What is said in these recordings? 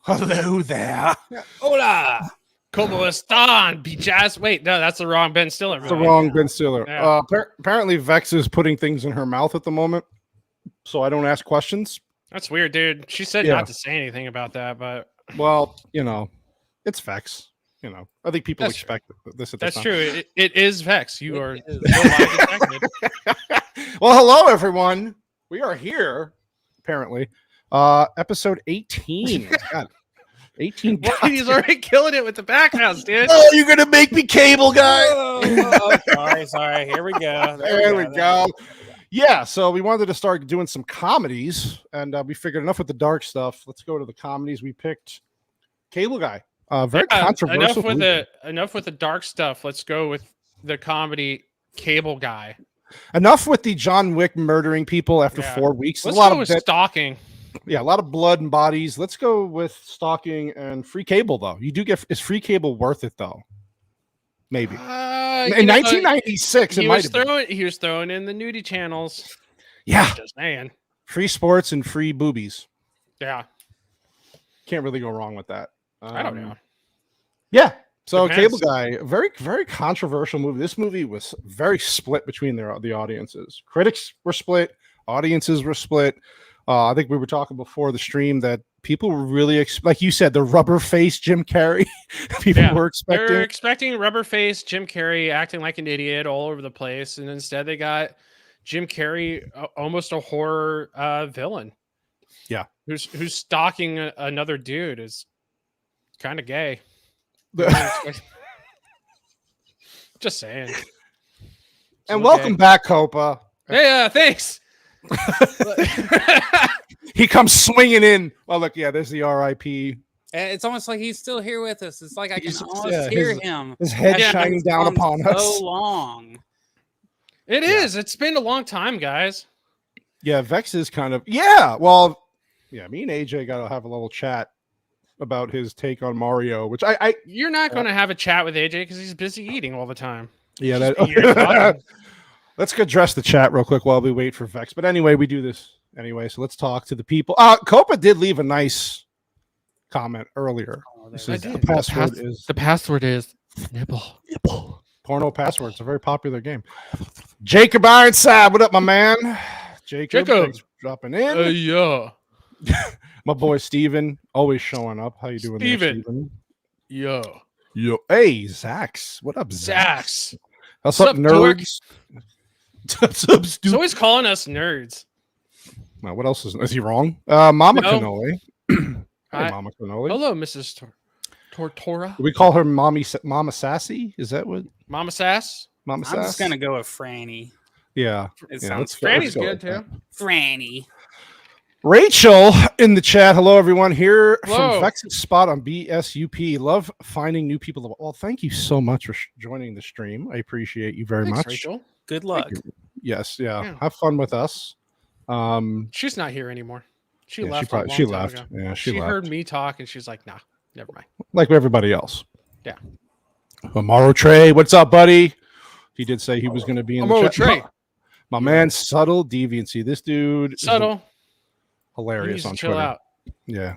Hello there. Hola. ¿Cómo están, bichas? Wait, no, that's the wrong Ben Stiller. That's the wrong Ben Stiller. Yeah. Apparently, Vex is putting things in her mouth at the moment, so I don't ask questions. That's weird, dude. She said not to say anything about that, but well, it's Vex. I think people expect this at this time. That's true. It is Vex. You are Well, hello everyone. We are here. Apparently, episode 18. God. 18. He's already killing it with the backgrounds, dude. Oh, you're gonna make me cable guy. Sorry. Here we go. There we go. Yeah, so we wanted to start doing some comedies, and we figured enough with the dark stuff. Let's go to the comedies. We picked Cable Guy. Very controversial. Enough with the dark stuff. Let's go with the comedy Cable Guy. Enough with the John Wick murdering people after 4 weeks. Let's go with stalking. Yeah, a lot of blood and bodies. Let's go with stalking and free cable, though. You do get, is free cable worth it, though? Maybe. In 1996, he was throwing in the nudie channels. Yeah. Just saying. Free sports and free boobies. Yeah. Can't really go wrong with that. I don't know. Yeah. So Cable Guy, very, very controversial movie. This movie was very split between the audiences. Critics were split. Audiences were split. I think we were talking before the stream that people were really, like you said, the rubber face Jim Carrey. People were expecting. They were expecting rubber face Jim Carrey acting like an idiot all over the place. And instead they got Jim Carrey, almost a horror villain. Yeah. Who's stalking another dude is kind of gay. Just saying. And welcome back, Copa. Yeah, thanks. He comes swinging in. Well, look, there's the RIP. It's almost like he's still here with us. It's like I can almost hear him. His head shining down upon us. So long. It is. It's been a long time, guys. Yeah, Vex is kind of Well, me and AJ got to have a little chat about his take on Mario, which you're not going to have a chat with AJ because he's busy eating all the time. Yeah, let's address the chat real quick while we wait for Vex. But anyway, we do this anyway, so let's talk to the people. Copa did leave a nice comment earlier. The password is nipple. Porno password. It's a very popular game. Jacob Ironside, what up, my man? Jacob. Thanks for dropping in. Yeah. My boy Steven, always showing up. How you doing, Steven? Yo. Hey, Zax. What up, Zax? What's up, nerds? What's up, stupid? He's always calling us nerds. Now, what else is he wrong? Mama Cannoli. Hi, Mama Cannoli. Hello, Mrs. Tortora. Do we call her Mama Sassy? Is that what? Mama Sass? I'm just going to go with Franny. Yeah. Franny's good, too. Franny. Rachel in the chat. Hello, everyone. Here from Vex's Spot on BSUP. Love finding new people. Well, thank you so much for joining the stream. I appreciate you very much. Rachel. Good luck. Yes, yeah. Have fun with us. She's not here anymore. She left. She left. Ago. Yeah, she heard me talk and she's like, nah, never mind. Like everybody else. Yeah. Amaro Trey, what's up, buddy? He did say he was going to be in the chat. Trey. My man, Subtle Deviancy. This dude Subtle. Hilarious on chill Twitter. Out. Yeah.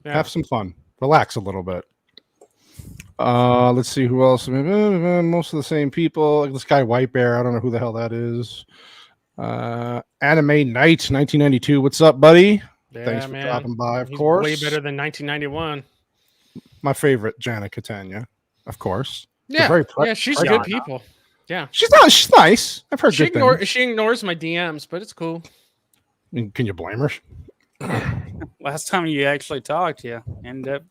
Have some fun. Relax a little bit. Let's see who else. Most of the same people. Like this guy White Bear. I don't know who the hell that is. Anime Night 1992. What's up, buddy? Yeah, thanks for dropping by. Of He's course. Way better than 1991. My favorite, Janet Catania. Of course. Yeah. She's good people. Yeah. She's nice. I've heard good things. She ignores my DMs, but it's cool. Can you blame her? Last time you actually talked, end up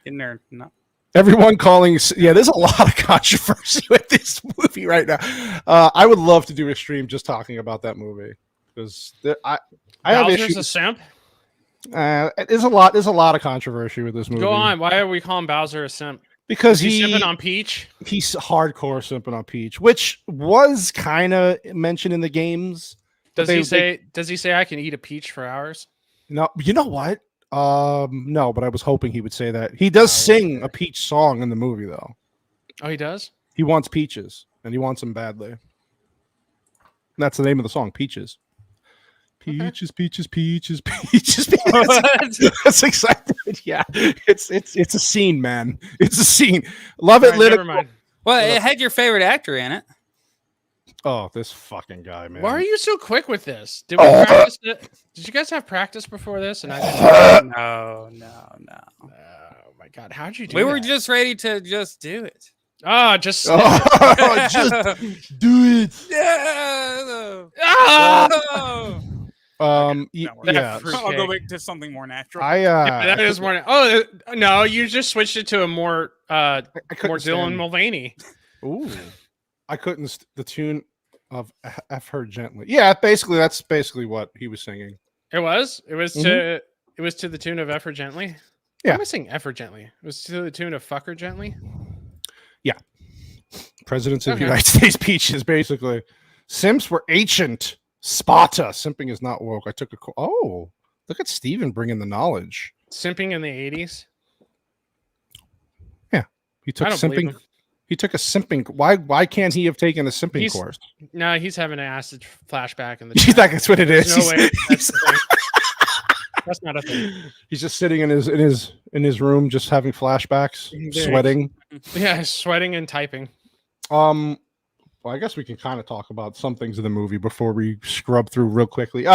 in there. No. Everyone calling. Yeah, there's a lot of controversy with this movie right now. I would love to do a stream just talking about that movie because I have issues. A simp. There's a lot of controversy with this movie. Go on. Why are we calling Bowser a simp? Because he's simping on Peach. He's hardcore simping on Peach, which was kind of mentioned in the games. Does he say I can eat a peach for hours? No, you know what? No, but I was hoping he would say that. He does sing a Peach song in the movie, though. Oh, he does? He wants peaches, and he wants them badly. And that's the name of the song, Peaches. Peaches, peaches, peaches, peaches, peaches. That's excited. Yeah, it's a scene, man. It's a scene. Love it, Right, lit never it. mind. Well, it had your favorite actor in it. Oh, this fucking guy, man. Why are you so quick with this? Did we practice it? Did you guys have practice before this? And I didn't. No. Oh my god, how'd you do We that? were just ready to just do it. Just just do it. Yeah. ah! Yeah. I'll go back to something more natural. That is more. Oh no, you just switched it to a more I more Dylan Mulvaney. Ooh, I couldn't. The tune of F Her Gently. Yeah, basically that's basically what he was singing. It was to the tune of F Her Gently. Yeah. Why am I saying F Her Gently? It was to the tune of Fuck Her Gently. Yeah, Presidents of the United States Peaches. Basically, simps were ancient. Sparta. Simping is not woke. I took a. Oh, look at Steven bringing the knowledge. Simping in the 80s. Yeah, he took I don't believe simping. him. He took a simping. Why can't he have taken a simping course? No, he's having an acid flashback in the. You think that's what it is? There's no way. That's not a thing. He's just sitting in his room, just having flashbacks, sweating. Yeah, sweating and typing. Well, I guess we can kind of talk about some things in the movie before we scrub through real quickly.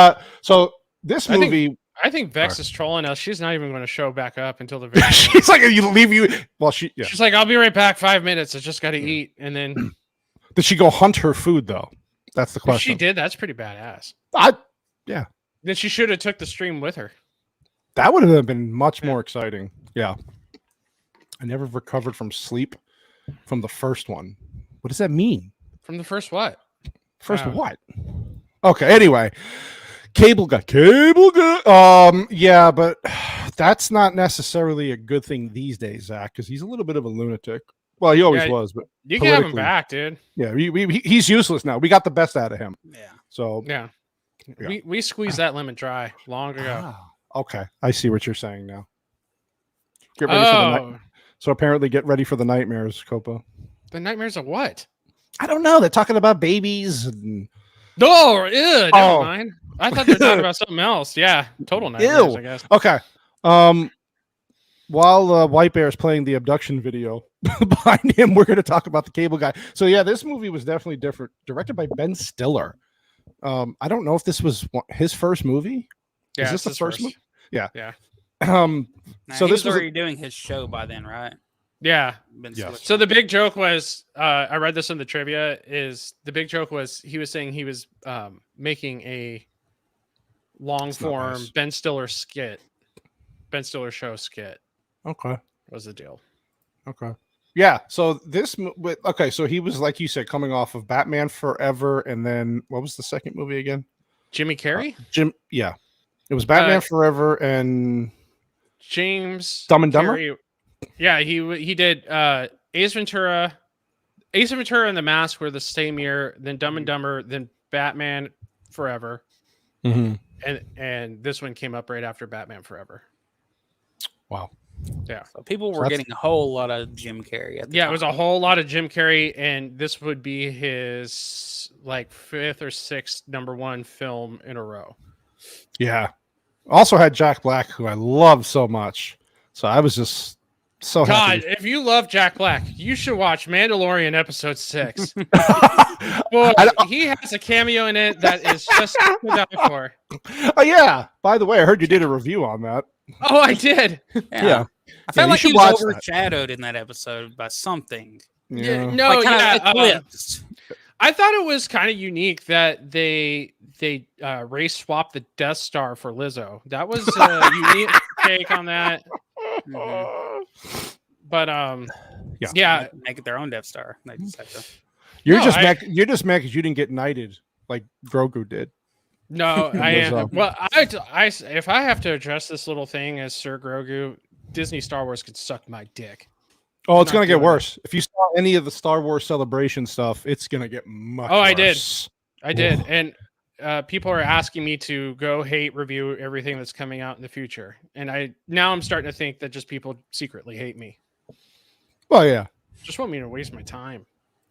So this movie, I think Vex is trolling us. She's not even going to show back up until the very end. she's like, you leave you. Well, she's like, I'll be right back. 5 minutes. I just got to eat, and then. Did she go hunt her food though? That's the question. If she did. That's pretty badass. Yeah. Then she should have took the stream with her. That would have been much more exciting. Yeah. I never recovered from sleep from the first one. What does that mean? From the first what? First what? Okay, anyway. Cable guy. Yeah, but that's not necessarily a good thing these days, Zach, because he's a little bit of a lunatic. Well, he always was, but you can have him back, dude. Yeah, he's useless now. We got the best out of him. Yeah. So yeah. We squeezed that lemon dry long ago. Okay, I see what you're saying now. Get ready for the night. So apparently, get ready for the nightmares, Copa. The nightmares of what? I don't know. They're talking about babies. And... No, never mind. I thought they were talking about something else. Yeah, total nightmares, I guess. Okay. While White Bear is playing the abduction video behind him, we're going to talk about the cable guy. So yeah, this movie was definitely different. Directed by Ben Stiller. I don't know if this was his first movie. Yeah, is this the first movie? Yeah. Yeah. So he this was already doing his show by then, right? Yeah. Yes. So the big joke was, I read this in the trivia, is the big joke was he was saying he was making a long form nice. Ben Stiller show skit. Okay. Was the deal. Okay. Yeah. So so he was, like you said, coming off of Batman Forever, and then what was the second movie again? Jimmy Carrey? Yeah. It was Batman Forever and James Dumb and Dumber. Carrey. Yeah, he did Ace Ventura and The Mask were the same year, then Dumb and Dumber, then Batman Forever. Mm-hmm. And this one came up right after Batman Forever. Wow. Yeah. So people were getting a whole lot of Jim Carrey at the time. It was a whole lot of Jim Carrey, and this would be his like 5th or 6th #1 film in a row. Yeah. Also had Jack Black, who I love so much. So I was just so happy. God, if you love Jack Black, you should watch Mandalorian episode 6. Boy, he has a cameo in it that is just to die for. Oh yeah. By the way, I heard you did a review on that. Oh, I did. Yeah. I felt like he watch was overshadowed in that episode by something. Yeah. No, like eclipsed. I thought it was kind of unique that they race swapped the Death Star for Lizzo. That was a unique take on that. Mm-hmm. But yeah, make it their own Death Star. They just have to. You're just mad because you didn't get knighted like Grogu did. No, I am. Well, I if I have to address this little thing as Sir Grogu, Disney Star Wars could suck my dick. Oh, it's going to get worse. If you saw any of the Star Wars Celebration stuff, it's going to get much worse. I did. And people are asking me to go hate review everything that's coming out in the future. And I'm starting to think that just people secretly hate me. Well, yeah. Just want me to waste my time.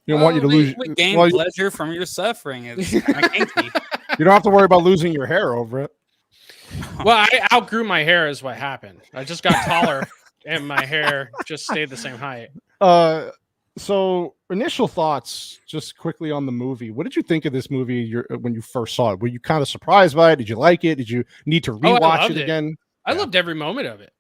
You don't want you to lose. We gain pleasure from your suffering. It's kind of kinky. You don't have to worry about losing your hair over it. Well, I outgrew my hair is what happened. I just got taller and my hair just stayed the same height. So initial thoughts just quickly on the movie. What did you think of this movie when you first saw it? Were you kind of surprised by it? Did you like it? Did you need to rewatch it again? I loved every moment of it.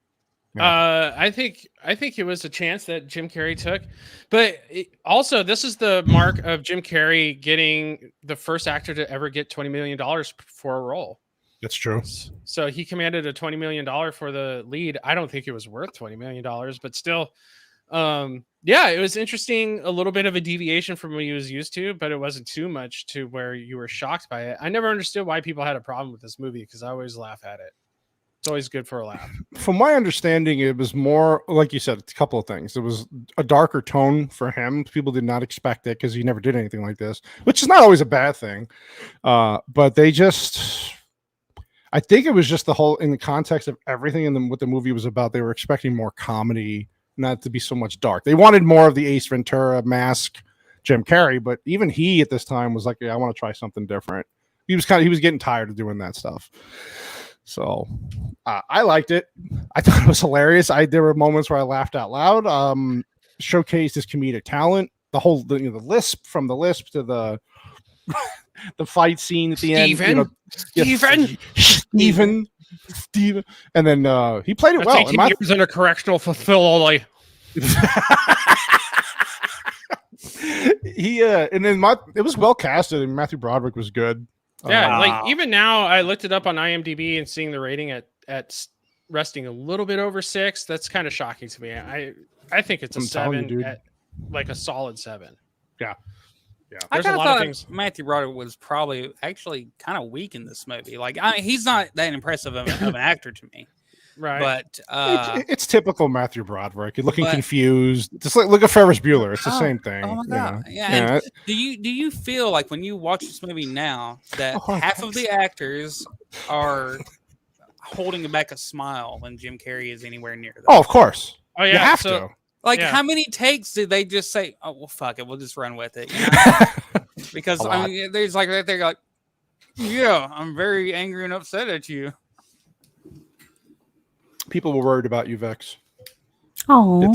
Yeah. I think it was a chance that Jim Carrey took, but also this is the mark of Jim Carrey getting the first actor to ever get $20 million for a role. That's true. So he commanded a $20 million for the lead. I don't think it was worth $20 million, but still, yeah, it was interesting. A little bit of a deviation from what he was used to, but it wasn't too much to where you were shocked by it. I never understood why people had a problem with this movie because I always laugh at it. It's always good for a laugh. From my understanding, it was more, like you said, a couple of things. It was a darker tone for him. People did not expect it because he never did anything like this, which is not always a bad thing. But they just, I think it was just the whole, in the context of everything and what the movie was about, they were expecting more comedy, not to be so much dark. They wanted more of the Ace Ventura mask Jim Carrey, but even he at this time was like, yeah, I want to try something different. He was getting tired of doing that stuff. So I liked it. I thought it was hilarious. There were moments where I laughed out loud. Showcased his comedic talent. The whole the lisp, from the lisp to the the fight scene at the end. Steven. And then he played it well. 18 years under correctional facility. And then it was well casted, and Matthew Broderick was good. Yeah, like even now, I looked it up on IMDb and seeing the rating at resting a little bit over 6. That's kind of shocking to me. I think it's a 7, at like a solid 7. Yeah. I kind of thought Matthew Broderick was probably actually kind of weak in this movie. Like he's not that impressive of an actor to me. Right. But it's typical Matthew Broderick. You're looking confused. Just look at Ferris Bueller. It's the same thing. Oh my god! Yeah. Do you feel like when you watch this movie now that half of the actors are holding back a smile when Jim Carrey is anywhere near them? Oh, of course. Oh yeah. You have to. Like, how many takes did they just say, "Oh well, fuck it, we'll just run with it"? You know? Because I mean, there's like right there, like, yeah, I'm very angry and upset at you. People were worried about you, Vex. Oh,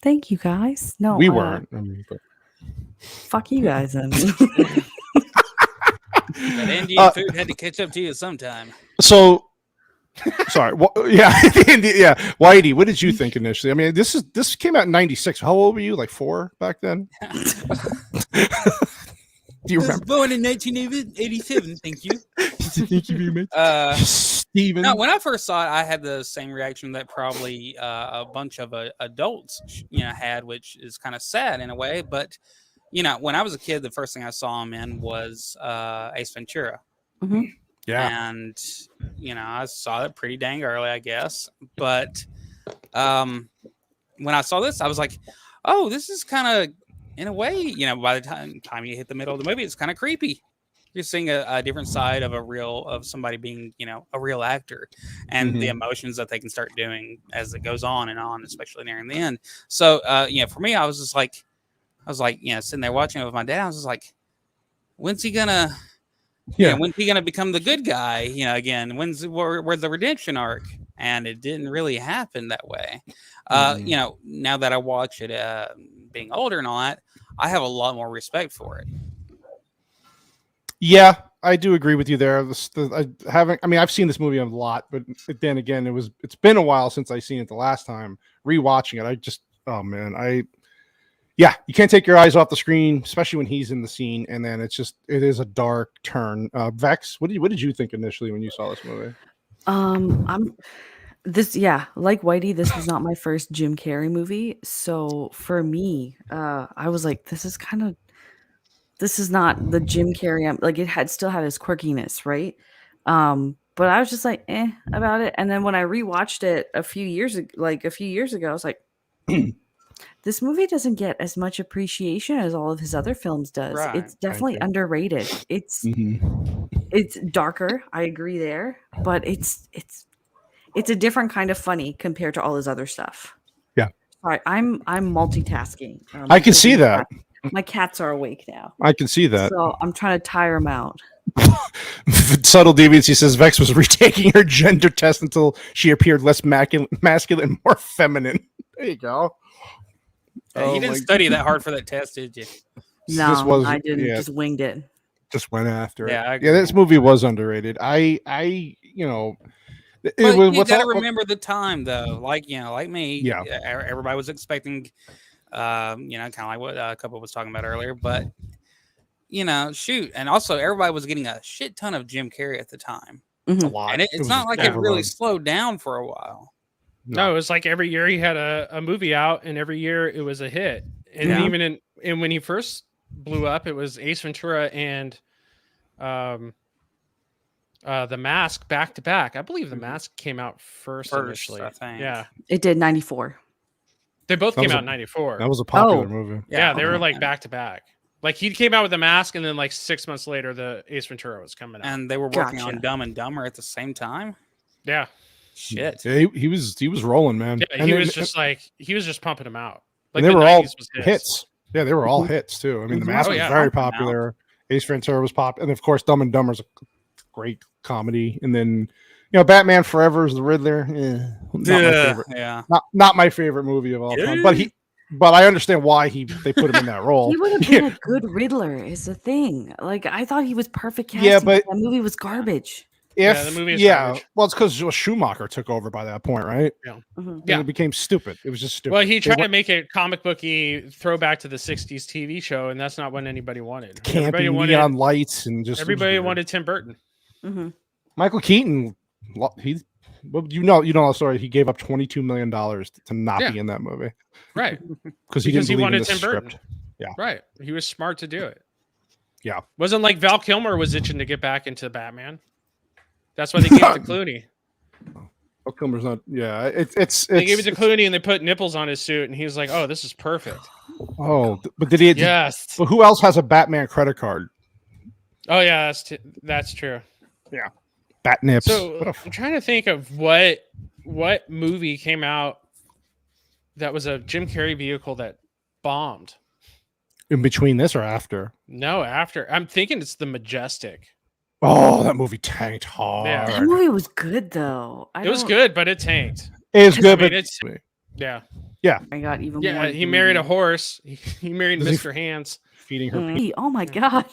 thank you guys. No, we weren't. Fuck you guys. Then. That Indian food had to catch up to you sometime. So, sorry. Yeah. Whitey, what did you think initially? I mean, this came out in '96. How old were you? Like 4 back then? Do you remember? Born in 1987. Thank you. Thank you very much. Steven. No, when I first saw it, I had the same reaction that probably a bunch of adults, had, which is kind of sad in a way. But when I was a kid, the first thing I saw him in was Ace Ventura. Mm-hmm. Yeah, and I saw it pretty dang early, I guess. But when I saw this, I was like, "Oh, this is kind of." In a way, by the time you hit the middle of the movie, it's kind of creepy. You're seeing a different side of somebody being, a real actor, and the emotions that they can start doing as it goes on and on, especially nearing the end. So, for me, I was sitting there watching it with my dad. I was just like, when's he gonna, when's he gonna become the good guy? Again, where's the redemption arc? And it didn't really happen that way. Now that I watch it, being older and all that, I have a lot more respect for it. Yeah, I do agree with you there. I've seen this movie a lot, but then again, it's been a while since I seen it the last time. Rewatching it, you can't take your eyes off the screen, especially when he's in the scene. And then it is a dark turn. Vex, what did you think initially when you saw this movie? Like Whitey, this was not my first Jim Carrey movie. So for me, I was like, this is not the Jim Carrey. It still had his quirkiness, right? But I was just like, about it. And then when I rewatched it a few years ago, I was like, this movie doesn't get as much appreciation as all of his other films does. Right. It's definitely underrated. It's darker. I agree there, but it's a different kind of funny compared to all his other stuff. Yeah. All right, I'm multitasking. I can see that. My cats are awake now. I can see that. So I'm trying to tire them out. Subtle deviancy says Vex was retaking her gender test until she appeared less masculine, more feminine. There you go. You didn't study that hard for that test, did you? No, I didn't. Just winged it. Just went after it. Yeah, Yeah, this movie was underrated. It But was, you got to remember the time, though. Like me. Yeah. Everybody was expecting, kind of like what a couple was talking about earlier. But shoot, and also everybody was getting a shit ton of Jim Carrey at the time. a lot. And it's not like it really slowed down for a while. No, it was like every year he had a movie out, and every year it was a hit. And even when he first blew up, it was Ace Ventura and The Mask back to back. I believe The Mask came out first initially. I think. Yeah, it did 94. They both came out in 94. That was a popular movie. Yeah, they were like back to back. Like he came out with The Mask, and then like 6 months later, the Ace Ventura was coming out. And they were working on Dumb and Dumber at the same time. Yeah. Shit. Yeah, he was rolling, man. Yeah, and he was just pumping them out. Like they were all hits. hits. Yeah, they were all hits too. I mean, The Mask was very popular. Ace Ventura was popular, and of course, Dumb and Dumber's a great comedy. And then, Batman Forever is the Riddler. Not my favorite. Yeah, not my favorite movie of all time. But I understand why they put him in that role. He would have been a good Riddler. Is the thing. Like I thought he was perfect casting. Yeah, but that movie was garbage. The movie is garbage. Well, it's because Schumacher took over by that point, right? Yeah. And it became stupid. It was just stupid. Well, he tried to make it comic booky throwback to the 60s TV show, and that's not what anybody wanted. Everybody wanted neon lights and just everybody wanted Tim Burton. Michael Keaton, you know the story. He gave up $22 million to not be in that movie, right? Because he wanted Tim script. Burton. Yeah, right. He was smart to do it. Yeah, wasn't like Val Kilmer was itching to get back into Batman. That's why they gave it to Clooney. Val Kilmer's not. Yeah, it's. They gave it to Clooney and they put nipples on his suit, and he was like, "Oh, this is perfect." Oh, but did he? Yes. But who else has a Batman credit card? Oh yeah, that's true. Yeah, Bat nips. So I'm trying to think of what movie came out that was a Jim Carrey vehicle that bombed. In between this or after? No, after. I'm thinking it's The Majestic. Oh, that movie tanked hard. Yeah. That movie was good though. It was good, but it tanked. It was good, but yeah. I got even more. Yeah, he married a horse. He married Mr. Hands. Feeding her. Oh my god.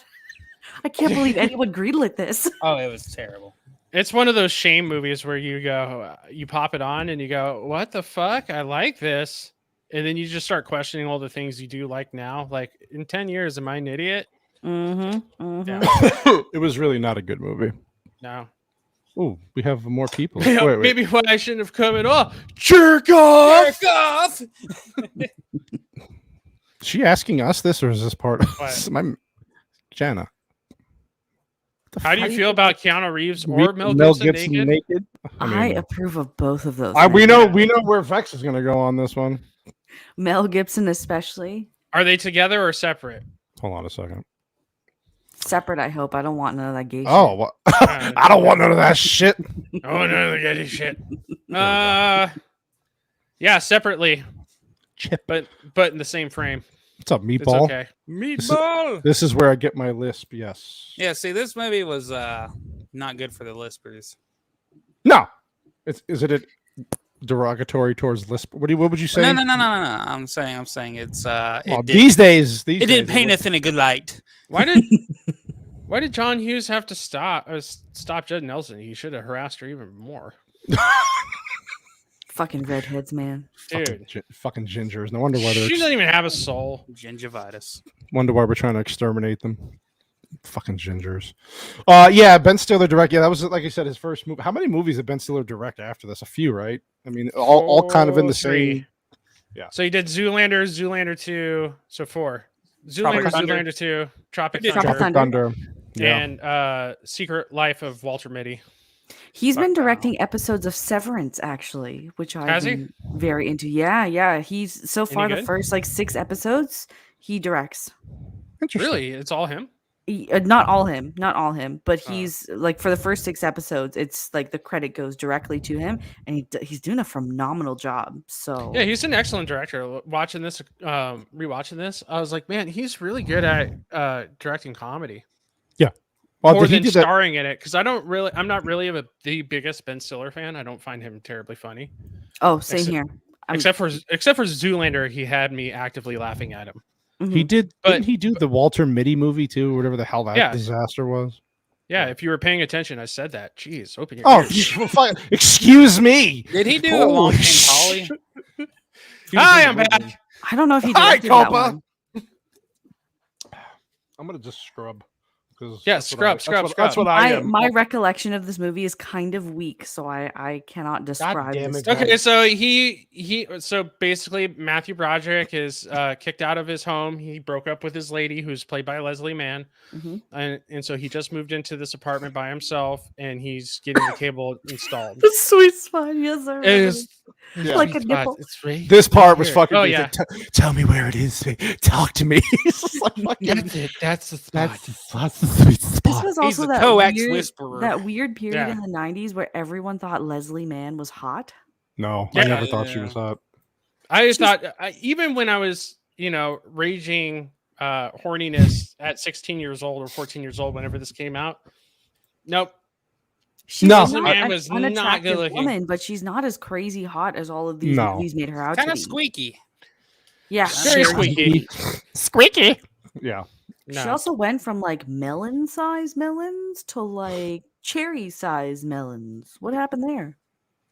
I can't believe anyone greenlit this. Oh, it was terrible. It's one of those shame movies where you pop it on and you go, what the fuck? I like this. And then you just start questioning all the things you do like now. Like, in 10 years, am I an idiot? Yeah. It was really not a good movie. No. Oh, we have more people. Wait. Maybe why I shouldn't have come at all. Jerk off! Jerk off! Is she asking us this, or is this part of my Jana? How do you feel about Keanu Reeves or Mel Gibson naked? I approve of both of those. We know where Vex is going to go on this one. Mel Gibson, especially. Are they together or separate? Hold on a second. Separate, I hope. I don't want none of that gay shit. Oh, well, I don't want none of that shit. Oh, none of that gay shit. Yeah, separately. Chip. But in the same frame. What's up, Meatball? It's okay. Meatball! This is where I get my lisp, yes. Yeah, see, this movie was not good for the lispers. No. Is it derogatory towards lisp? What would you say? No. I'm saying it's these days it didn't paint us in a good light. Why did John Hughes have to stop Judd Nelson? He should have harassed her even more. Fucking redheads, man. Dude. Fucking gingers. No wonder why she doesn't even have a soul. Gingivitis. Wonder why we're trying to exterminate them. Fucking gingers. Yeah, Ben Stiller direct. Yeah, that was, like I said, his first movie. How many movies did Ben Stiller direct after this? A few, right? I mean, all kind of in the same. Yeah. So he did Zoolander 2. So 4. Zoolander 2, Tropic Thunder. Yeah. And Secret Life of Walter Mitty. He's been directing episodes of Severance, actually, which I've been very into. Yeah. He's so far the first 6 episodes he directs. Really, it's all him. Not all him, but he's for the first 6 episodes, it's like the credit goes directly to him, and he's doing a phenomenal job. So yeah, he's an excellent director. Watching this, rewatching this, I was like, man, he's really good at directing comedy. Yeah, more than starring in it, because I'm not really the biggest Ben Stiller fan. I don't find him terribly funny. Oh, same here. Except for Zoolander, he had me actively laughing at him. Mm-hmm. He did. Didn't he do the Walter Mitty movie too, or whatever the hell that disaster was? Yeah, if you were paying attention, I said that. Jeez, open your ears. Excuse me. Did he do a Long Time Polly? Hi, I'm back. I don't know if he directed that one. I'm gonna just scrub. Scrub. That's what I am. My recollection of this movie is kind of weak, so I cannot describe this. Okay, so basically Matthew Broderick is kicked out of his home. He broke up with his lady, who's played by Leslie Mann, and so he just moved into this apartment by himself, and he's getting the cable installed. The sweet spot, yes, sir. It is like a nipple. This part was fucking. Oh yeah. Tell me where it is. Talk to me. That's it. That's the spot. That's the sweet spot. This was also that weird period in the 90s where everyone thought Leslie Mann was hot. No, I never thought she was hot. I thought, even when I was, raging horniness at 16 years old or 14 years old, whenever this came out. Nope. Leslie Mann was not good looking. Woman, but she's not as crazy hot as all of these movies made her out to be. Kind of squeaky. Yeah. Very squeaky. Squeaky. Yeah. No. She also went from like melon-sized melons to like cherry-sized melons. What happened there?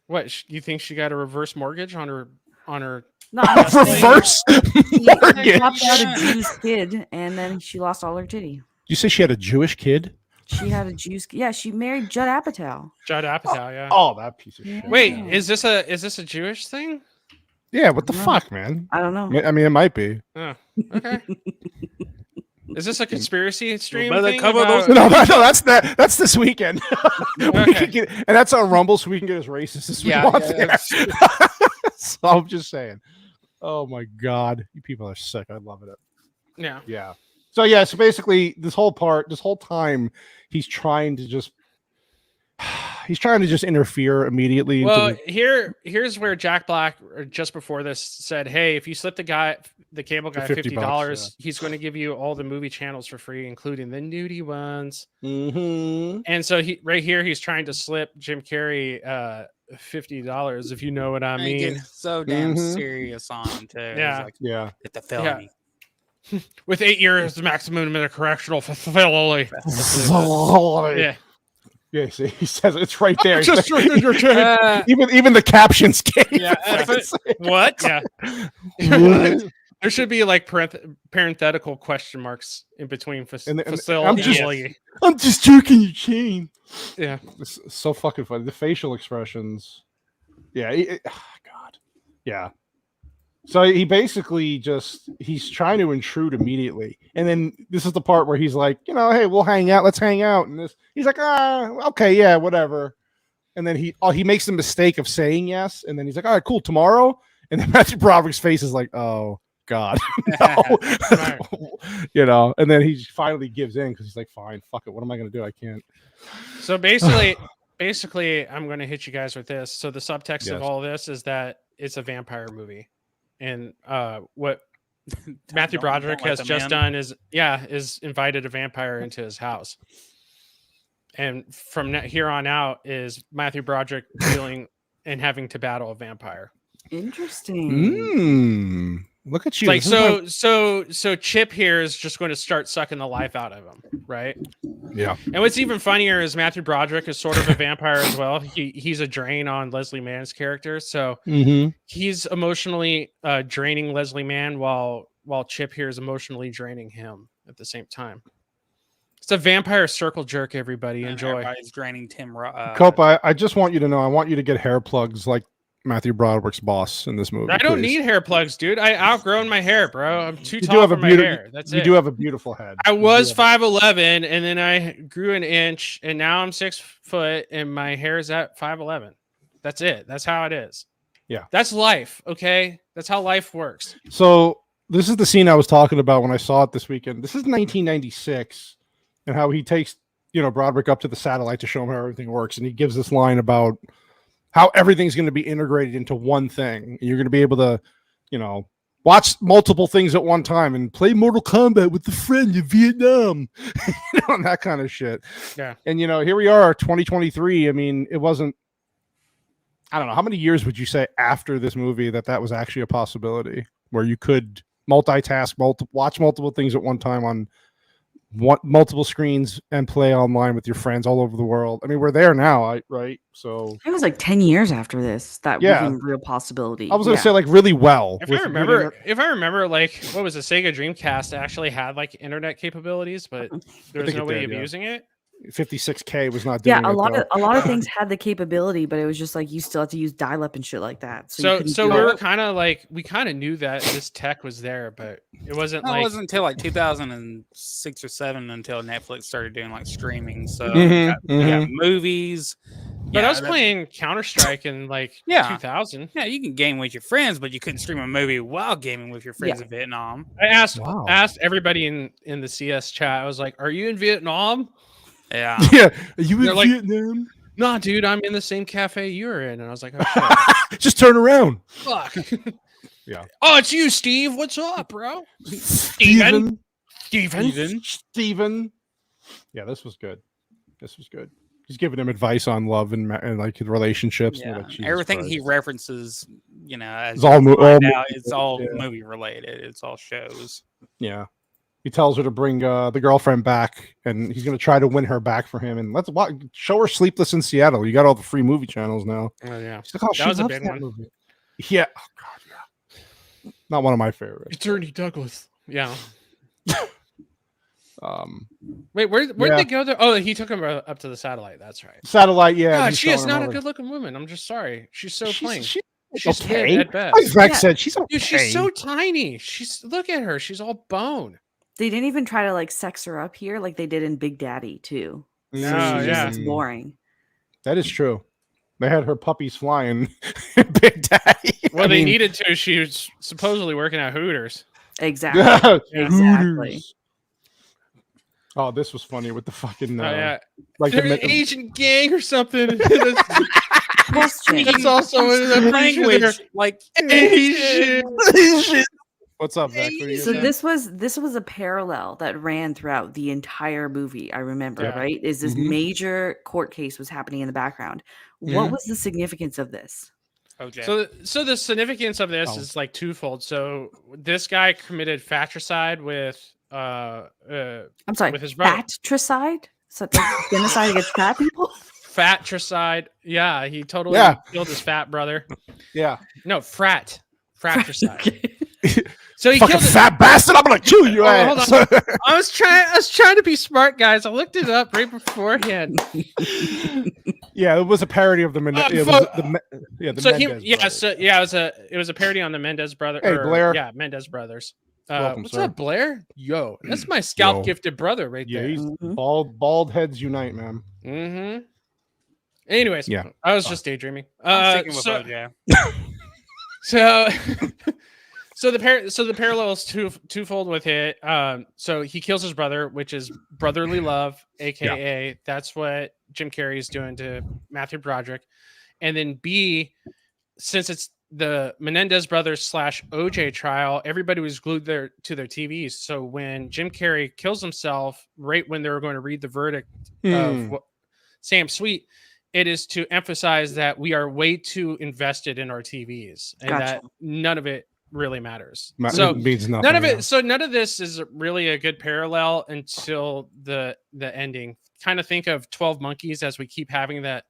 What, you think she got a reverse mortgage on her? No, reverse mortgage. She popped out a Jewish kid, and then she lost all her titty. You say she had a Jewish kid? She had a Jewish. Yeah, she married Judd Apatow. Yeah. Oh, that piece of shit. Wait, is this a Jewish thing? Yeah. What the fuck, man? I don't know. I mean, it might be. Oh, okay. Is this a conspiracy stream? No, that's this weekend. Okay. And that's on Rumble, so we can get as racist as we want. So I'm just saying. Oh my god, you people are sick. I love it. Yeah. Yeah. So basically, this whole time, he's trying to just interfere immediately. Well, here's where Jack Black, just before this, said, "Hey, if you slip the cable guy $50, he's going to give you all the movie channels for free, including the nudie ones." Mm-hmm. And so he's trying to slip Jim Carrey $50, if you know what I mean. Getting so damn serious on him too. Yeah, Hit the felony. With 8 years maximum in a correctional facility. Yeah. Yeah, see, he says it's right there. Just even the captions came. Yeah. What? Yeah. There should be like parenthetical question marks in between facility. I'm just joking, you chain. Yeah. It's so fucking funny. The facial expressions. Yeah. God. Yeah. So he basically he's trying to intrude immediately. And then this is the part where he's like, hey, we'll hang out. Let's hang out. And he's like, okay, yeah, whatever. And then he makes the mistake of saying yes. And then he's like, all right, cool, tomorrow. And then Matthew Broderick's face is like, oh God, no. And then he finally gives in because he's like, fine, fuck it. What am I going to do? I can't. So basically, I'm going to hit you guys with this. So the subtext of all this is that it's a vampire movie. And what Matthew Broderick has just done is invited a vampire into his house. And from here on out is Matthew Broderick dealing and having to battle a vampire. Interesting. Look at you. Like so Chip here is just going to start sucking the life out of him, right? Yeah. And what's even funnier is Matthew Broderick is sort of a vampire as well. He's a drain on Leslie Mann's character, so he's emotionally draining Leslie Mann while Chip here is emotionally draining him at the same time. It's a vampire circle jerk. Everybody enjoy. Everybody's draining Tim. Cope, I just want you to know. I want you to get hair plugs like Matthew Broderick's boss in this movie. I don't need hair plugs, dude. I outgrown my hair, bro. I'm too tall for my hair. That's it. You do have a beautiful head. I was 5'11", and then I grew an inch, and now I'm 6 foot, and my hair is at 5'11". That's it. That's how it is. Yeah. That's life, okay? That's how life works. So this is the scene I was talking about when I saw it this weekend. This is 1996, and how he takes, Broderick up to the satellite to show him how everything works, and he gives this line about how everything's going to be integrated into one thing. You're going to be able to, watch multiple things at one time and play Mortal Kombat with a friend in Vietnam, and that kind of shit. Yeah. And here we are, 2023. I mean, it wasn't. I don't know how many years would you say after this movie that was actually a possibility where you could multitask, watch multiple things at one time on multiple screens and play online with your friends all over the world. I mean, we're there now, right? So it was like 10 years after this that was a real possibility. I was gonna say like really well. If I remember, like what was the Sega Dreamcast actually had like internet capabilities, but there was no way of using it. 56K was not doing a lot of things had the capability, but it was just like you still had to use dial-up and shit like that. So we were kind of like we kind of knew that this tech was there, but it wasn't. It wasn't until like 2006 or 7 until Netflix started doing like streaming. So Mm-hmm, you got movies. But I was playing Counter-Strike in like 2000. Yeah, you can game with your friends, but you couldn't stream a movie while gaming with your friends in Vietnam. I asked everybody in the CS chat. I was like, "Are you in Vietnam?" Yeah. Yeah. Are you in Vietnam? Nah, dude, I'm in the same cafe you're in. And I was like, oh, shit. Just turn around. Fuck. Yeah. Oh, it's you, Steve. What's up, bro? Steven. Yeah, this was good. He's giving him advice on love and like relationships. Yeah. And Everything he references, as it's all movie related. It's all shows. Yeah. He tells her to bring the girlfriend back, and he's going to try to win her back for him. And let's show her Sleepless in Seattle. You got all the free movie channels now. Oh yeah, she's like, that was a big one. Movie. Yeah, oh god, yeah, not one of my favorites. Attorney Douglas. Yeah. Wait, where did they go there? Oh, he took him up to the satellite. That's right. Satellite, yeah. God, she is not a good-looking woman. I'm just sorry. She's so plain. She's okay at best. Like said, she's okay. Dude, she's so tiny. Look at her. She's all bone. They didn't even try to like sex her up here like they did in Big Daddy too. So it's boring. That is true. They had her puppies flying in Big Daddy. Well, they needed to. She was supposedly working at Hooters. Exactly. Exactly. Hooters. Oh, this was funny with the fucking like they're an Asian gang or something. That's also a language like Asian. What's up, Zach? So this was a parallel that ran throughout the entire movie. I remember, right? Is this major court case was happening in the background? What was the significance of this? Okay. So the significance of this is like twofold. So this guy committed fratricide with I'm sorry, with his brother. Fratricide? So like genocide against fat people? Fratricide. Yeah, he totally killed his fat brother. Yeah. No, fratricide. So he fucking killed fat bastard! I'm gonna kill you ass. Hold on. I was trying to be smart, guys. I looked it up right beforehand. Yeah, it was a parody of the Mendez. It was a parody on the Mendez brother. Hey, Blair. Yeah, Mendez brothers. Welcome, what's sir. up, Blair? Yo, that's my scalp gifted brother right there. He's bald heads unite, man. Mm-hmm. Anyways, I was just daydreaming. So the parallel is twofold with it. So he kills his brother, which is brotherly love, aka that's what Jim Carrey is doing to Matthew Broderick. And then B, since it's the Menendez brothers / OJ trial, everybody was glued to their TVs. So when Jim Carrey kills himself, right when they were going to read the verdict of Sam Sweet, it is to emphasize that we are way too invested in our TVs and that none of it really matters. So means nothing, none of it. So none of this is really a good parallel until the ending. Kind of think of 12 Monkeys as we keep having that.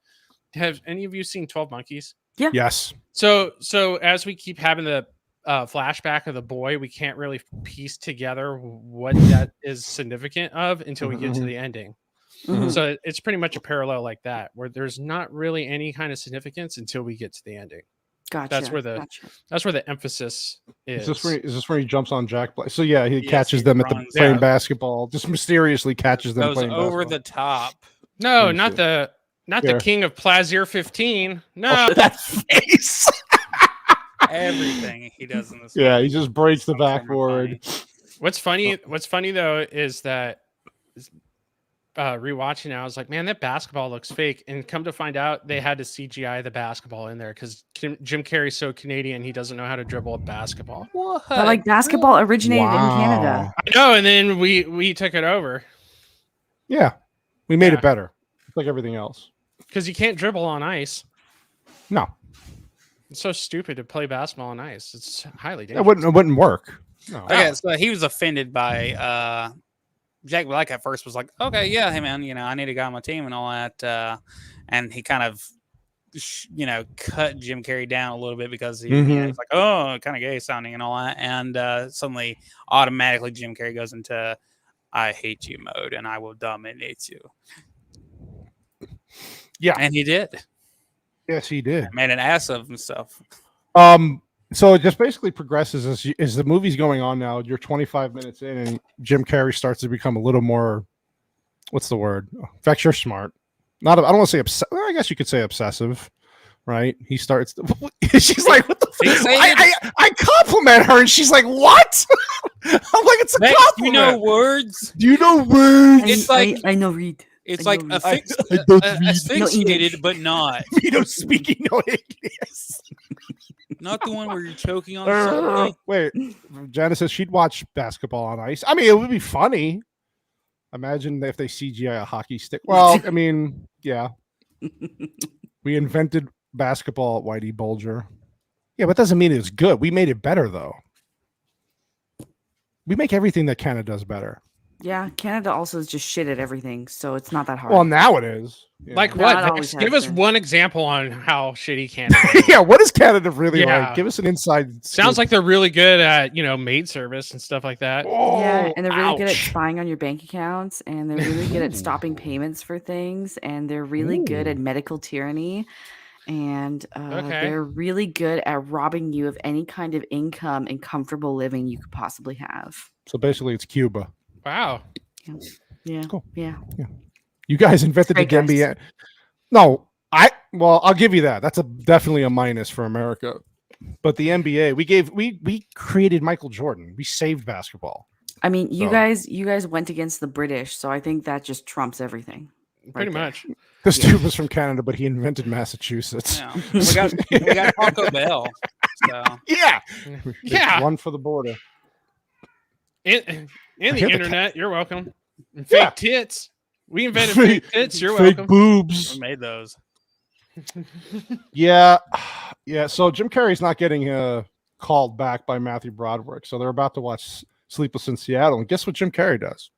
Have any of you seen 12 Monkeys? Yeah. Yes. So as we keep having the flashback of the boy, we can't really piece together what that is significant of until we get to the ending. So it's pretty much a parallel like that, where there's not really any kind of significance until we get to the ending. Gotcha. That's where the emphasis is. Is this where he jumps on Jack Black? So yeah, he catches them at the playing basketball. Just mysteriously catches them playing over basketball. the top. No, not the king of Plaisir 15. No, that face. Everything he does in this. Yeah, he just breaks the backboard. What's funny though is that rewatching it, I was like, man, that basketball looks fake. And come to find out, they had to CGI the basketball in there because Jim Carrey's so Canadian, he doesn't know how to dribble a basketball. What? But like basketball originated in Canada. I know, and then we took it over. Yeah, we made it better. It's like everything else. Because you can't dribble on ice. No. It's so stupid to play basketball on ice. It's highly dangerous. It wouldn't work. No. Okay, so he was offended by Jack Black at first was like, okay, yeah, hey man, I need a guy on my team and all that, and he kind of cut Jim Carrey down a little bit because he's like, oh, kind of gay sounding and all that, and suddenly automatically Jim Carrey goes into I hate you mode and I will dominate you. Yeah, and he did. Yes, he did. Made an ass of himself. So it just basically progresses as the movie's going on now. You're 25 minutes in, and Jim Carrey starts to become a little more, what's the word? In fact, you're smart. I don't want to say I guess you could say obsessive, right? He starts. She's like, what the fuck? I compliment her, and she's like, what? I'm like, it's a compliment. Do you know words? Do you know words? It's like I know read. It's like asphyxiated, but not. You don't speak no English. Not the one where you're choking on something. Wait, Janice says she'd watch basketball on ice. I mean, it would be funny. Imagine if they CGI a hockey stick. Well, I mean, yeah. We invented basketball, Whitey Bulger. Yeah, but that doesn't mean it's good. We made it better, though. We make everything that Canada does better. Yeah, Canada also is just shit at everything, so it's not that hard. Well, now it is. Yeah. Like what? Give us one example on how shitty Canada is. Yeah, what is Canada really like? Give us an inside. Sounds like they're really good at, maid service and stuff like that. Oh, yeah, and they're really good at spying on your bank accounts, and they're really good at stopping payments for things, and they're really good at medical tyranny, and they're really good at robbing you of any kind of income and comfortable living you could possibly have. So basically, it's Cuba. Wow. Yeah. Cool. Yeah. You guys invented the NBA. No, I'll give you that. That's definitely a minus for America. But the NBA, we created Michael Jordan. We saved basketball. I mean, you guys went against the British, so I think that just trumps everything. Pretty much. This dude was from Canada, but he invented Massachusetts. Yeah. We got Taco Bell. So. Yeah. One for the border. In the internet, you're welcome. And fake tits. We invented fake tits. You're fake welcome. Boobs. We made those. Yeah. So Jim Carrey's not getting called back by Matthew Broderick. So they're about to watch Sleepless in Seattle, and guess what Jim Carrey does?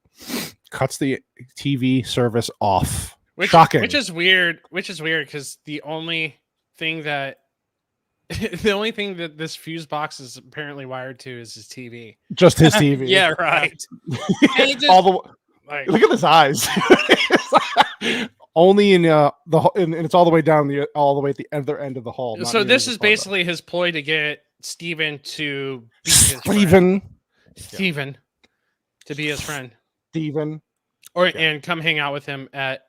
Cuts the TV service off. Shocking. Which is weird. Because the only thing that this fuse box is apparently wired to is his TV. Just his TV. Yeah, right. Look at his eyes. Only in and it's all the way down all the way at the other end of the hall. So this is basically his ploy to get Steven to be his Steven to be his friend. Steven. And come hang out with him at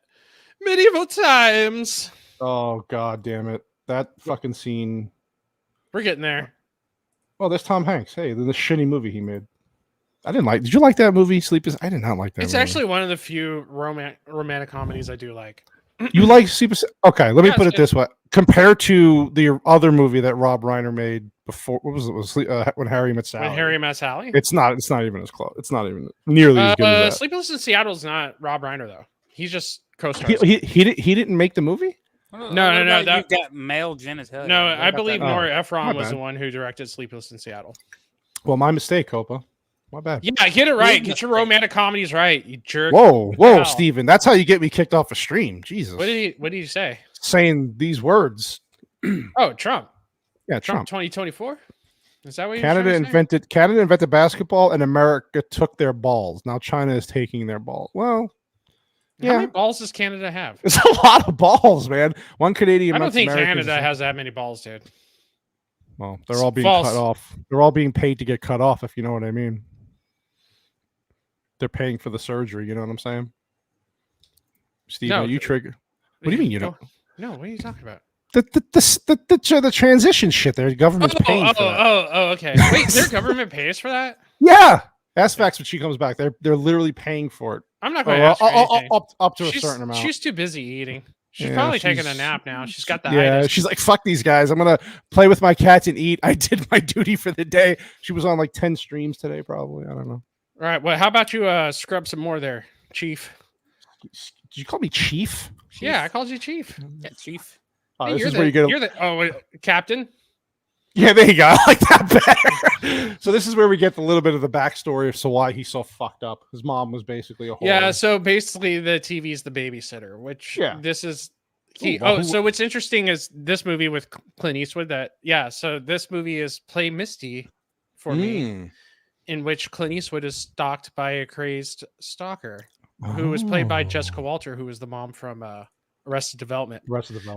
medieval times. Oh god damn it. That fucking scene. We're getting there. Oh, there's Tom Hanks. Hey, the shitty movie he made. Did you like that movie, Sleepless? I did not like that It's movie. actually one of the few romantic comedies I do like. You like Sleepless? Okay, let me put it this way. Compared to the other movie that Rob Reiner made before, what was it? When Harry Met Sally. When Harry Met Sally? It's not even as close. It's not even nearly as good as that. Sleepless in Seattle is not Rob Reiner, though. He's just co-star. He didn't make the movie? No. You've got male genitalia. No, I believe Nora Ephron was the one who directed Sleepless in Seattle. Well, my mistake, Copa. My bad. Yeah, get it right. Get your romantic comedies right, you jerk. Whoa, Steven. That's how you get me kicked off a stream. Jesus. What did he say? Saying these words. Oh, Trump. Yeah, Trump. 2024? Is that what you're Canada invented basketball, and America took their balls. Now China is taking their balls. Well, how many balls does Canada have? It's a lot of balls, man. One Canadian. I don't think Canada has that many balls, dude. Well, they're all being cut off. They're all being paid to get cut off, if you know what I mean. They're paying for the surgery. You know what I'm saying? Steve, you trigger. What do you mean you don't? No, what are you talking about? The transition shit. Their government's paying for that. Oh, okay. Wait, their government pays for that? Yeah. Ask Fax when she comes back. They're literally paying for it. I'm not going to ask her anything. Up to a certain amount. She's too busy eating. She's probably taking a nap now. She's got the itis. She's like, fuck these guys. I'm gonna play with my cats and eat. I did my duty for the day. She was on like 10 streams today, probably. I don't know. All right. Well, how about you scrub some more there, Chief? Did you call me Chief? Yeah, I called you Chief. Yeah, Chief. Oh, hey, this is where you get. You're the Captain. Yeah, there you go. I like that better. So this is where we get a little bit of the backstory of why he's so fucked up. His mom was basically a whore. Yeah, so basically the TV's the babysitter, which this is key. So what's interesting is this movie with Clint Eastwood so this movie is Play Misty for me, in which Clint Eastwood is stalked by a crazed stalker who was played by Jessica Walter, who was the mom from Arrested Development.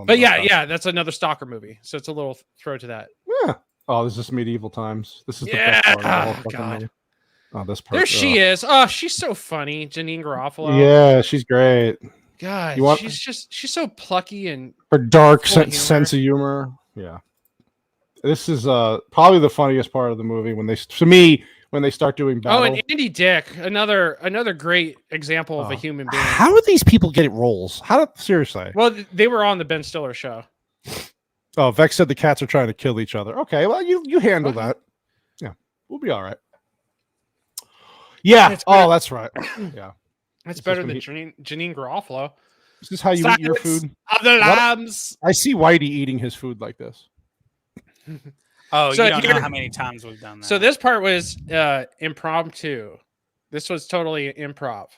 But yeah, that's another stalker movie. So it's a little throw to that. Yeah. Oh, this is medieval times. This is the best part of the whole fucking movie. Oh, this part. There she is. Oh, she's so funny. Janine Garofalo. Yeah, she's great. God, she's so plucky and her dark sense of humor. Yeah. This is probably the funniest part of the movie when they start doing battle. Oh, and Andy Dick, another great example of a human being. How do these people get roles? Seriously? Well, they were on the Ben Stiller show. Oh, Vex said the cats are trying to kill each other. Okay, well, you handle that. Yeah, we'll be all right. Yeah. Oh, that's right. Yeah. That's better than Janine Garofalo. Is this how you eat your food? Of the lambs. I see Whitey eating his food like this. Oh, so you don't know how many times we've done that. So this part was impromptu. This was totally improv.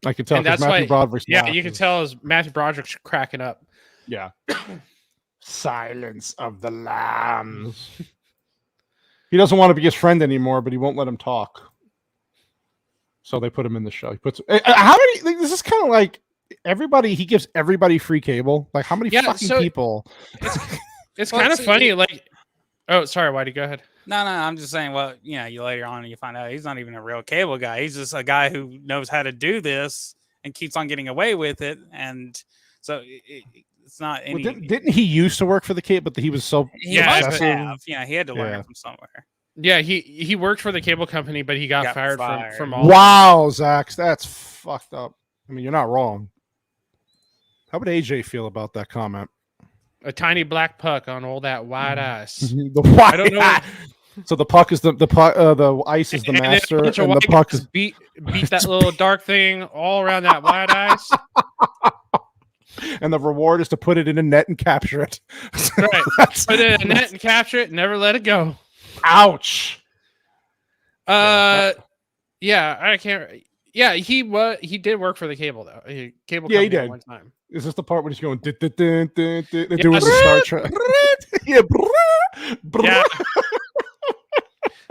I could tell because Matthew Broderick's laughing. You can tell as Matthew Broderick's cracking up. Yeah. Silence of the Lambs. He doesn't want to be his friend anymore, but he won't let him talk. So they put him in the show. He puts how many? This is kind of like everybody. He gives everybody free cable. Like how many fucking people? It's kind of funny. Like, oh, sorry, Whitey, go ahead. No, I'm just saying. Well, you later on you find out he's not even a real cable guy. He's just a guy who knows how to do this and keeps on getting away with it. And so it's not any. Well, didn't he used to work for the cable? But he was so he had to learn it from somewhere. Yeah, he worked for the cable company, but he got fired from all. Wow, Zach, that's fucked up. I mean, you're not wrong. How would AJ feel about that comment? A tiny black puck on all that wide ice. The white. I don't know. So the puck is the puck. The ice is the master, and the puck is beat that little dark thing all around that wide ice. And the reward is to put it in a net and capture it. Right. Put it in a net and capture it. Never let it go. Ouch. Yeah, I can't. Yeah, he did work for the cable though. Cable company he did. One time. Is this the part when he's going? They're doing the Star Trek. Yeah.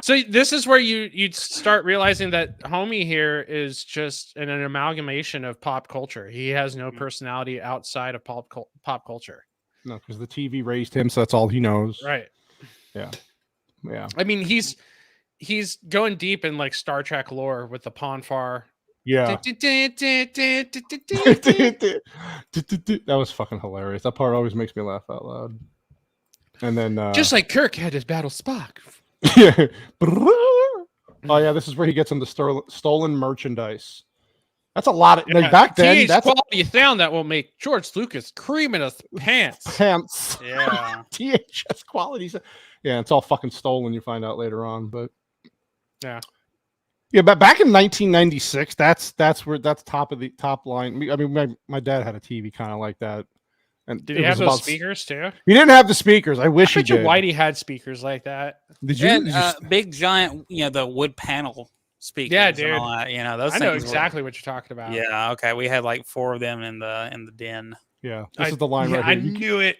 So this is where you start realizing that homie here is just an amalgamation of pop culture. He has no personality outside of pop culture. No, because the TV raised him, so that's all he knows. Right. Yeah. Yeah. I mean, he's going deep in like Star Trek lore with the Ponfar. Yeah. That was fucking hilarious. That part always makes me laugh out loud. And then just like Kirk had his battle Spock. Yeah. Oh yeah, this is where he gets into stolen merchandise. That's a lot of like back then. That's quality sound that will make George Lucas cream in his pants. Yeah. THS quality. Yeah, it's all fucking stolen. You find out later on, but yeah. But back in 1996, that's top line. I mean, my dad had a TV kind of like that. And did he have those speakers too? He didn't have the speakers. I wish he did. Whitey had speakers like that. Did you? And, big giant, the wood panel speakers. Yeah, dude. And all that, those. I know exactly what you're talking about. Yeah. Okay. We had like 4 of them in the den. Yeah. This is the line right here. I knew it.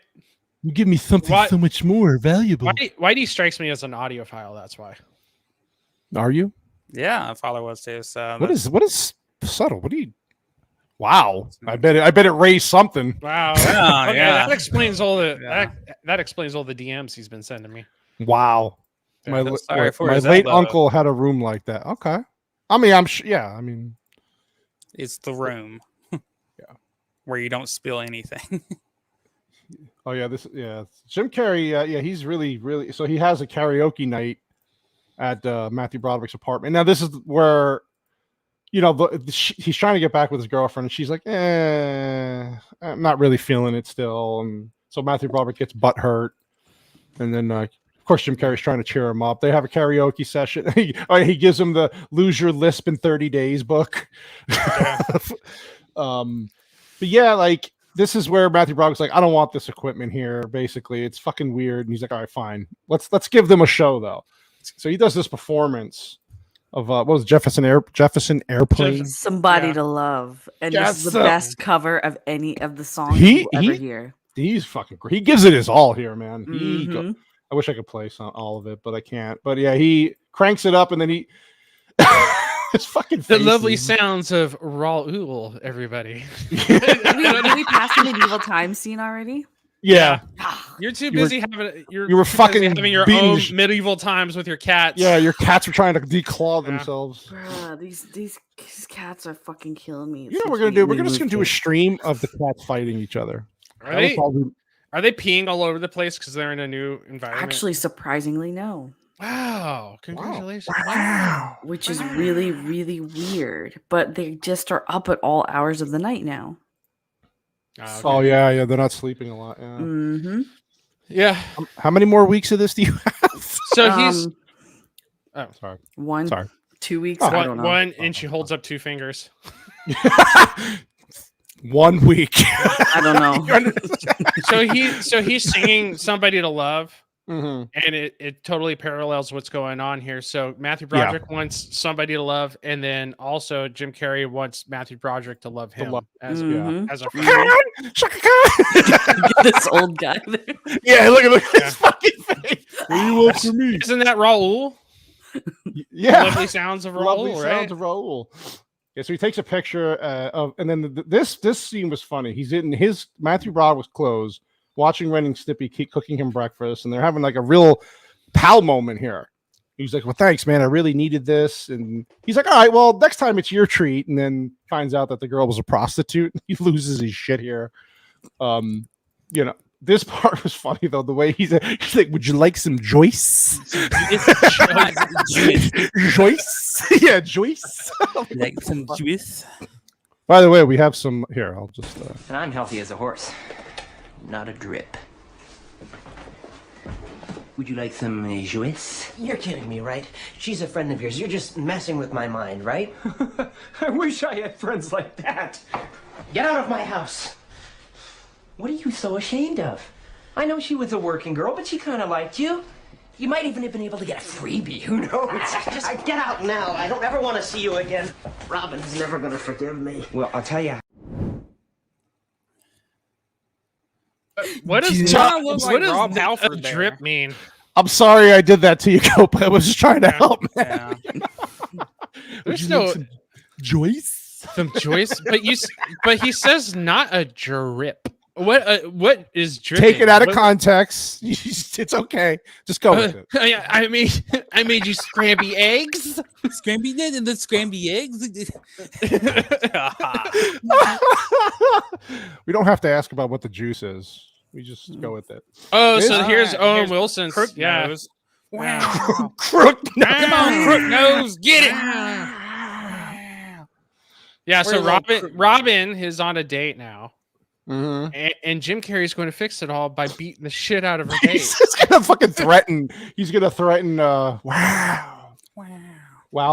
You give me something so much more valuable. Whitey strikes me as an audiophile. That's why. Are you? Yeah, my father was too. So what is subtle? What do you? Wow, I bet it raised something. Wow. Okay, yeah. That explains all the that explains all the DMs he's been sending me. Wow. Yeah, my late uncle had a room like that. Okay. I mean, I'm sure. Yeah. I mean, it's the room. Yeah. Where you don't spill anything. Oh yeah, Jim Carrey. Yeah, he's really. So he has a karaoke night at Matthew Broderick's apartment. Now this is where he's trying to get back with his girlfriend, and she's like, I'm not really feeling it still. And so Matthew Broderick gets butt hurt, and then of course Jim Carrey's trying to cheer him up. They have a karaoke session. He gives him the Lose Your Lisp in 30 Days book. But yeah, like this is where Matthew Broderick's like, I don't want this equipment here. Basically, it's fucking weird. And he's like, all right, fine. Let's give them a show though. So he does this performance of what was Jefferson Airplane? Somebody to Love, and this is the best cover of any of the songs you ever hear. He's fucking great. He gives it his all here, man. I wish I could play all of it, but I can't. But yeah, he cranks it up, and then he. His fucking the lovely sounds of Raoul, everybody. Did we pass the medieval times scene already? Yeah. You're too busy having your own medieval times with your cats. Yeah, your cats were trying to declaw themselves. Bruh, these cats are fucking killing me. You know what we're gonna do? We're just gonna do a stream of the cats fighting each other. Are they peeing all over the place because they're in a new environment? Actually, surprisingly, no. Wow! Congratulations! Wow! Which is really, really weird. But they just are up at all hours of the night now. Okay. Oh yeah, they're not sleeping a lot. Yeah. Yeah. How many more weeks of this do you have? So he's. Oh, sorry. 2 weeks. I don't know. One, and she holds up two fingers. 1 week. I don't know. So he's singing "Somebody to Love." And it totally parallels what's going on here. So Matthew Broderick wants somebody to love, and then also Jim Carrey wants Matthew Broderick to love him as a friend. This old guy there. Yeah, look at his fucking face. What do you want from me? Isn't that Raoul? Yeah, lovely sounds of Raoul, right? Sounds of Raoul. Yeah, so he takes a picture of, and then this scene was funny. He's in his Matthew Broderick's clothes, watching Ren and Stimpy keep cooking him breakfast, and they're having like a real pal moment here. He's like, well, thanks, man. I really needed this. And he's like, all right, well, next time it's your treat. And then finds out that the girl was a prostitute. He loses his shit here. This part was funny, though. The way he's like, would you like some Joyce? Joyce? Yeah, Joyce. Like some Joyce? By the way, we have some here. I'll just. And I'm healthy as a horse. Not a drip. Would you like some Joyce? You're kidding me, right? She's a friend of yours. You're just messing with my mind, right? I wish I had friends like that. Get out of my house. What are you so ashamed of? I know she was a working girl, but she kind of liked you. You might even have been able to get a freebie. Who knows? Just get out now. I don't ever want to see you again. Robin's never going to forgive me. Well, I'll tell you. What does a drip mean? I'm sorry I did that to you, Cope. I was just trying to help, man. Yeah. There's no Joyce. Some Joyce, but he says not a drip. What is dripping? Take it out of context. It's okay. Just go with it. I made you scramby eggs. Scramby did and the scramby eggs. We don't have to ask about what the juice is. We just go with it. Oh, so here's Owen Wilson's. Crook nose. Wow. Crook nose. Come on, crook nose. Get it. Yeah, so Robin is on a date now. And Jim Carrey's going to fix it all by beating the shit out of her date. He's just gonna fucking threaten. He's gonna threaten. Wow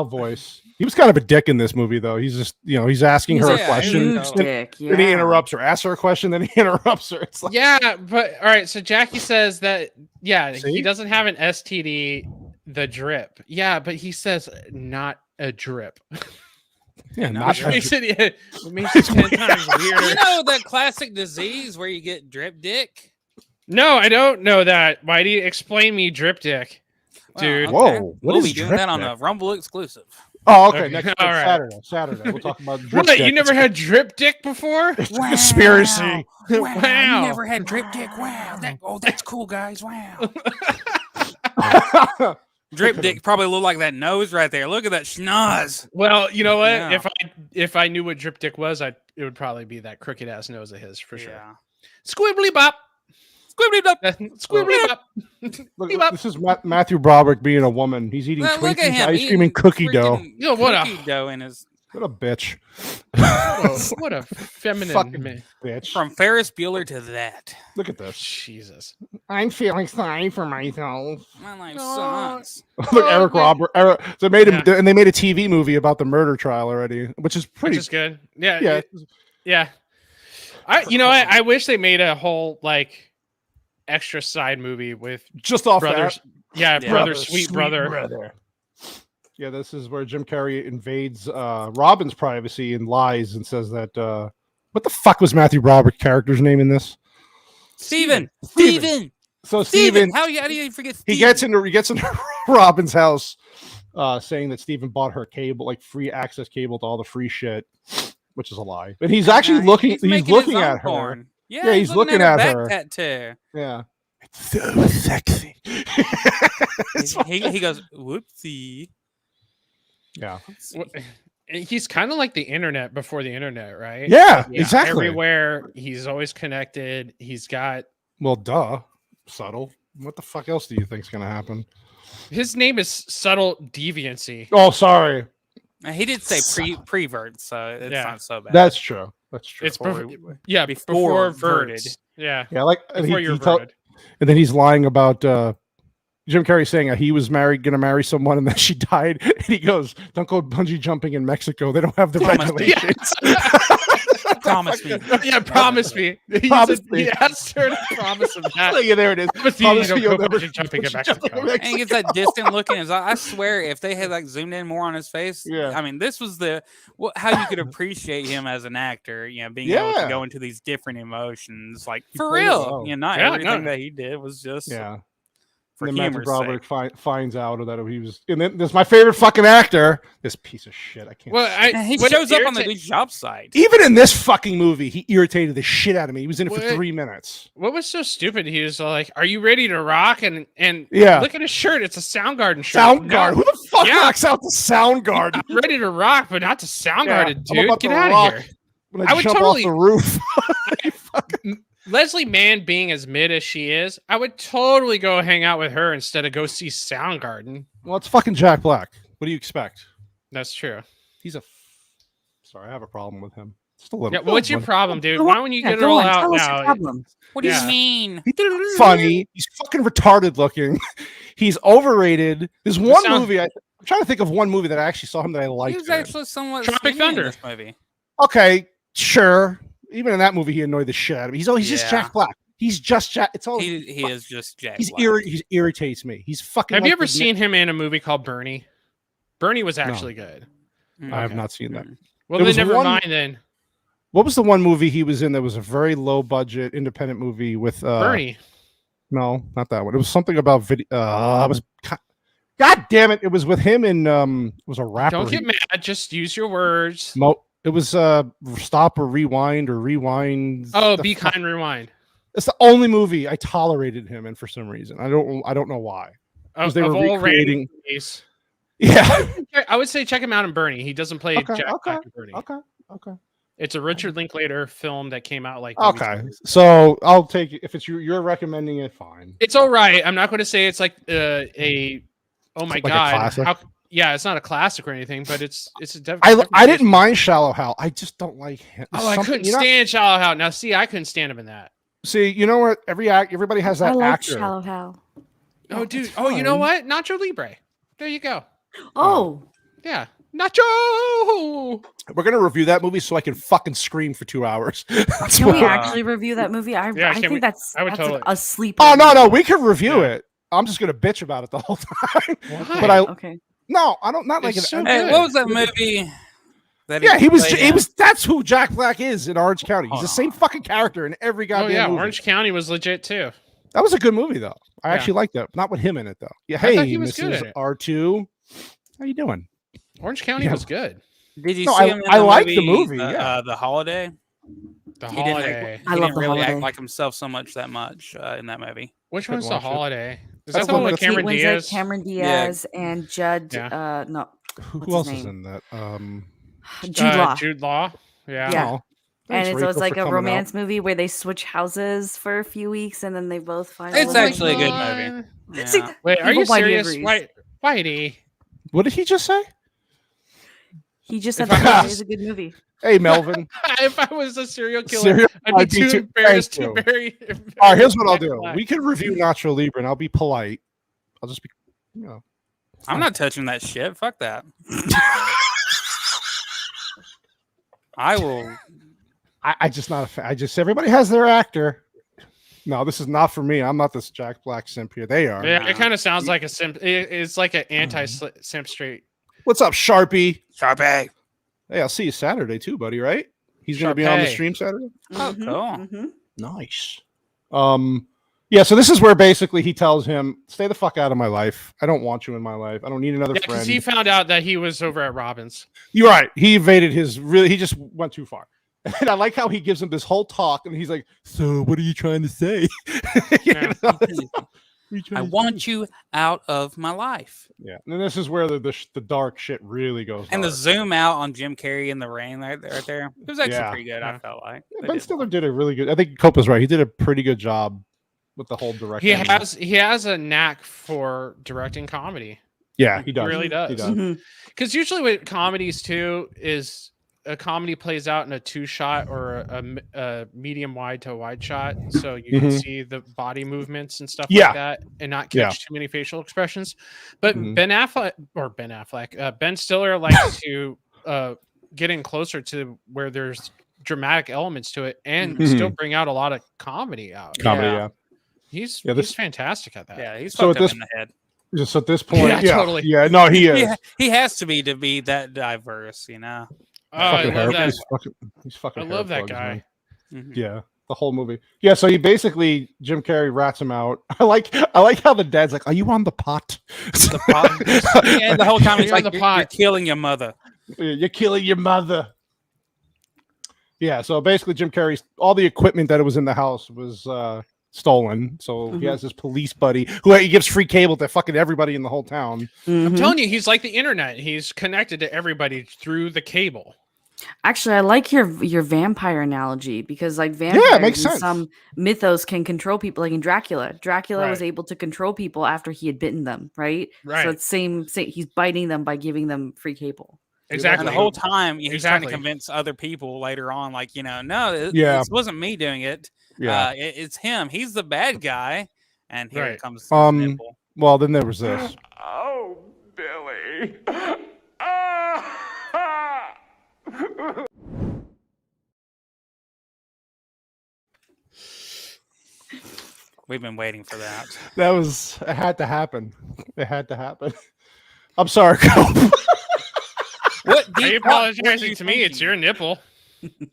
voice. He was kind of a dick in this movie, though. He's just, he's asking her a question. Dick, Then he interrupts her. Asks her a question, then he interrupts her. It's like, yeah, but all right. So Jackie says that, he doesn't have an STD, the drip. Yeah, but he says not a drip. Yeah, which makes it 10 times weirder. You know that classic disease where you get drip dick? No, I don't know that. Why do you explain me drip dick, dude? Whoa, we'll be doing that on a Rumble exclusive. Oh, okay. Next Saturday. We'll talk about drip dick. You never had drip dick before? Wow. Conspiracy. Wow. You never had drip dick. Wow. That's cool, guys. Wow. Drip dick probably look like that nose right there. Look at that schnoz. Well, you know what? Yeah. If I knew what drip dick was, it would probably be that crooked ass nose of his for sure. Yeah. Squibbly bop. Squibbly bop. Squibbly bop. Look, this is Matthew Broderick being a woman. He's eating Twinkies, ice cream, and cookie dough. What cookie dough in his What a bitch. What a feminine Fucking man. bitch. From Ferris Bueller to that. Look at this. Jesus. I'm feeling sorry for myself. My life Oh. sucks. Look, Eric man. Robert. So they made him, Yeah. and they made a TV movie about the murder trial already, which is pretty. Which is good. Yeah. Yeah. Yeah. I wish they made a whole like extra side movie with Just off brothers. that. Yeah, Yeah. brother, sweet brother. Yeah, this is where Jim Carrey invades Robin's privacy and lies and says that. What the fuck was Matthew Broderick's character's name in this? Steven. So Steven, How do you forget Steven? he gets into Robin's house, saying that Steven bought her cable, like free access cable to all the free shit, which is a lie. But he's actually looking. He's making looking his own at her. porn. Yeah, he's looking at back her. Tattoo. Yeah, it's so sexy. he goes, whoopsie. Yeah. He's kind of like the internet before the internet, right? Yeah, exactly. Everywhere. He's always connected. He's got. Well, duh. Subtle. What the fuck else do you think's gonna happen? His name is Subtle Deviancy. Oh, sorry. He did say prevert, so it's Yeah. not so bad. That's true. That's true. It's before before verted. verts. Yeah. Yeah, like Before you're verted. and then he's lying about Jim Carrey saying he was gonna marry someone, and then she died. And he goes, "Don't go bungee jumping in Mexico. They don't have the Promise me. regulations." Promise me. Yeah, promise me. Promise me. He asked her to promise him that. Yeah, there it is. Promise me Promise you me don't you'll go never bungee jumping in bungee jumping Mexico. And he gets that distant look in his eye. I swear, if they had like zoomed in more on his face, Yeah. I mean, this was how you could appreciate him as an actor. You know, being able Yeah. to go into these different emotions, like for played it real. well. You know, not Yeah, everything no. that he did was just Yeah. for And then Matthew humor's Broderick sake. finds out that he was. And then this is my favorite fucking actor. This piece of shit. I can't. Well, And he what shows up on the irritates- job site. Even in this fucking movie, he irritated the shit out of me. He was in it for What? 3 minutes. What was so stupid? He was like, "Are you ready to rock?" And Yeah. look at his shirt. It's a Soundgarden shirt. Soundgarden. Who the fuck Yeah. knocks out the Soundgarden? I'm ready to rock, but not to Soundgarden, I'm dude. about Get to out rock. of here. When I would jump totally- off the roof. Leslie Mann being as mid as she is, I would totally go hang out with her instead of go see Soundgarden. Well, it's fucking Jack Black. What do you expect? That's true. He's sorry, I have a problem with him. Just a little. Yeah, what's your problem, dude? Go Why on, don't you yeah, get it go all on, out tell us your now? problem. What do Yeah. you mean? He's funny. He's fucking retarded looking. He's overrated. There's one sounds- movie. I'm trying to think of one movie that I actually saw him that I He liked. was in. actually somewhat Tropic skinny in Thunder. this movie. Okay, sure. Even in that movie, he annoyed the shit out of me. He's just Yeah. Jack Black. He's just Jack. It's all. He is just Jack. He's Black. he irritates me. He's fucking. Have like you ever the- seen him in a movie called Bernie? Bernie was actually good. I have Okay. not seen that. Well, There then was never one- mind then. What was the one movie he was in that was a very low budget independent movie with Bernie. No, not that one. It was something about video. God damn it! It was with him and it was a rapper. Don't get mad. Just use your words. It was Stop or Rewind or Rewind. Oh, The Be fuck- Kind, Rewind. It's the only movie I tolerated him in for some reason. I don't know why. Of, they were all recreating- random movies. Yeah. I would say check him out in Bernie. He doesn't play Okay, Jack okay, Black in Bernie. Okay. It's a Richard Linklater film that came out like maybe 2 Okay. years ago. So I'll take it if it's you're recommending it. Fine. It's all right. I'm not going to say it's like a oh my Like a god. classic? Yeah, it's not a classic or anything, but it's definitely. I didn't mind Shallow Hal. I just don't like him. Oh, I couldn't you know- stand Shallow Hal. Now, see, I couldn't stand him in that. See, you know what? Everybody has I that like actor. Shallow Hal. Oh, dude. it's Oh, you know fine. what? Nacho Libre. There you go. Oh, Yeah, Nacho. We're gonna review that movie so I can fucking scream for 2 hours. That's can we why- actually review that movie? I can think we- that's I would that's totally- a sleeper. Oh no, movie. we can review Yeah. it. I'm just gonna bitch about it the whole time. Why? But I Okay. no, I don't not like It's it. so Hey, good. what was that movie? That Yeah, he was. played He in? was. That's who Jack Black is in Orange County. He's Hold the same fucking character in every Oh goddamn yeah, movie. Orange County was legit too. That was a good movie though. I Yeah. actually liked that. Not with him in it though. Yeah. I thought Hey, he was good Mrs. in it. R2. How you doing? Orange County Yeah. was good. Did you No, see I- him in I the like the movie, The, yeah. The Holiday. The He didn't Holiday. act, I he love didn't The really Holiday. act like himself so much that much in that movie. Which Couldn't one's The watch it. Holiday? Is That's that the one the with one Cameron Kate Winslet, Diaz? Cameron Diaz, and Judd. Yeah. No, Who What's else his is name? in that? Jude Law. Jude Law. Yeah. Yeah. Oh, And thanks, it Rachel, was like for a coming out. romance movie where they switch houses for a few weeks and then they both finally. It's actually a good movie. Yeah. See, Wait, are you Whitey serious? agrees. Whitey. What did he just say? He just said If I that was- is a good movie. Hey, Melvin. If I was a serial killer, Serial- I'd be I'd be too too- embarrassed thank to you. bury. All right, here's what I'll Jack do. Black. We can review Nacho Libre, and I'll be polite. I'll just be, I'm not touching that shit. Fuck that. I will. I just not a fan. Everybody has their actor. No, this is not for me. I'm not this Jack Black simp here. They are. Yeah, it kind of sounds like a simp. It's like an anti-simp straight. What's up, Sharpie? Sharpay. Hey, I'll see you Saturday too, buddy. Right? He's gonna be on the Sharpay. stream Saturday. Oh, cool. Nice. Yeah. So this is where basically he tells him, "Stay the fuck out of my life. I don't want you in my life. I don't need another Yeah, because friend." he found out that he was over at Robbins. You're right. He evaded his. He just went too far. And I like how he gives him this whole talk, and he's like, "So, what are you trying to say?" Yeah. I want you out of my life. Yeah, and this is where the dark shit really goes. And the hard. zoom out on Jim Carrey in the rain right there. It was actually Yeah. pretty good, I Yeah. felt like. Yeah, They Ben did Stiller well. did a really good. I think Copa's right. He did a pretty good job with the whole direction. He has a knack for directing comedy. Yeah, he does. He really does. He does. Because usually with comedies too is a comedy plays out in a 2-shot or a medium wide to wide shot, so you can see the body movements and stuff Yeah. like that, and not catch too many facial expressions. But Mhm. Ben Stiller likes to get in closer to where there's dramatic elements to it, and still bring out a lot of comedy out. Comedy, yeah. He's this- fantastic at that. Yeah, he's So fucked at up this- in the head. Just at this point, Yeah, yeah, totally. Yeah, no, he is. He has to be that diverse, you know. Oh, I Fucking love hair- that. He's fucking I hair love that plugs, guy. man. Mhm. Yeah, the whole movie. Yeah, so he basically Jim Carrey rats him out. I like how the dad's like, "Are you on the pot?" The pot. And the whole time he's You're on like, the you're pot. killing your mother. You're killing your mother. Yeah, so basically Jim Carrey's all the equipment that was in the house was stolen. So he has his police buddy who he gives free cable to fucking everybody in the whole town. I'm telling you, he's like the internet. He's connected to everybody through the cable. Actually, I like your vampire analogy because like vampires makes in sense. some mythos can control people. Like in Dracula, Dracula was Right. able to control people after he had bitten them, right? Right. So it's same. He's biting them by giving them free cable. Exactly. And the whole time he's trying Exactly. to convince other people later on, like, no, Yeah. this wasn't me doing it. Yeah. It's him. He's the bad guy. And here Right. comes his Um, nipple. Well, then there was this. Oh, Billy. We've been waiting for that. It had to happen. It had to happen. I'm sorry, Cope. What Are you deep thought were apologizing you to me? It's thinking? your nipple.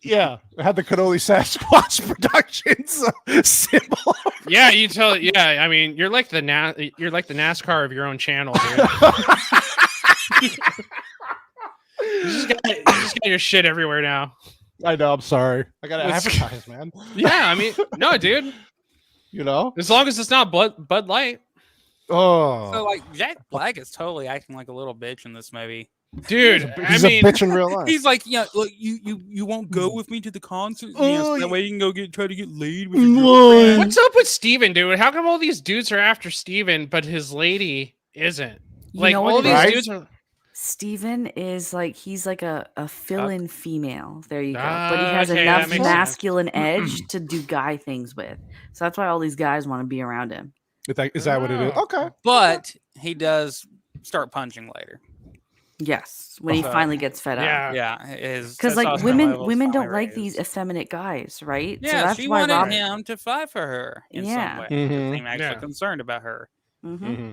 Yeah, I had the Cannoli Sasquatch Productions symbol. Yeah, you tell it. Yeah, I mean, you're like the NASCAR of your own channel, dude. you just got your shit everywhere now. I know. I'm sorry. I gotta What's- advertise, man. Yeah, I mean, no, dude. You know. As long as it's not Bud Light, Oh, So, like, Jack Black is totally acting like a little bitch in this movie. dude. he's I mean, a bitch in real life. He's like, look, you won't go with me to the concert. So that way you can go try to get laid with your girlfriend. what's up with Steven, dude? How come all these dudes are after Steven, but his lady isn't? You Like know what all it these is? dudes are. Steven is like he's like a fill-in female. There you go. Ah, But he has okay, that enough makes sense. masculine edge to do guy things with. So that's why all these guys want to be around him. Is that what it is? Oh. Okay. But he does start punching later. Yes, when he Okay. finally gets fed up. Yeah. Yeah, his Because like testosterone women levels don't finally like raised. these effeminate guys, right? Yeah, so that's she why wanted Rob. him to fight for her in Yeah. some way. Mhm. Seemed actually Yeah. concerned about her. Mhm. Mm-hmm.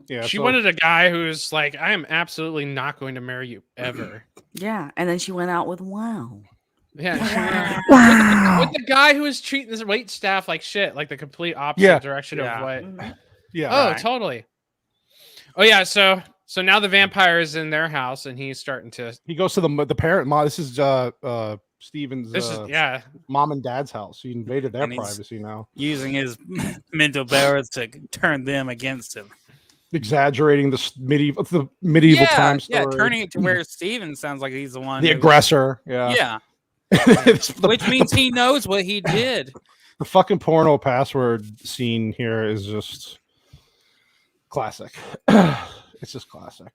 Yeah. She so- wanted a guy who's like, I am absolutely not going to marry you ever. Yeah, and then she went out with wow. Yeah. Wow. With the guy who is treating his wait staff like shit, like the complete opposite Yeah. direction Yeah. of what. Mhm. Yeah. Oh, Right. totally. Oh yeah, so now the vampire is in their house and he's starting to. He goes to the parent mom. This is Steven's This is yeah. mom and dad's house. He invaded their And he's- privacy now. Using his mental powers to turn them against him. Exaggerating the medieval time story. Yeah, turning it to where Steven sounds like he's the one. the who- aggressor. Yeah. Yeah, The- which means he knows what he did. the fucking porno password scene here is just classic. It's just classic.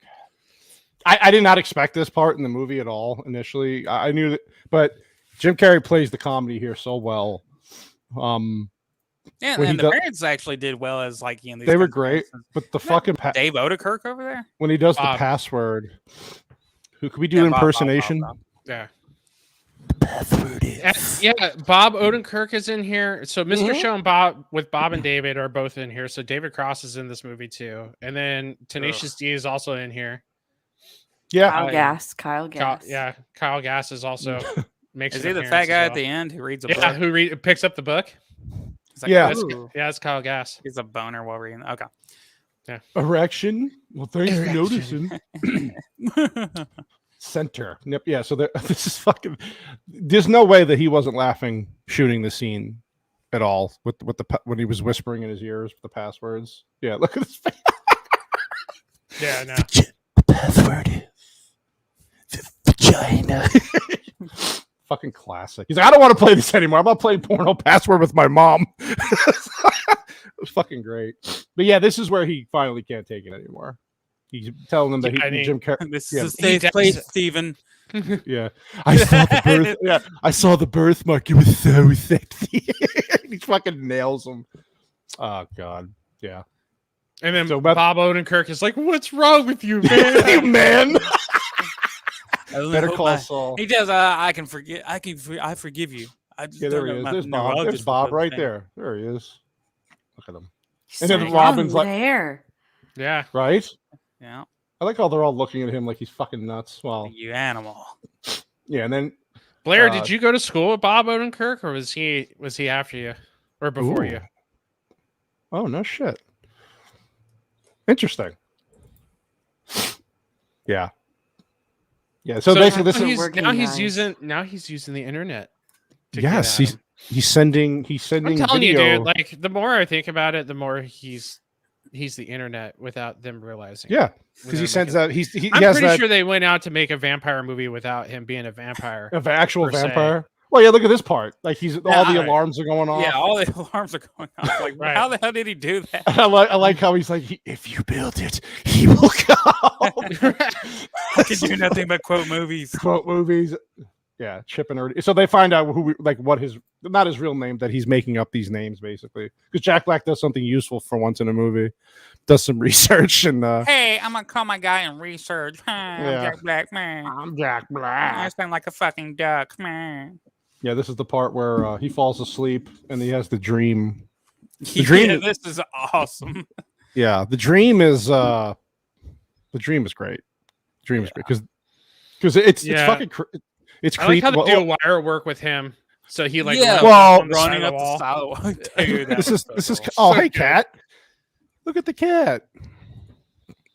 I did not expect this part in the movie at all initially. I knew that, but Jim Carrey plays the comedy here so well. Yeah, and the parents actually did well as like these they were great, but the fucking Dave Odekirk over there when he does the password. Who could we do impersonation? Bob. Yeah. Yeah, Bob Odenkirk is in here. So Mr. Show and Bob and David are both in here. So David Cross is in this movie too, and then Tenacious D is also in here. Yeah, Kyle Gass. Kyle Gass is also makes. Is he the fat guy at the end who reads a book? Yeah, who picks up the book? Like, it's Kyle Gass. He's a boner while reading. Okay. Yeah. Erection. Well, thanks for noticing. Center. Yep. Yeah. So this is fucking. There's no way that he wasn't laughing shooting the scene at all with when he was whispering in his ears the passwords. Yeah. Look at his face. Yeah. No. The password is vagina. Fucking classic. He's like, I don't want to play this anymore. I'm not playing porno password with my mom. It was fucking great. But yeah, this is where he finally can't take it anymore. He's telling them that Jim Carrey. This is a safe place, Steven. Yeah. I saw the birth. Yeah. I saw the birthmark. It was so sexy. He fucking nails him. Oh God. Yeah. And then Bob Odenkirk is like, "What's wrong with you, man? Man." Better call Saul. He does. I can forget. I forgive you. I just there he is. There's Bob. There's Bob right there. There he is. Look at him. And then Robin's like, "There." Yeah. Right. Yeah. I like how they're all looking at him like he's fucking nuts. Well, you animal. Yeah, and then Blair, did you go to school with Bob Odenkirk, or was he after you or before you? Oh no shit. Interesting. Yeah. Yeah. So basically, this is he's using the internet. Yes, he's sending. I'm telling video. you, dude. Like the more I think about it, the more he's the internet without them realizing. Yeah, because he sends out. I'm pretty sure they went out to make a vampire movie without him being a vampire. An actual vampire. Well, yeah. Look at this part. Like all the alarms are going off. Yeah, all the alarms are going off. Like, how the hell did he do that? I like how he's like, if you build it, he will come. I can do nothing but quote movies. Quote movies. Yeah, Chip and Ernie. So they find out what his not his real name, that he's making up these names basically. Because Jack Black does something useful for once in a movie, does some research and. Hey, I'm gonna call my guy and research. I'm Jack Black, man. I'm Jack Black. I sound like a fucking duck, man. Yeah, this is the part where he falls asleep and he has the dream. This is awesome. Yeah, the dream is great. The dream is great because it's fucking. It's I like how they do wire work with him. So he running up the side. Dude, this is oh, hey cat, look at the cat.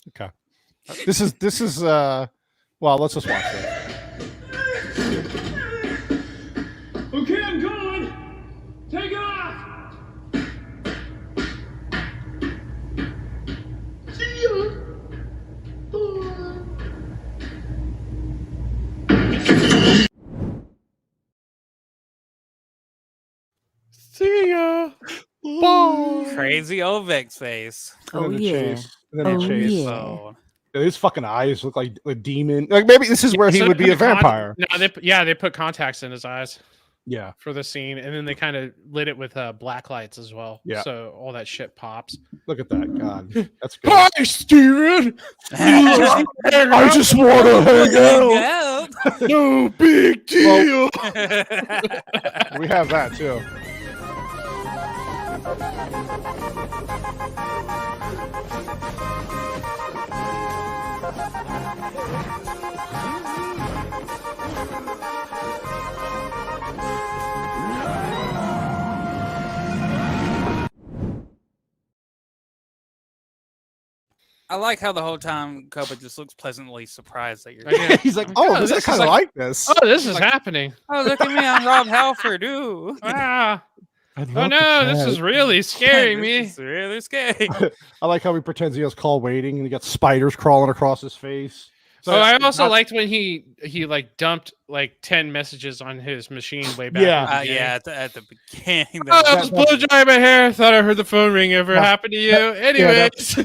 Okay, this is well, let's just watch it. Okay, I'm going. Take it off. See ya. See ya. Bye. Crazy old Vic's face. Oh yeah. His fucking eyes look like a demon. Like maybe this is where he would be a vampire. They put contacts in his eyes. Yeah, for the scene, and then they kind of lit it with black lights as well. Yeah, so all that shit pops. Look at that, God, that's good. Hi, Steven. I just want to hang out. No big deal. Well, we have that too. I like how the whole time Copa just looks pleasantly surprised that you're. He's like, "Oh, this is kind of like this. Oh, this is happening. Oh, look at me! I'm Rob Halford. Ooh. Ah. Oh no, this is really scaring me. This is really scary. I like how he pretends he has call waiting, and he got spiders crawling across his face. So I also liked when he like dumped like 10 messages on his machine way back. Yeah, at the beginning. I was blow drying my hair. Thought I heard the phone ring. Ever happened to you? Anyways.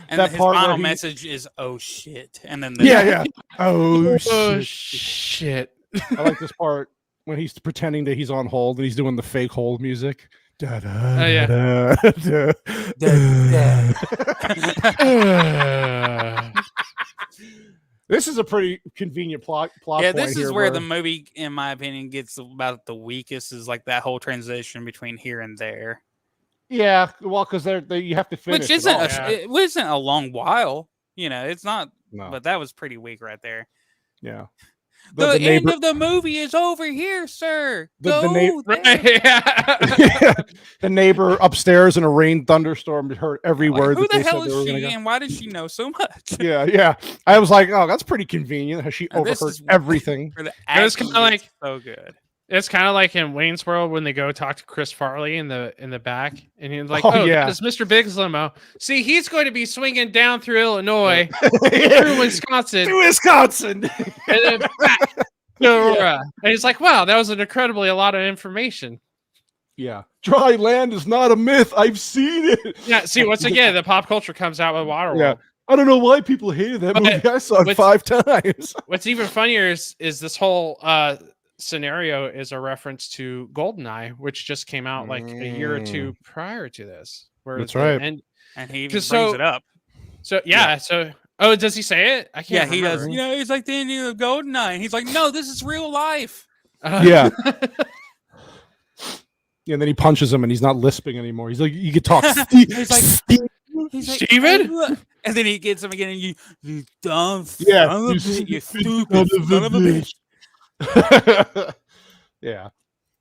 And that his part where final he- message is, "Oh shit!" And then yeah. Oh Oh shit. shit! I like this part when he's pretending that he's on hold and he's doing the fake hold music. Da, da, Oh, yeah. da, da, da. This is a pretty convenient plot yeah, point this is here where the movie, in my opinion, gets about the weakest. Is like that whole transition between here and there, yeah, well, because you have to finish. which isn't it all. it wasn't a long while. It's not. No. But that was pretty weak right there. Yeah. The end neighbor, of the movie is over here, sir. The Go neighbor- there. Yeah. the neighbor upstairs in a rain thunderstorm heard every Like, word who that the they hell said they were is going to she, go. and why does she know so much? Yeah. I was like, oh, that's pretty convenient. Has she Now, this overheard is- everything? For the It was acting kinda like- is so good. It's kind of like in Wayne's World when they go talk to Chris Farley in the back, and he's like, Oh, "Oh, yeah. that's Mr. Big's limo. See, he's going to be swinging down through Illinois, through To Wisconsin, Wisconsin. and then back to Aurora." And he's like, "Wow, that was an incredibly a lot of information." Yeah. Dry land is not a myth. I've seen it. Yeah. See, once again, the pop culture comes out with Waterworld. Yeah. I don't know why people hated that But movie. I saw it with- 5 times. What's even funnier is this whole scenario is a reference to Goldeneye, which just came out like a year or two prior to this. Where That's the- right. And And he even 'Cause brings so- it up. so yeah, so oh, does he say it? I Yeah, can't. he does. remember. He's like the ending of Goldeneye. And he's like, no, this is real life. Yeah. And then he punches him and he's not lisping anymore. He's like, you can talk. He's like, he's like, Steven? "Hey, look." And then he gets him again, and you dumb Yeah, son of a you bitch, you stupid stupid son of a bitch. Yeah.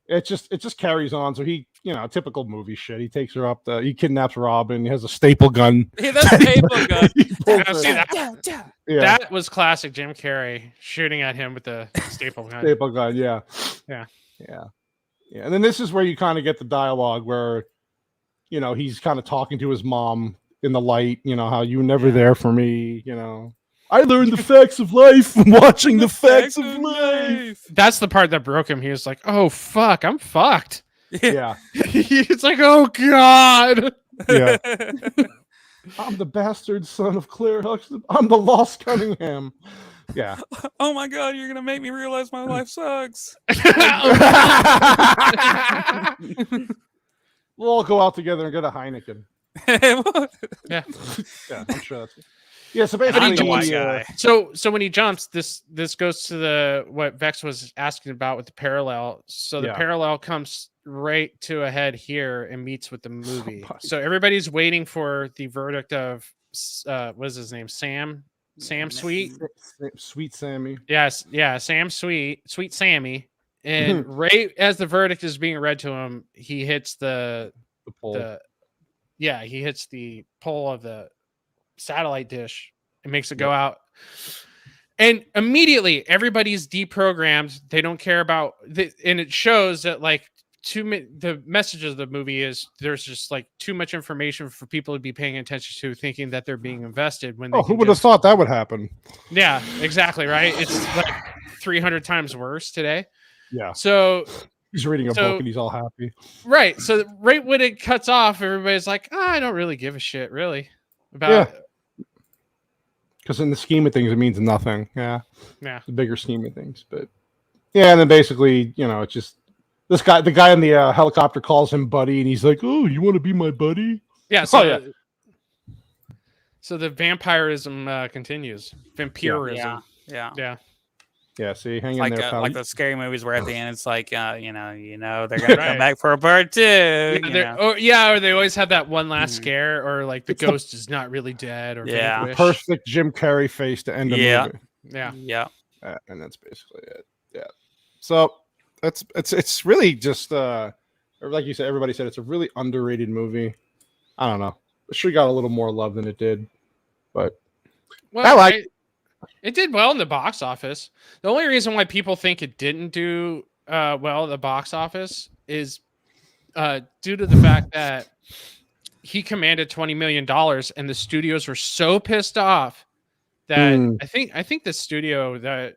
It just carries on. So he, typical movie shit. He takes her up. He kidnaps Robin. He has a staple gun. Yeah, that's a staple gun. He pulls Yeah, her- see that? yeah, That was classic Jim Carrey shooting at him with the staple gun. staple gun. Yeah. Yeah. And then this is where you kind of get the dialogue where, he's kind of talking to his mom in the light. How you were never there for me. I learned the facts of life from watching the facts of life. That's the part that broke him. He was like, "Oh fuck, I'm fucked." Yeah. It's like, "Oh god." Yeah. I'm the bastard son of Claire Huxtable. I'm the lost Cunningham. Yeah. Oh my god, you're gonna make me realize my life sucks. We'll all go out together and get a Heineken. Yeah. Yeah, I'm sure that's. Yeah, so I'm basically, the white he, guy. So when he jumps, this goes to what Vex was asking about with the parallel. So the Yeah. parallel comes right to a head here and meets with the movie. Somebody. So everybody's waiting for the verdict of what is his name? Sam Sweet. Sweet Sammy. Yes, yeah, Sam Sweet Sammy. And right as the verdict is being read to him, he hits The pole. he hits the pole of the satellite dish and makes it go out. And immediately everybody's deprogrammed. They don't care about and it shows that like the message of the movie is there's just like too much information for people to be paying attention to, thinking that they're being invested when they Who can would have just- thought that would happen? Yeah, exactly, right? It's like 300 times worse today. Yeah. So He's reading a So- book and he's all happy. right, so right when it cuts off, everybody's like, I don't really give a shit, really, about Because in the scheme of things, it means nothing. Yeah. yeah. The bigger scheme of things. But yeah, and then basically, it's just the guy in the helicopter calls him buddy, and he's like, "Oh, you want to be my buddy?" Yeah. So, yeah. so the vampirism continues. Vampirism. Yeah. Yeah. Yeah, see, hang in Like there, pal. like those scary movies where at the end it's like they're gonna Right. come back for a part two. Or they always have that one last Mhm. scare, or like the It's the- ghost is not really dead, or Yeah. vanquished. Perfect Jim Carrey face to end a Yeah. movie. Yeah. Yeah. And that's basically it. Yeah. So it's really just like you said, everybody said it's a really underrated movie. I don't know. It should have got a little more love than it did. But Well, I like it did well in the box office. The only reason why people think it didn't do well at the box office is due to the fact that he commanded $20 million and the studios were so pissed off that I think the studio that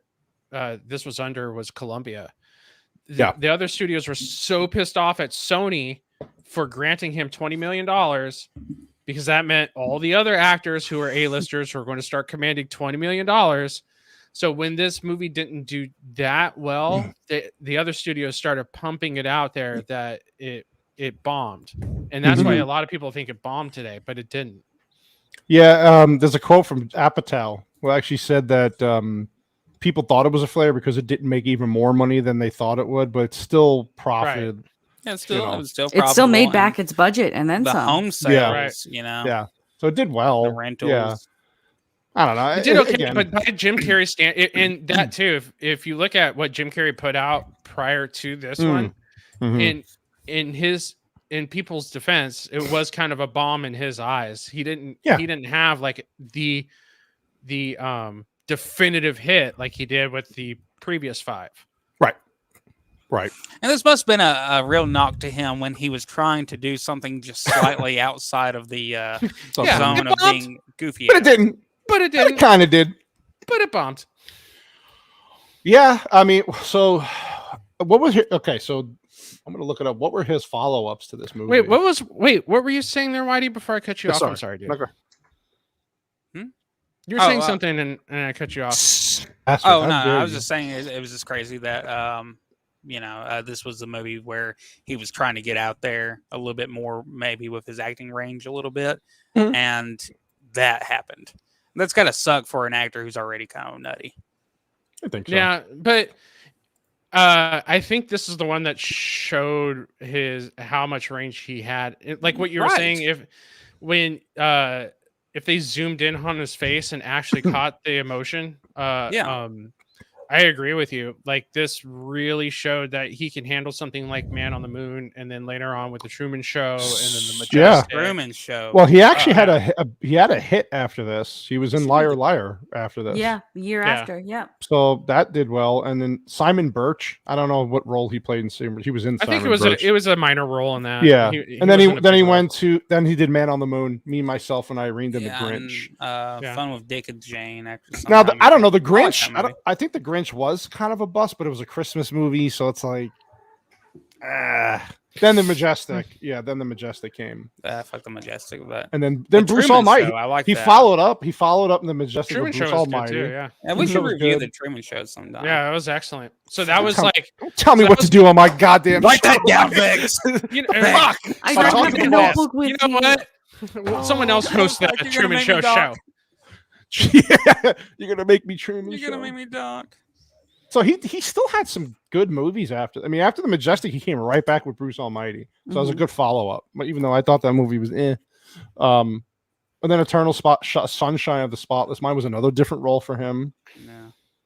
this was under was Columbia. The other studios were so pissed off at Sony for granting him $20 million because that meant all the other actors who are A-listers were going to start commanding $20 million. So when this movie didn't do that well, the other studios started pumping it out there that it bombed. And that's why a lot of people think it bombed today, but it didn't. Yeah, there's a quote from Apatow who actually said that people thought it was a failure because it didn't make even more money than they thought it would, but it still profited. Right. Yeah, it's still, You know. it was still It still made profitable, back and its budget and then the some. home sales, you know, Yeah, so it did well. the rentals. Yeah, I don't know. It did okay, Again, but by Jim Carrey and that too. If you look at what Jim Carrey put out prior to this one, in people's defense, it was kind of a bomb in his eyes. He didn't have like the definitive hit like he did with the previous 5. Right. And this must have been a real knock to him when he was trying to do something just slightly outside of the zone of being goofy. But it didn't. It kind of did. But it bombed. Yeah, I mean, so what was okay? So I'm gonna look it up. What were his follow-ups to this movie? What were you saying there, Whitey? Before I cut you off, Sorry. I'm sorry, dude. Okay. You were saying something and I cut you off. I was just saying it was just crazy that this was the movie where he was trying to get out there a little bit more, maybe with his acting range a little bit, and that happened. That's gotta suck for an actor who's already kind of nutty. I think so. Yeah, but I think this is the one that showed how much range he had. Like what you were saying, if they zoomed in on his face and actually caught the emotion, I agree with you. Like this really showed that he can handle something like Man on the Moon, and then later on with the Truman Show, and then the Majestic. Truman Show. Well, he actually had a hit after this. He was in Liar Liar after this. Yeah, year after. Yeah. So that did well. And then Simon Birch, I don't know what role he played in Simon. He was in. I think it was a minor role in that. Yeah, and then he did Man on the Moon. Me, Myself, and Irene did the Grinch. And, Fun with Dick and Jane. Now I don't know the Grinch. I think the Grinch was kind of a bust, but it was a Christmas movie, so it's like, then the Majestic, then the Majestic came. Fuck the Majestic, but and then Bruce Almighty. He followed up in the Majestic. Truman with Bruce Show was Almighty. good too, yeah. And we should review the Truman Show sometime. Yeah, it was excellent. So that was don't tell me what to do on my goddamn. Write that down, Vix. Fuck. I don't have a notebook with you know what? Someone else hosts that Truman Show. Yeah, you're gonna make me Truman. You're gonna make me talk. So he still had some good movies after. I mean, after the Majestic, he came right back with Bruce Almighty. So it was a good follow up. Even though I thought that movie was and then Eternal Sunshine of the Spotless Mind was another different role for him.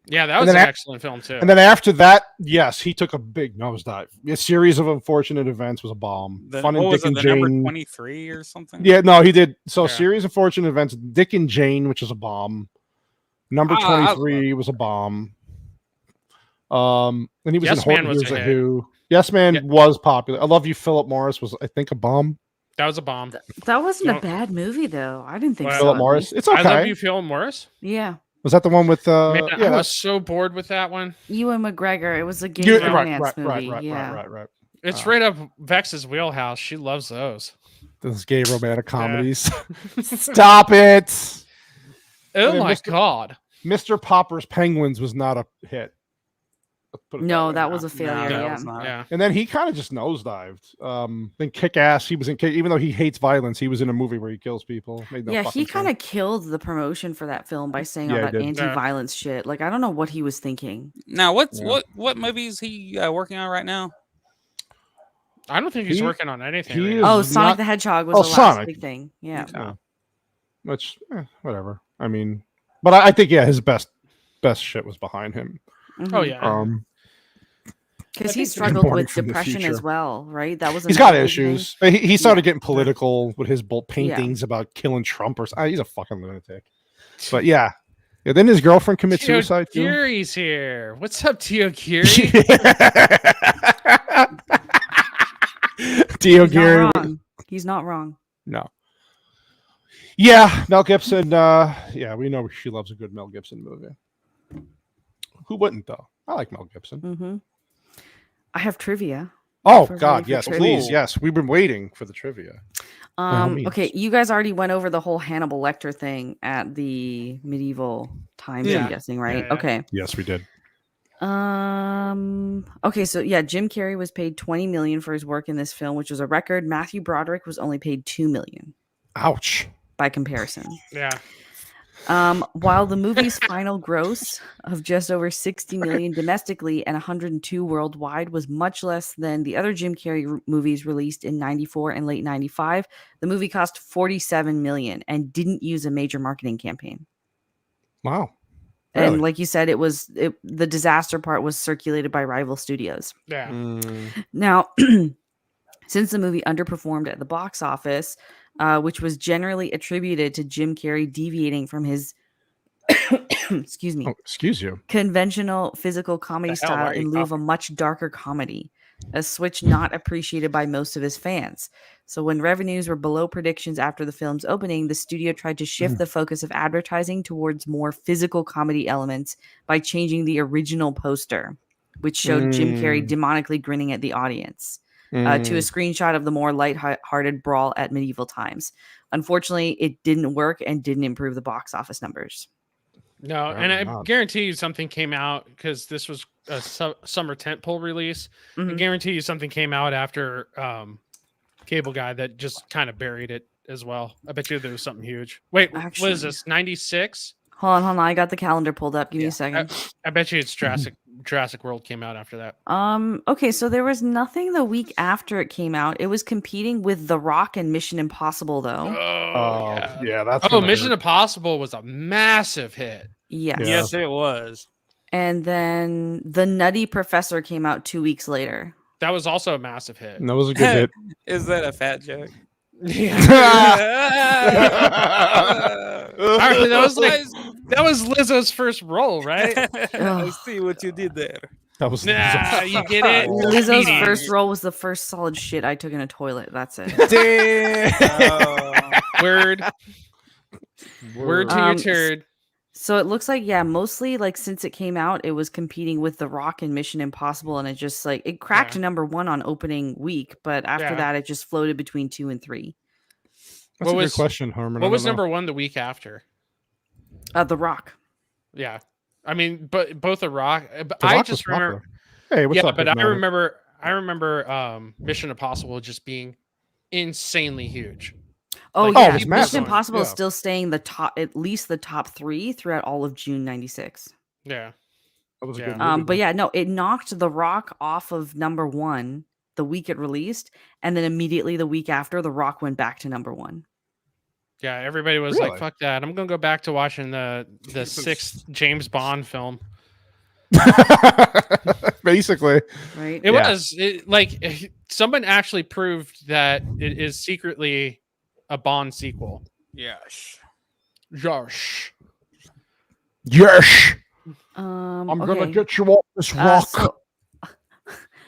Yeah, that was an excellent film too. And then after that, yes, he took a big nosedive. A Series of Unfortunate Events was a bomb. Fun and Dick and Jane. Number 23 or something. Yeah, no, he did. So Series of Unfortunate Events, Dick and Jane, which is a bomb. Number 23 was a bomb. And he was in Horton Hears a Who. Yes Man was popular. I Love You, Philip Morris was, I think, a bomb. That was a bomb. That wasn't a bad movie though. I didn't think so. Philip Morris. It's okay. I Love You, Philip Morris. Yeah. Was that the one with Man, I was so bored with that one. Ewan McGregor. It was a gay romance movie. Right. It's right up Vex's wheelhouse. She loves those. Those gay romantic comedies. Stop it. Oh my God. Mr. Popper's Penguins was not a hit. No, that was a failure. Yeah. And then he kind of just nosedived. Then Kick Ass, he was in even though he hates violence, he was in a movie where he kills people. He kind of killed the promotion for that film by saying all that anti-violence shit. Like I don't know what he was thinking. Now, what movie is he working on right now? I don't think he's working on anything. Sonic the Hedgehog was the last big thing. Yeah. Which whatever. I mean, but I think his best shit was behind him. Oh yeah. Because he struggled with depression as well, right? That was he's got issues. He started getting political with his paintings about killing Trump or something. He's a fucking lunatic. But then his girlfriend commits suicide too. Gary's here. What's up, Tio Gary? Tio Gary. He's not wrong. No. Yeah, Mel Gibson. We know she loves a good Mel Gibson movie. Who wouldn't though? I like Mel Gibson. Mm-hmm. I have trivia. Oh God, yes, please, yes. We've been waiting for the trivia. Okay, you guys already went over the whole Hannibal Lecter thing at the medieval times, I'm guessing, right? Yeah. Okay. Yes, we did. Okay, so yeah, Jim Carrey was paid $20 million for his work in this film, which was a record. Matthew Broderick was only paid $2 million. Ouch. By comparison. Yeah. While the movie's final gross of just over $60 million domestically and 102 worldwide was much less than the other Jim Carrey movies released in 94 and late 95, the movie cost $47 million and didn't use a major marketing campaign. Wow. Really? And like you said, the disaster part was circulated by rival studios. Yeah. Now, since the movie underperformed at the box office, which was generally attributed to Jim Carrey deviating from his excuse me. Oh, excuse you. Conventional physical comedy style in lieu of a much darker comedy, a switch not appreciated by most of his fans. So when revenues were below predictions after the film's opening, the studio tried to shift the focus of advertising towards more physical comedy elements by changing the original poster, which showed Jim Carrey demonically grinning at the audience, to a screenshot of the more lighthearted brawl at medieval times. Unfortunately, it didn't work and didn't improve the box office numbers. No, and I guarantee you something came out because this was a summer tentpole release. I guarantee you something came out after Cable Guy that just kind of buried it as well. I bet you there was something huge. Wait, Actually, what is this? 96? Hold on. I got the calendar pulled up. Give me a second. I bet you it's Jurassic World came out after that. Okay, so there was nothing the week after it came out. It was competing with The Rock and Mission Impossible, though. That's Mission Impossible was a massive hit. Yes. Yes, it was. And then The Nutty Professor came out 2 weeks later. That was also a massive hit. That was a good hit. Is that a fat joke? That was Lizzo's first role, right? I see what you did there. That was you get it. Lizzo's first role was the first solid shit I took in a toilet. That's it. Word to your turd. So it looks like, mostly like since it came out, it was competing with The Rock and Mission Impossible, and it just like it cracked number one on opening week, but after that, it just floated between 2 and 3. That's a good question, Harmon. What was number one the week after? The Rock. Yeah, I mean, but both The Rock. I just remember. Hey, what's up? But I remember Mission Impossible just being insanely huge. Oh, yeah. Mission Impossible is still staying at least the top 3 throughout all of June 96. Yeah. That was a good movie. But no, it knocked The Rock off of number 1 the week it released, and then immediately the week after, The Rock went back to number 1. Yeah, everybody was like, fuck that. I'm going to go back to watching the 6th James Bond film. Basically. Right? It was. Someone actually proved that it is secretly a Bond sequel. Yes. I'm gonna get you off this rock.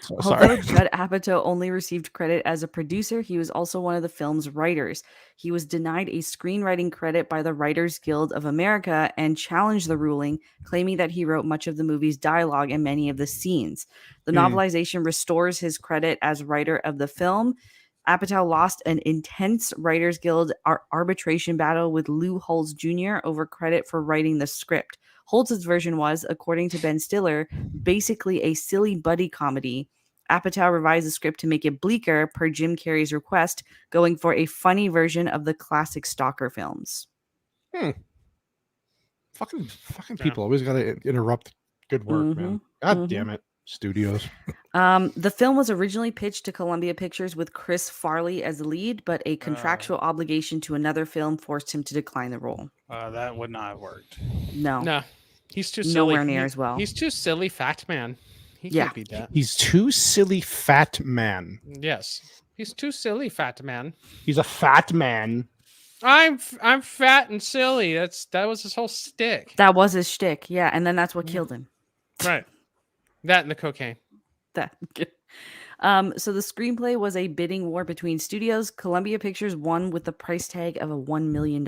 Although Judd Apatow only received credit as a producer, he was also one of the film's writers. He was denied a screenwriting credit by the Writers Guild of America and challenged the ruling, claiming that he wrote much of the movie's dialogue and many of the scenes. The novelization restores his credit as writer of the film. Apatow lost an intense Writers Guild arbitration battle with Lou Holtz Jr. over credit for writing the script. Holtz's version was, according to Ben Stiller, basically a silly buddy comedy. Apatow revised the script to make it bleaker, per Jim Carrey's request, going for a funny version of the classic Stalker films. Fucking people always gotta interrupt good work, man. God damn it. Studios. The film was originally pitched to Columbia Pictures with Chris Farley as the lead, but a contractual obligation to another film forced him to decline the role. That would not have worked. No. He's too silly. Nowhere near as well. He's too silly, fat man. He can't beat that. He's too silly, fat man. Yes. He's too silly, fat man. He's a fat man. I'm fat and silly. That was his whole stick. That was his shtick, yeah, and then that's what killed him. Right. That and the cocaine. So the screenplay was a bidding war between studios. Columbia Pictures won with the price tag of $1 million.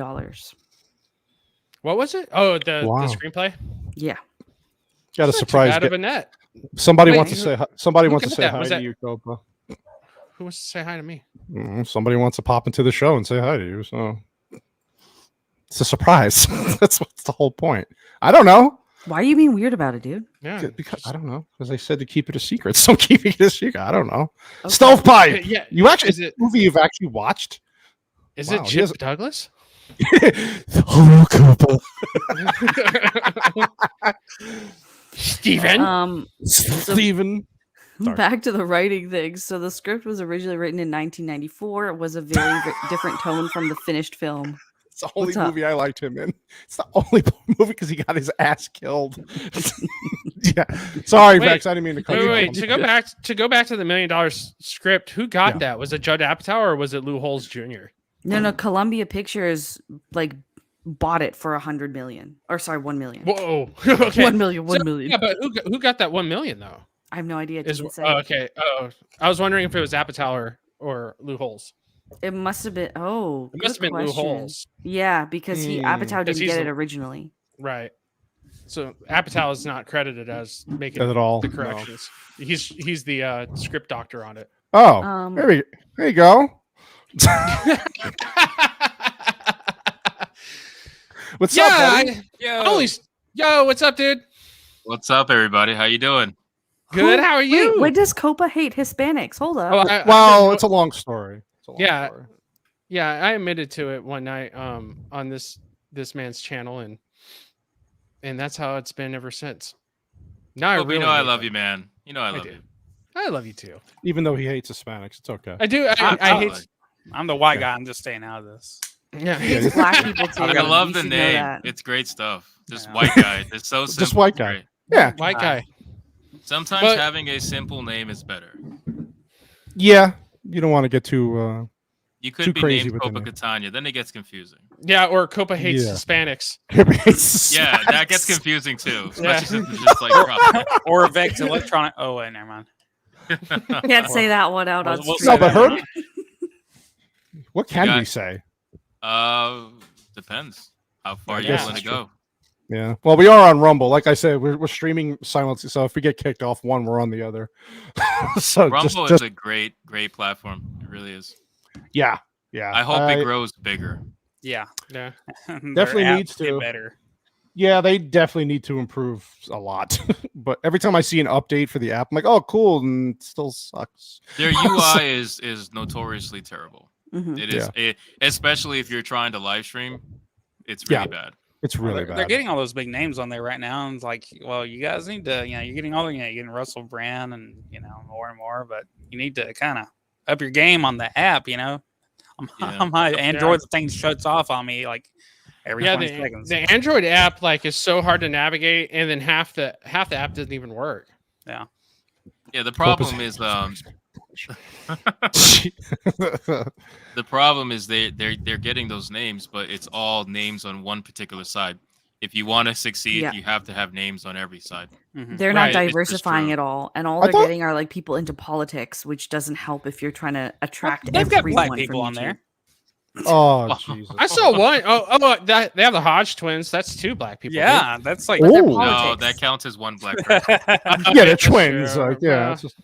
What was it? Oh, the screenplay? Yeah. Got a surprise. Out of a net. Somebody wants to say hi. Somebody wants to say hi to you, Copa. Who wants to say hi to me? Somebody wants to pop into the show and say hi to you, so it's a surprise. That's what's the whole point. I don't know. Why are you being weird about it, dude? Yeah, Because I don't know. Because they said to keep it a secret, so I'm keeping it a secret. I don't know. Okay. Stovepipe. yeah. You actually Is it movie you've actually watched? is Wow, it he Chip has- Douglas? Hello, couple. Steven? Steven. Sorry. Back to the writing thing. So the script was originally written in 1994. It was a very different tone from the finished film. It's the only What's up? movie I liked him in. It's the only movie because he got his ass killed. Yeah. Sorry, Wait, Vex. I didn't mean to cut you Wait, off. to go back to the $1 million script, who got Yeah. that? Was it Judd Apatow or was it Lou Holtz Jr.? No, Columbia Pictures like bought it for 100 million. Or sorry, 1 million. Whoa. Okay. 1 million, So- 1 million. Yeah, but who got that 1 million though? I have no idea. It didn't say. Okay. Oh, I was wondering if it was Apatow or Lou Holtz. It must have been. Oh, It must have been Lou Holtz. Yeah, because Apatow didn't he's get it the- originally. Right. So Apatow is not credited as making At all. the No. corrections. He's the script doctor on it. Oh, there you go. What's up, buddy? Yo, what's up, dude? What's up, everybody? How you doing? Good. How are you? Wait, does Copa hate Hispanics? Hold up. Oh, Well, it's a long story. It's a long Yeah. story. Yeah, I admitted to it one night on this man's channel and that's how it's been ever since. Now Hope you know I love you, man. You know I love do. you. I love you too. Even though he hates Hispanics, it's okay. I do. I hate. I'm the white guy. I'm just staying out of this. Yeah. He hates black people too. I love You the should know name. that. It's great stuff. Just Yeah. white guy. It's so simple. Just white It's guy. great. Yeah. White guy. Sometimes But- having a simple name is better. Yeah. You don't want to get too You Too could be crazy named with the Copa name. Catania. Then it gets confusing. Yeah, or Copa hates Yeah. Hispanics. Yeah, that gets confusing too. Especially since it's just like proper. Or Vex Electronic. Oh, wait, never mind. Can't say that one out on We'll stream. No, say but that. her. What can got- we say? Depends how far I you guess want to that's go. Yeah. Well, we are on Rumble. Like I said, we're streaming silently. So if we get kicked off one, we're on the other. So Rumble just is a great platform. It really is. yeah. Yeah. I hope it grows bigger. Yeah. Yeah. Their Definitely apps needs get to. better. Yeah, they definitely need to improve a lot. But every time I see an update for the app, I'm like, oh, cool, and it still sucks. Their UI is notoriously terrible. Mhm. It is, especially if you're trying to live stream. It's really bad. It's really They're bad. getting all those big names on there right now, and it's like, well, you guys need to, you're getting all the, you're getting Russell Brand and more and more, but you need to kind of up your game on the app. On my Android, the thing shuts off on me like every 20 seconds. The Android app is so hard to navigate, and then half the app doesn't even work. Yeah. Yeah, the problem is the problem is they're getting those names, but it's all names on one particular side. If you want to succeed, you have to have names on every side. They're Right. not It's just diversifying true. at all, and all I they're thought- getting are like people into politics, which doesn't help if you're trying to attract They've got everyone black people from on YouTube. there. Oh, Jesus. I saw one. That they have the Hodge twins. That's two black people. Yeah, that's like But they're Ooh. No, politics. that counts as one black person. Yeah, they're twins. Sure, Like, yeah. yeah. It's just,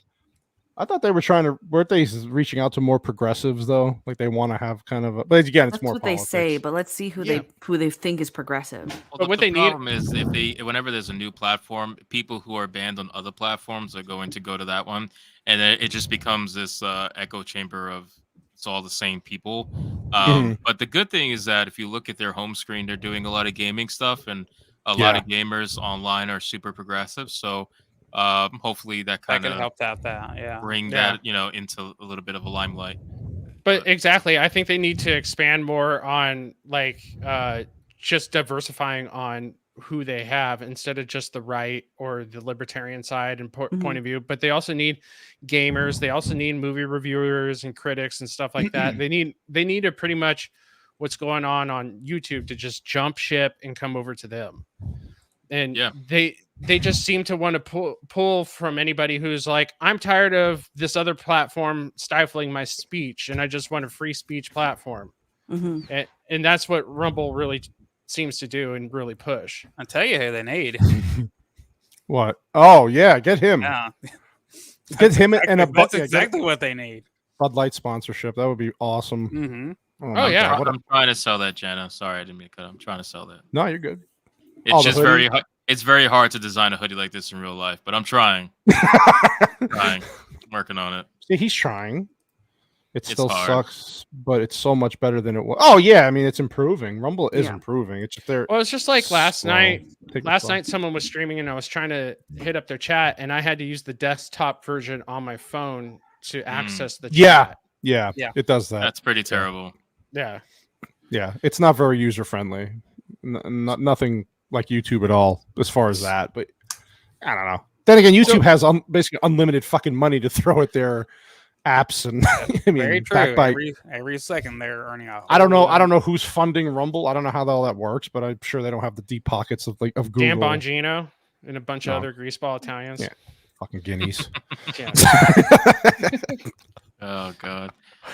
I thought they were weren't they reaching out to more progressives though? Like they want to have kind of but again, it's That's more what politics. they say, but let's see who they think is progressive. Well, But what the they need- problem is whenever there's a new platform, people who are banned on other platforms are going to go to that one, and then it just becomes this echo chamber of it's all the same people. But the good thing is that if you look at their home screen, they're doing a lot of gaming stuff, and a lot of gamers online are super progressive. So hopefully that That kind could of help out that. Yeah. bring that into a little bit of a limelight. But exactly, I think they need to expand more on just diversifying on who they have instead of just the right or the libertarian side and point of view. But they also need gamers. They also need movie reviewers and critics and stuff like that. They need to pretty much what's going on YouTube to just jump ship and come over to them. And they just seem to want to pull from anybody who's like, I'm tired of this other platform stifling my speech, and I just want a free speech platform. And that's what Rumble really seems to do and really push. I'll tell you who they need. What? Oh yeah, get him. Yeah. Get him and a That's bucket. exactly what they need. Bud Light sponsorship. That would be awesome. Mm-hmm. Oh, yeah. God, I'm trying to sell that, Jenna. Sorry, I didn't mean to cut. I'm trying to sell that. No, you're good. It's just it's very hard to design a hoodie like this in real life, but I'm trying. I'm working on it. See, he's trying. It still hard. sucks, but it's so much better than it was. Oh yeah, I mean it's improving. Rumble is improving. It's just there. Well, it's just like last slow. night. Take it Last slow. night, someone was streaming, and I was trying to hit up their chat, and I had to use the desktop version on my phone to access the chat. Yeah, it does that. That's pretty terrible. Yeah. Yeah, it's not very user friendly. Nothing like YouTube at all as far as that. But I don't know. Then again, YouTube has basically unlimited fucking money to throw at their apps, and I mean, Very true. Every second they're earning out. I don't know who's funding Rumble. I don't know how all that works, but I'm sure they don't have the deep pockets of Google. Dan Bongino and a bunch of other greaseball Italians. Yeah, fucking guineas. Oh god.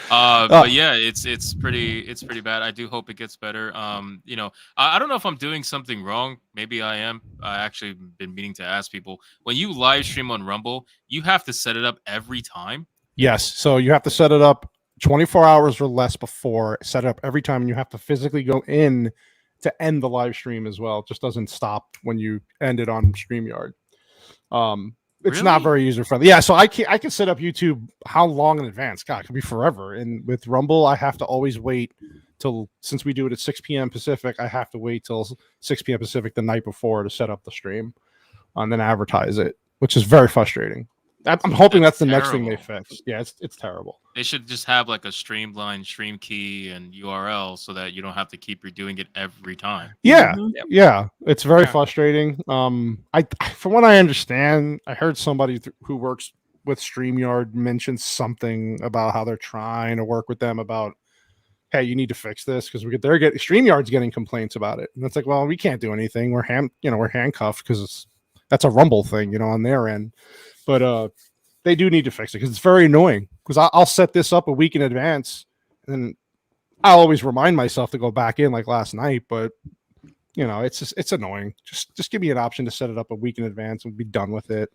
But yeah, it's pretty bad. I do hope it gets better. You know, I don't know if I'm doing something wrong. Maybe I am. I actually been meaning to ask people, when you live stream on Rumble, you have to set it up every time. Yes, so you have to set it up 24 hours or less before, set it up every time, and you have to physically go in to end the live stream as well. It just doesn't stop when you end it on StreamYard. It's not very user friendly. Yeah, so I can set up YouTube how long in advance? God, it could be forever. And with Rumble, I have to always wait till, since we do it at 6 p.m. Pacific, I have to wait till 6 p.m. Pacific the night before to set up the stream and then advertise it, which is very frustrating. I'm hoping that's the next thing they fix. Yeah, it's terrible. They should just have like a streamlined stream key and URL so that you don't have to keep redoing it every time. Yeah, yeah, it's very frustrating. From what I understand, I heard somebody who works with StreamYard mention something about how they're trying to work with them about, hey, you need to fix this because StreamYard's getting complaints about it, and it's like, well, we can't do anything. We're handcuffed because that's a Rumble thing, on their end. But they do need to fix it because it's very annoying. Because I'll set this up a week in advance, and I'll always remind myself to go back in like last night. But it's annoying. Just give me an option to set it up a week in advance and be done with it.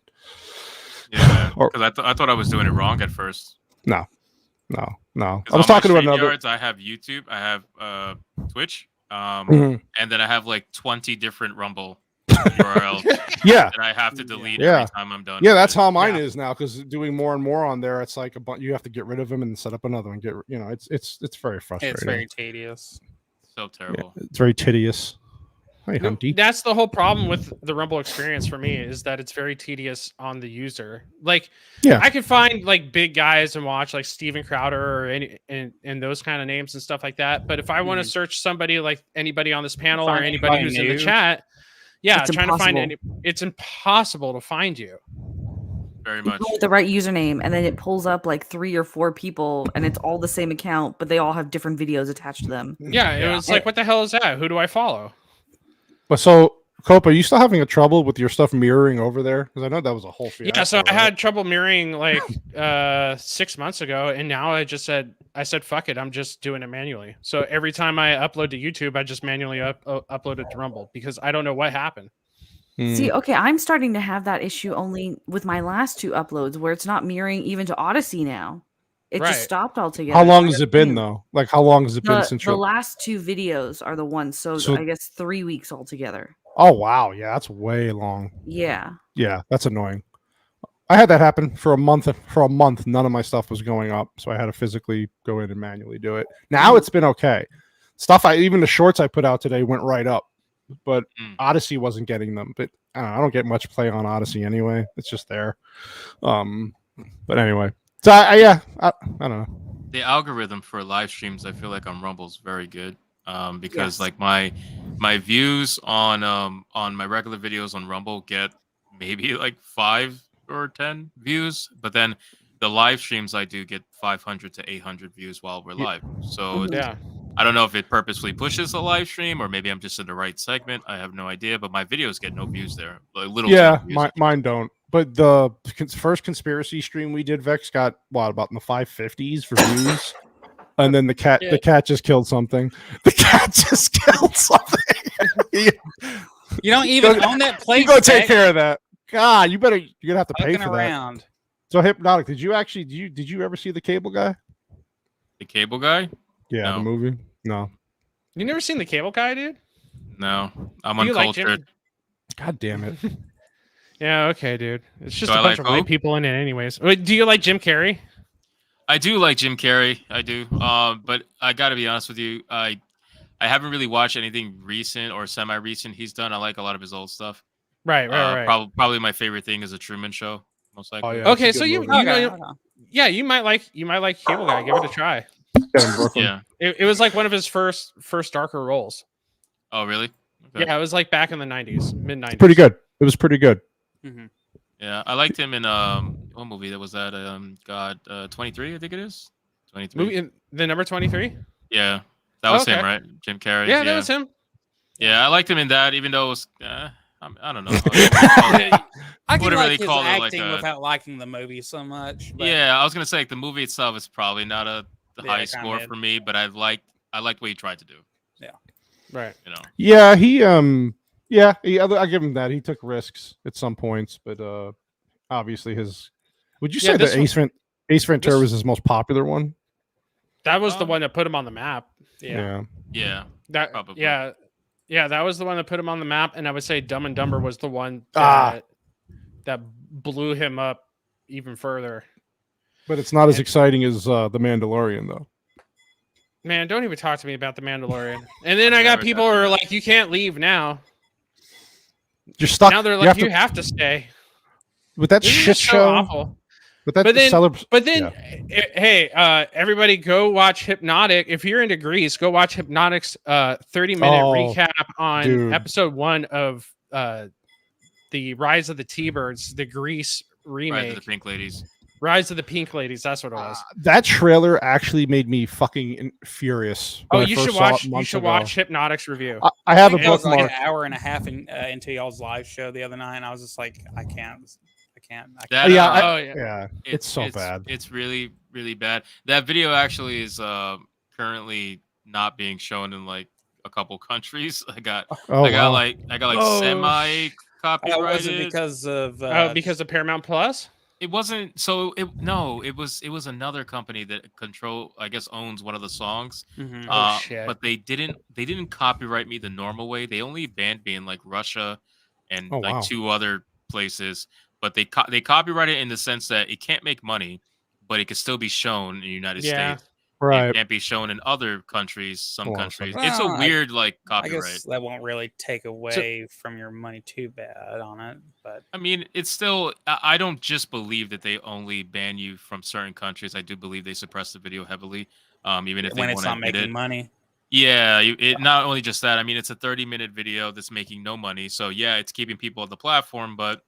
Yeah, because I thought I was doing it wrong at first. No. I was talking to another. I have YouTube, I have Twitch, and then I have like 20 different Rumble URL that I have to delete every time I'm done. Yeah, that's how mine is now, because doing more and more on there, it's like you have to get rid of them and set up another one. It's very frustrating. It's very tedious. So terrible. Yeah, it's very tedious. Hey, Humpty. That's the whole problem with the Rumble experience for me, is that it's very tedious on the user. Like, I can find like big guys and watch like Steven Crowder or and those kind of names and stuff like that. But if I want to search somebody, like anybody on this panel or anybody who's in the chat, it's trying to find it's impossible to find you. Very much. With the right username, and then it pulls up like 3 or 4 people, and it's all the same account, but they all have different videos attached to them. Yeah, it was like, what the hell is that? Who do I follow? But so, Cope, are you still having a trouble with your stuff mirroring over there? Because I know that was a whole fiasco. Yeah, so I had trouble mirroring like 6 months ago, and now I said, fuck it, I'm just doing it manually. So every time I upload to YouTube, I just manually upload it to Rumble because I don't know what happened. See, okay, I'm starting to have that issue only with my last 2 uploads, where it's not mirroring even to Odyssey now. It just stopped altogether. How long has it been though? Like, how long has it been since the last 2 videos are the ones? So I guess 3 weeks altogether. Oh wow, yeah, that's way long. Yeah, that's annoying. I had that happen for a month. None of my stuff was going up, so I had to physically go in and manually do it. Now it's been okay. Even the shorts I put out today went right up, but Odyssey wasn't getting them. But I don't get much play on Odyssey anyway. It's just there. But anyway. So I don't know. The algorithm for live streams, I feel like on Rumble is very good, because like my views on my regular videos on Rumble get maybe like 5 or 10 views, but then the live streams I do get 500 to 800 views while we're live. So I don't know if it purposely pushes a live stream or maybe I'm just in the right segment. I have no idea, but my videos get no views there. Like, mine don't. But the first conspiracy stream we did, Vex, got about in the 550s for views, and then the cat just killed something. The cat just killed something. You don't even own that place. You go take care of that. God, you're gonna have to pay for around. So Hypnotic, did you ever see the Cable Guy? The Cable Guy? Yeah, No. the movie. No. You never seen the Cable Guy, dude? No, I'm Do you like uncultured. God damn it. Yeah, okay, dude. It's just Do a I bunch like of white who? people in it, anyways. Wait, do you like Jim Carrey? I do like Jim Carrey. I do. But I got to be honest with you. I haven't really watched anything recent or semi-recent he's done. I like a lot of his old stuff. Right. Probably my favorite thing is a Truman Show. Most likely. Oh, yeah. Okay, That's a so good you, movie. you know, Okay. yeah, you might like Cable Guy. Give it a try. Yeah, in Brooklyn. Yeah. It was like one of his first darker roles. Oh, really? Okay. Yeah, it was like back in the 90s, mid 90s. Pretty good. It was pretty good. Mhm. Yeah, I liked him in what movie that was that? 23, I think it is. 23. Movie in the number 23? Yeah, that was him, Okay. right? Jim Carrey. Yeah, that was him. Yeah, I liked him in that, even though it was. I don't know. I can Wouldn't like really his call it like acting a- without liking the movie so much. But Yeah, I was gonna say like, the movie itself is probably not the Yeah, highest kinda score mid. for me, but I liked what he tried to do. Right. You know. Yeah, I give him that. He took risks at some points, but obviously would you Yeah, say this that Ace Ventura this- was his most popular one? That was the one that put him on the map. Yeah. Yeah. That Probably. yeah. Yeah, that was the one that put him on the map, and I would say Dumb and Dumber was the one Ah. that blew him up even further. But it's not as exciting as The Mandalorian, though. Man, don't even talk to me about the Mandalorian. And then I got people who are like, "You can't leave now." You're stuck. Now they're you like, have "You have to stay." with that This is shit just so show. awful. With that But then, yeah. hey, everybody, go watch Hypnotic. If you're into Grease, go watch Hypnotic's 30-minute Oh, recap on dude. episode 1 of the Rise of the T-Birds, the Grease remake. Rise of the Pink Ladies. Rise of the Pink Ladies. That's what it was. That trailer actually made me fucking furious. Oh, when I you first should saw it watch. You months should ago. watch Hypnotic's review. I have a it was like bookmark. an hour and a half into y'all's live show the other night, and I was just like, I can't. That, Yeah, yeah. It's so bad. It's really, really bad. That video actually is currently not being shown in like a couple countries. I got like Oh, semi copyrighted. Was it because of because of Paramount Plus? It wasn't. So it was another company that I guess owns one of the songs. Mhm. Oh, shit. But they didn't copyright me the normal way. They only banned me in like Russia and Oh, like wow. 2 other places. But they copyright it in the sense that it can't make money, but it can still be shown in the United States. Right. It can't be shown in other countries. Some Hold on a countries. second. It's a Well, weird like I copyright. guess that won't really take away from your money too bad on it, but I mean, it's still. I don't just believe that they only ban you from certain countries. I do believe they suppress the video heavily, even if when they it's want to not admit making it. money. Yeah, it not only just that. I mean, it's a 30-minute video that's making no money. So yeah, it's keeping people on the platform, but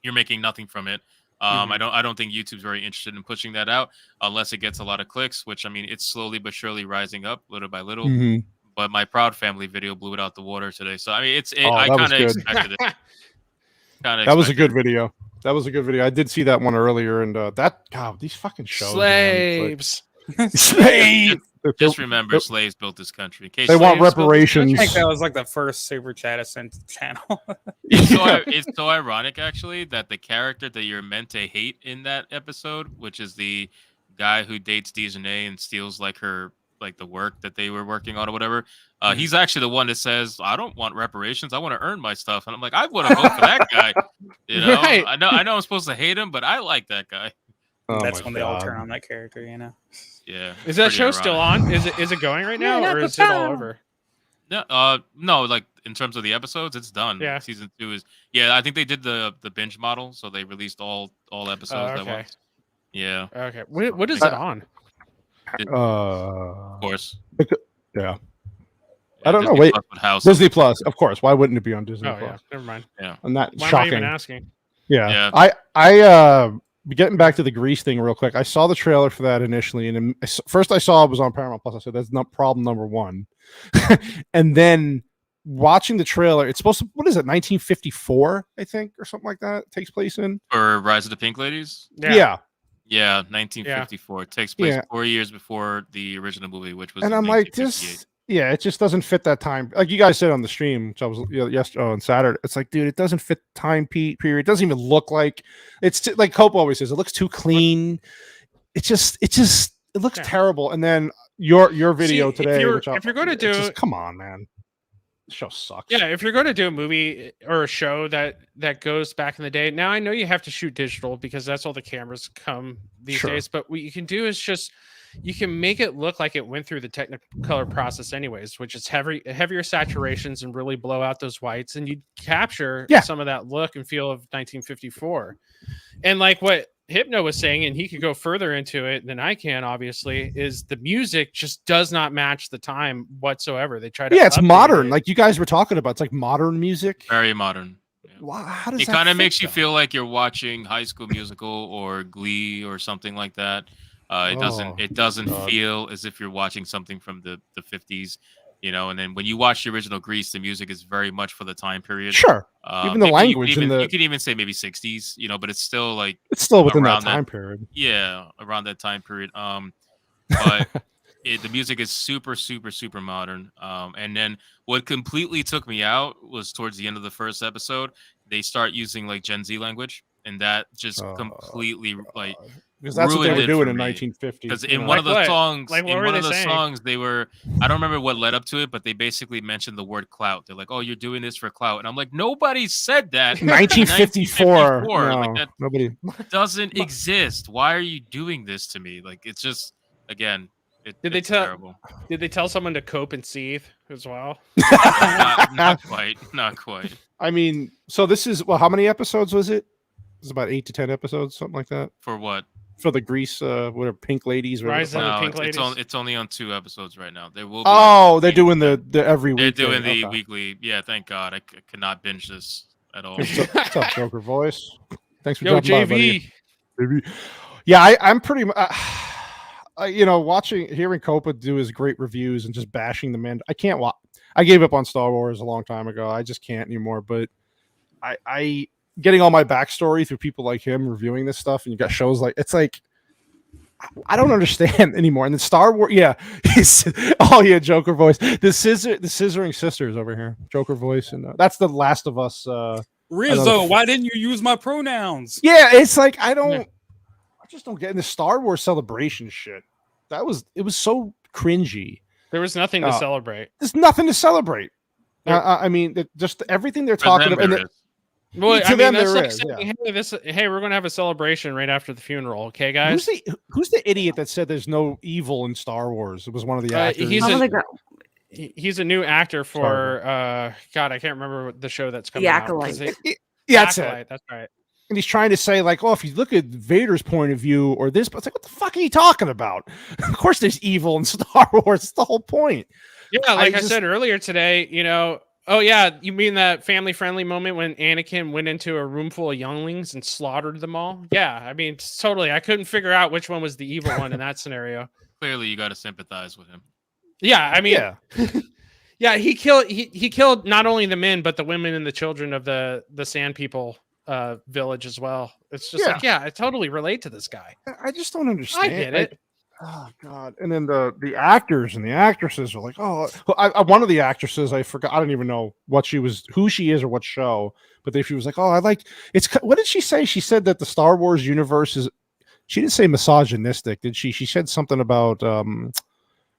you're making nothing from it. I don't think YouTube's very interested in pushing that out unless it gets a lot of clicks, which I mean, it's slowly but surely rising up little by little. Mhm. But my Proud Family video blew it out the water today. So I mean, that I was kind of good. expected it. That was a good video. That was a good video. I did see that one earlier, and these fucking shows. man, Slaves. it's like- Slaves. Just remember, slaves built this country. In case They want slaves built this country. reparations. I think that was like the first super chat I sent to the channel. It's so ironic, actually, that the character that you're meant to hate in that episode, which is the guy who dates Dejanay and steals like the work that they were working on or whatever, he's actually the one that says, "I don't want reparations. I want to earn my stuff." And I'm like, I want to vote for that guy. You know, Right. I know I'm supposed to hate him, but I like that guy. Oh That's my when they all God. turn on that character, you know. Yeah. Is that pretty show still ironic. on? Is it going right now, or is it all over? No, like in terms of the episodes, it's done. Yeah. Season 2 is. Yeah, I think they did the binge model, so they released all episodes at okay. once. Yeah, Okay. What is it on? of course. Yeah. I don't know. Disney Wait, Plus with House. Disney Plus, of course. Why wouldn't it be on Disney Oh yeah. Plus? Never mind. And that Why am I even shocking. asking? Yeah. Yeah. I getting back to the Grease thing real quick. I saw the trailer for that initially, and first I saw it was on Paramount Plus. I said that's not problem number one. And then watching the trailer, it's supposed to, what is it, 1954, I think, or something like that. It takes place in. For Rise of the Pink Ladies. Yeah. Yeah, 1954. It takes place Yeah. 4 years before the original movie, which was. And in I'm like, 1958. Yeah, it just doesn't fit that time. Like you guys said on the stream, which I was yesterday on Saturday. It's like, dude, it doesn't fit time period. It doesn't even look like like Cope always says. It looks too clean. It looks terrible. And then your video today, if you're going to do, come on, man, the show sucks. Yeah, if you're going to do a movie or a show that goes back in the day, now I know you have to shoot digital because that's all the cameras come these days. But what you can do is just you can make it look like it went through the Technicolor process anyways, which is heavier saturations and really blow out those whites, and you capture some of that look and feel of 1954. And like what Hypno was saying, and he could go further into it than I can, obviously, is the music just does not match the time whatsoever. They try to it's modern, like you guys were talking about. It's like modern music, very modern. Wow, how does it kind of makes you feel like you're watching High School Musical or Glee or something like that. It doesn't feel as if you're watching something from the 50s, you know. And then when you watch the original Grease, the music is very much for the time period. Sure, even the language you could even say maybe 60s, you know, but it's still like it's still within that time period. Yeah, around that time period. But the music is super, super, super modern. And then what completely took me out was towards the end of the first episode, they start using like Gen Z language, and that just completely like. Because that's what they were doing in 1950. Because in one of the songs, they were, I don't remember what led up to it, but they basically mentioned the word clout. They're like, "Oh, you're doing this for clout," and I'm like, nobody said that. 1954. No, like that nobody doesn't exist. Why are you doing this to me? Like, it's just again. It's terrible. Did they tell someone to cope and seethe as well? not quite. Not quite. I mean, so this is how many episodes was it? It was about 8 to 10 episodes, something like that. For what? For the Grease, whatever, Pink Ladies. Rise of the Pink Ladies. Ladies. It's only on 2 episodes right now. There will be. Oh, they're doing the every week. They're doing the weekly. Yeah, thank God. I cannot binge this at all. What's up, Joker Voice? Thanks for dropping by, buddy. Yeah, I'm pretty. You know, hearing Copa do his great reviews and just bashing the man. I can't watch. I gave up on Star Wars a long time ago. I just can't anymore. But I getting all my backstory through people like him reviewing this stuff, and you got shows like it's like I don't understand anymore. And then Star Wars, Joker Voice, the scissoring sisters over here, Joker Voice, and that's the Last of Us. Rizzo, why didn't you use my pronouns? Yeah, it's like I just don't get in the Star Wars celebration shit. It was so cringy. There was nothing to celebrate. There's nothing to celebrate. I mean, just everything they're talking about. Well, I mean, that's like saying, hey, we're going to have a celebration right after the funeral. Okay, guys? Who's the idiot that said there's no evil in Star Wars? It was one of the actors. He's a new actor for, God, I can't remember the show that's coming out. Acolyte. That's it. That's right. And he's trying to say, like, if you look at Vader's point of view or this, but it's like, what the fuck are you talking about? Of course there's evil in Star Wars. It's the whole point. Yeah, like I said earlier today, you know, oh, yeah, you mean that family-friendly moment when Anakin went into a room full of younglings and slaughtered them all? Yeah, I mean, totally. I couldn't figure out which one was the evil one in that scenario. Clearly, you got to sympathize with him. Yeah, I mean, yeah, he killed not only the men, but the women and the children of the Sand People village as well. It's just I totally relate to this guy. I just don't understand. I get it. Oh God! And then the actors and the actresses are like, one of the actresses, I forgot. I don't even know who she is or what show. But she was like, I like it's. What did she say? She said that the Star Wars universe is. She didn't say misogynistic, did she? She said something about how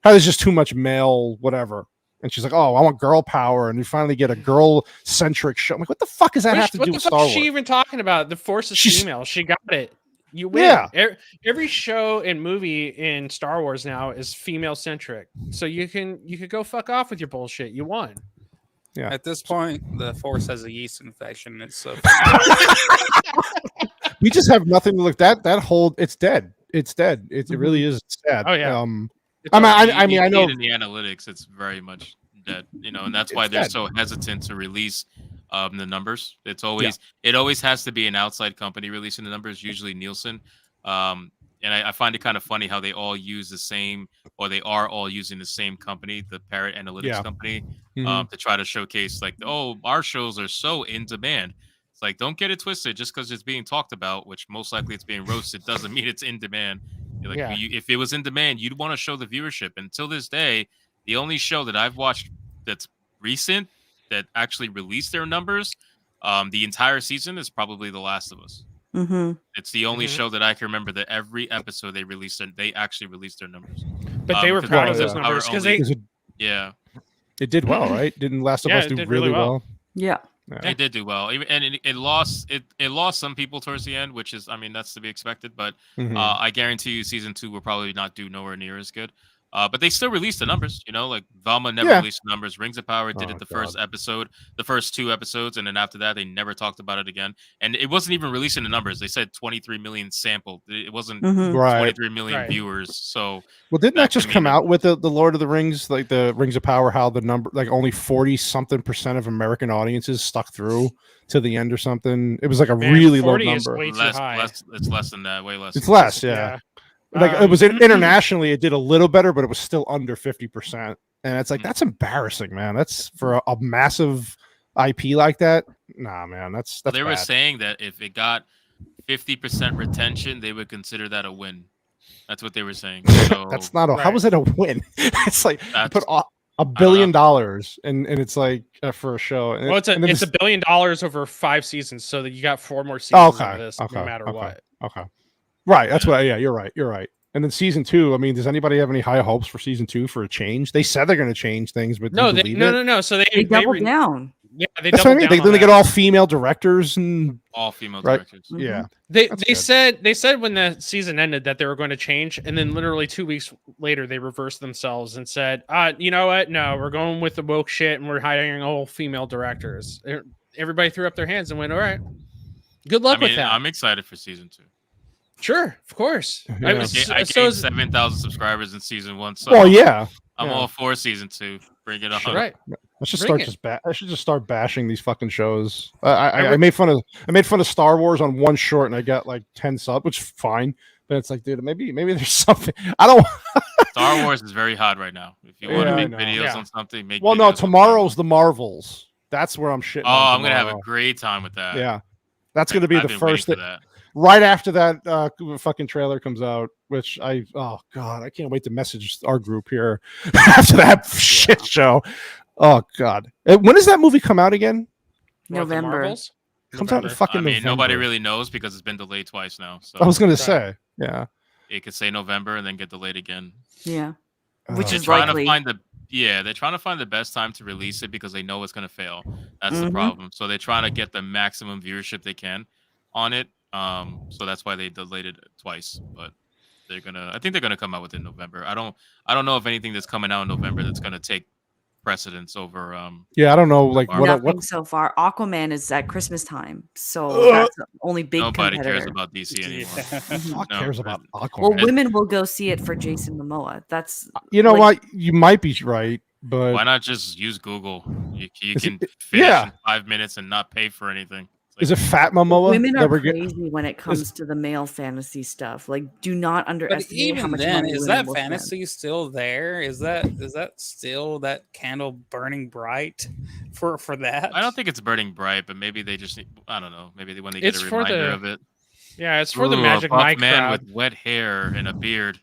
there's just too much male whatever. And she's like, I want girl power, and we finally get a girl-centric show. I'm like, what the fuck does that have to do with Star Wars? What is she even talking about? The Force is female. She got it. You win. Yeah. Every show and movie in Star Wars now is female-centric. So you could go fuck off with your bullshit. You won. Yeah. At this point, the Force has a yeast infection. It's so we just have nothing to look it's dead. It's dead. It really is sad. Oh yeah. I mean, I know in the analytics, it's very much dead, you know, and that's why they're so hesitant to release the numbers. It always has to be an outside company releasing the numbers, usually Nielsen. And I find it kind of funny how they all use the same, or they are all using the same company, the Parrot Analytics company, to try to showcase like, our shows are so in demand. It's like, don't get it twisted. Just because it's being talked about, which most likely it's being roasted, doesn't mean it's in demand. Like, if it was in demand, you'd want to show the viewership. Until this day, The only show that I've watched that's recent that actually released their numbers, the entire season is probably The Last of Us. Mm-hmm. It's the only show that I can remember that every episode they actually released their numbers. But they were because proud that of was those our numbers because only- they yeah, It did well, right? Didn't Last of Us do did really well? Yeah. it did do well. And it lost some people towards the end, which is, I mean, that's to be expected. But Mhm. I guarantee you, season 2 will probably not do nowhere near as good. But they still released the numbers, like Velma never released the numbers. Rings of Power did it the first episode, the first 2 episodes, and then after that, they never talked about it again. And it wasn't even releasing the numbers. They said 23 million sampled. It wasn't Right. 23 million viewers. So, Well, didn't that just can come mean- out with the Lord of the Rings, like the Rings of Power? How the number, like only 40-something% of American audiences stuck through to the end or something. It was like a Man, really low 40 is number. way too high. it's less than that, way less. It's less, yeah. Like it was internationally, it did a little better, but it was still under 50%. And it's like that's embarrassing, man. That's for a massive IP like that. Nah, man, that's They were bad. saying that if it got 50% retention, they would consider that a win. That's what they were saying. So That's not a. How was it a win? It's like you put That's- $1 billion and it's like for a show. And Well, it's and then $1 this- billion over 5 seasons, so that you got 4 more seasons okay, of this, okay, no matter okay, what. Okay, right. That's what. Yeah, you're right. You're right. And then season 2. I mean, does anybody have any high hopes for season 2 for a change? They said they're going to change things, but No, do you believe it? no. So They doubled down. Yeah, they That's what I doubled mean. down. Then they get all female directors and all female right? directors. Yeah. They That's said when the season ended that they were going to change, and then literally 2 weeks later they reversed themselves and said, you know what? No, we're going with the woke shit and we're hiring all female directors. Everybody threw up their hands and went, all right. Good luck with that. I'm excited for season 2. Sure, of course. Yeah. I gained So is- 7,000 subscribers in season 1. So Well, yeah. I'm Yeah. all for season 2. Bring it on. right. I should Bring start it. I should just start bashing these fucking shows. I made fun of Star Wars on one short and I got like 10 subs, which is fine. But it's like, dude, maybe there's something. I don't. Star Wars is very hot right now. If you want Yeah, to I make know. videos Yeah. on something, make Well, videos no, on tomorrow's the Marvels. That's where I'm shitting. Oh, on I'm gonna have a tomorrow. great time with that. Yeah, that's gonna be I've the been waiting first for thing. that. Right after that fucking trailer comes out, which oh god, I can't wait to message our group here after that shit show. Oh god, when does that movie come out again? What, the November. Marvels? Comes out in November. fucking I mean, November. nobody really knows because it's been delayed twice now. So I was gonna Right. say, yeah. it could say November and then get delayed again. Yeah. Which They're is trying likely. to find they're trying to find the best time to release it because they know it's gonna fail. That's the Mhm. problem. So they're trying to get the maximum viewership they can on it. So that's why they delayed it twice. But I think they're gonna come out with it in November. I don't know if anything that's coming out in November that's gonna take precedence over Yeah, I don't know, like Nothing what so far. Aquaman is at Christmas time, so Ugh. that's the only big nobody competitor. cares about DC anymore. fuck No, cares about Well, Aquaman? women will go see it for Jason Momoa. That's You know like- what? You might be right, but Why not just use Google? You Is can it- finish yeah. in 5 minutes and not pay for anything. is it Fat Momoa? women that are we're get- crazy when it comes to the male fantasy stuff. Like, do not But underestimate how even much then, money is women that will spend. fantasy still there? Is that still that candle burning bright for that? I don't think it's burning bright, but maybe they just I don't know. Maybe when they It's get a for reminder the of it. Yeah, it's for the Ooh, Magic a buff Mike man crowd. with wet hair and a beard.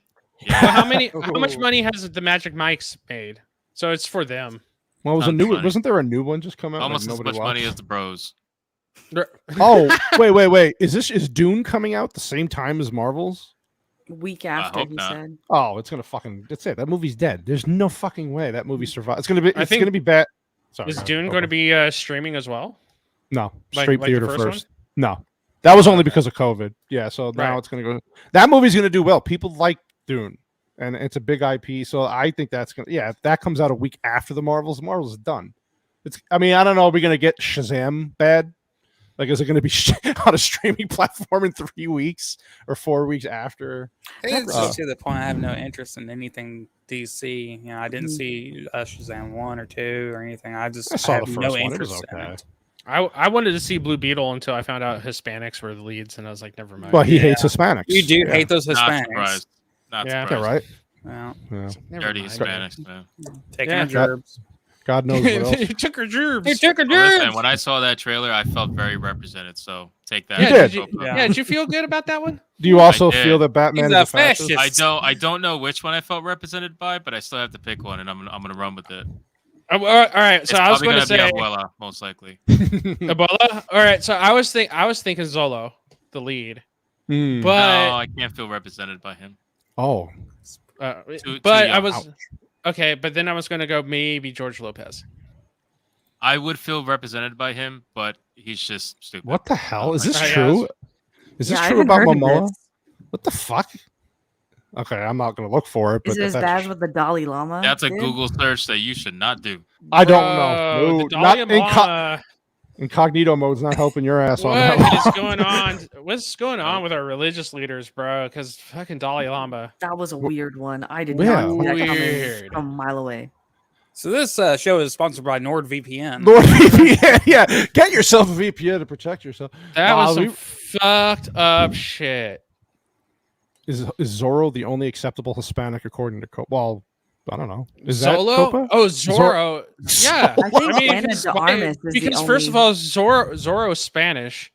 Well, Yeah. how much money has the Magic Mikes made? So it's for them. Well, was a Sounds new funny. wasn't there a new one just come out? Almost like as nobody much money watched? as the bros. Oh, wait. Is Dune coming out the same time as Marvel's? Week after, hope he not. said. Oh, it's gonna fucking. That's it. That movie's dead. There's no fucking way that movie survives. It's gonna be. I It's think- gonna be bad. Sorry, Is go Dune ahead. going to be streaming as well? No, Like- straight like the theater first first. No, that was only because of COVID. Yeah, so now Right. it's gonna go. That movie's gonna do well. People like Dune, and it's a big IP. So I think that's gonna. Yeah, if that comes out a week after the Marvels, is done. It's. I mean, I don't know. Are we gonna get Shazam bad? Like, is it going to be on a streaming platform in 3 weeks or 4 weeks after? I think it's Uh, just to the point I have no interest in anything DC. You know, I didn't Mm. see Shazam 1 or 2 or anything. I just I saw have the no first one. It was interest in okay. it. I wanted to see Blue Beetle until I found out Hispanics were the leads, and I was like, never mind. Well, he hates Hispanics. You do Yeah. hate those Not Hispanics. surprised. Not Yeah. Yeah, surprised. right. Well, Yeah. Never Dirty mind. Hispanics, man. taking Yeah. the gerbs. God knows what else. He took her germs. He took her Well, listen, germs. when I saw that trailer, I felt very represented. So take that. You Yeah, did. did you feel good about that one? Do you also did. feel that Batman He's is a a fascist? fascist. I don't know which one I felt represented by, but I still have to pick one, and I'm gonna run with it. All right, so It's I was probably going to say be Abuela, most likely. Ebola. All right, so I was thinking Zolo, the lead, Hmm. but No, I can't feel represented by him. Oh, Too but young. I was okay. But then I was going to go maybe George Lopez. I would feel represented by him, but he's just stupid. what the hell? Is this I true? Is this Yeah, I true haven't about heard of Momoa? this. What the fuck? Okay, I'm not going to look for it. But Is it if as that's- bad as what the Dalai Lama? That's a did? Google search that you should not do. I don't Bro, know. No, the not Dalai Lama. incognito mode's not helping your ass on What that. is going on? What's going on with our religious leaders, bro? Because fucking Dalai Lama. That was a weird one. I did Yeah. not see that coming Weird. from a mile away. So this show is sponsored by NordVPN. Lord VPN, yeah. Get yourself a VPN to protect yourself. That was some we- fucked up shit. Is Zorro the only acceptable Hispanic according to Copa? Well, I don't know. Is that Solo? Copa? Oh, Zorro. Yeah. I think Ana de 'cause- Armas is because the first of only- all, Zorro's Spanish,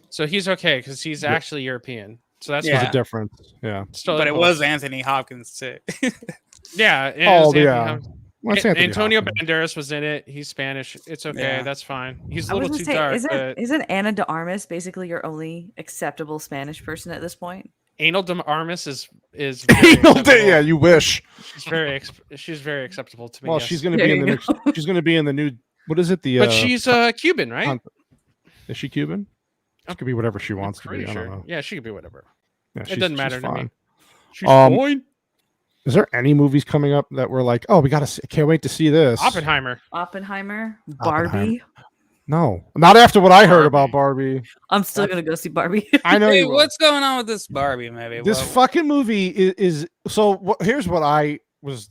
so he's okay because he's actually European. So that's Yeah. There's a difference. Yeah. still But it was Anthony Hopkins too. yeah. it Oh, was Anthony yeah. Hopkins. Well, it's Anthony Antonio Hopkins. Banderas was in it. He's Spanish. It's okay. Yeah. That's fine. He's a I was little gonna too say, dark. isn't But isn't Ana de Armas basically your only acceptable Spanish person at this point? Anal de Armas is very acceptable. Yeah, you wish. she's very acceptable to me. Well, yes. she's going to There be in you the next. She's going to be in the new. What is it? The but she's Cuban, right? con- is she Cuban? She could be whatever she wants to Pretty be. I don't sure. know. Yeah, she could be whatever. Yeah, It she's- doesn't she's matter to me. fine. She's Um, fine. Is there any movies coming up that we're like, oh, we got to? Can't wait to see this. Oppenheimer. Oppenheimer, Barbie. No, not after what I heard about Barbie. I'm still gonna go see Barbie. I know Hey, you will. what's going on with this Barbie movie? This Well, fucking movie is so. Here's what I was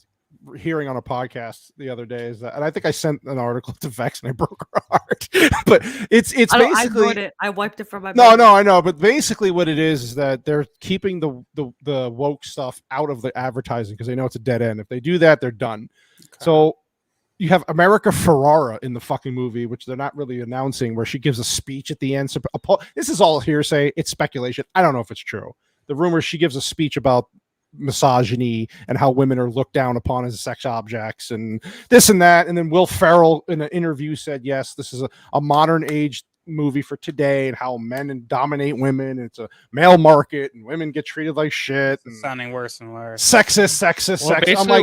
hearing on a podcast the other day is that, and I think I sent an article to Vex and I broke her heart. But it's I basically wrote it. I wiped it from my. no, brain. I know. But basically, what it is that they're keeping the woke stuff out of the advertising because they know it's a dead end. If they do that, they're done. So you have America Ferrara in the fucking movie, which they're not really announcing, where she gives a speech at the end. So, this is all hearsay. It's speculation. I don't know if it's true. The rumor is she gives a speech about misogyny and how women are looked down upon as sex objects and this and that. And then Will Ferrell in an interview said, yes, this is a modern age movie for today and how men dominate women. And it's a male market and women get treated like shit. And sounding worse and worse. sexist. Well, basically, I'm like,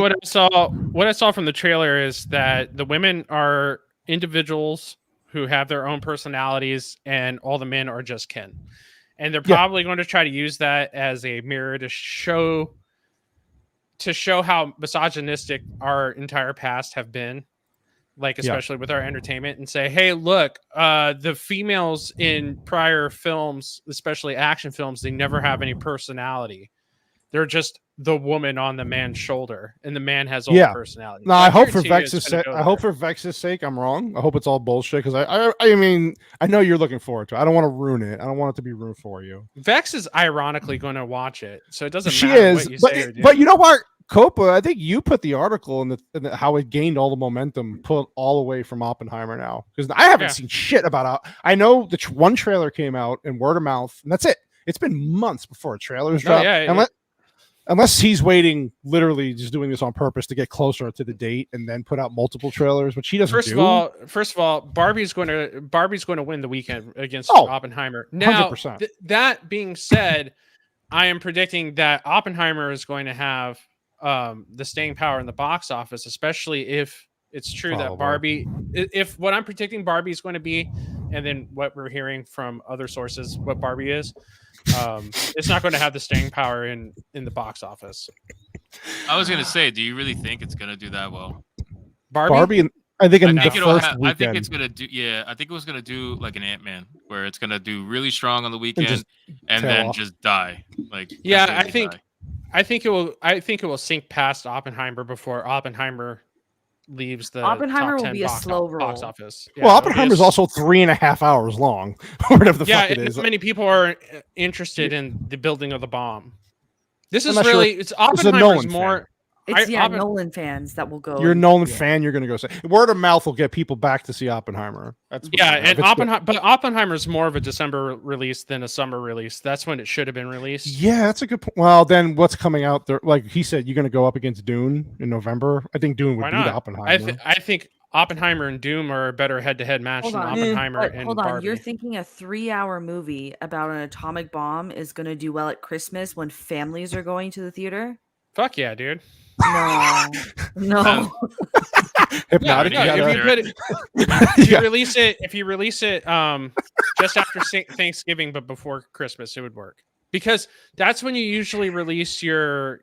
what I saw from the trailer is that the women are individuals who have their own personalities, and all the men are just kin. And they're probably going to try to use that as a mirror to show how misogynistic our entire past have been, like especially with our entertainment, and say, hey, look, the females in prior films, especially action films, they never have any personality. They're just the woman on the man's shoulder, and the man has all the personality. No, So I hope for guarantee you Vex's it's gonna sake. go I hope there. for Vex's sake, I'm wrong. I hope it's all bullshit because I mean, I know you're looking forward to it. I don't want to ruin it. I don't want it to be ruined for you. Vex is ironically going to watch it, so it doesn't She matter is, what you but say or do. but you know what, Copa? I think you put the article in the how it gained all the momentum, put all the way from Oppenheimer now because I haven't seen shit about it. I know the one trailer came out and word of mouth, and that's it. It's been months before a trailer's dropped. Unless he's waiting, literally just doing this on purpose to get closer to the date and then put out multiple trailers, which he doesn't First do. of all, Barbie's going to win the weekend against Oppenheimer. Now, 100%. That being said, I am predicting that Oppenheimer is going to have the staying power in the box office, especially if it's true that Barbie. If what I'm predicting Barbie is going to be, and then what we're hearing from other sources, what Barbie is. It's not going to have the staying power in the box office. I was gonna say, do you really think it's gonna do that well? Barbie, I think in I the think first I weekend. think it's gonna do. Yeah, I think it was gonna do like an Ant-Man, where it's gonna do really strong on the weekend and tail then off. just die. Like yeah, just I think it will sink past Oppenheimer before Oppenheimer leaves the Oppenheimer top will 10 be a slow box roll. office. Well, Yeah, it'll be Oppenheimer's also 3.5 hours long, whatever the fuck it and is. many people are interested in the building of the bomb. This is Unless really you're- it's unless you're a Oppenheimer's Nolan more. fan. It's Nolan fans that will go. You're a Nolan fan. You're going to go say word of mouth will get people back to see Oppenheimer. That's and Oppenheimer's more of a December release than a summer release. That's when it should have been released. Yeah, that's a good point. Well, then what's coming out there? Like he said, you're going to go up against Dune in November. I think Dune would beat Oppenheimer. I think Oppenheimer and Doom are a better head-to-head match than Oppenheimer and hold on. Barbie. You're thinking a 3-hour movie about an atomic bomb is going to do well at Christmas when families are going to the theater? Fuck yeah, dude. No. Hypnotic. If you release it just after Thanksgiving but before Christmas, it would work. Because that's when you usually release your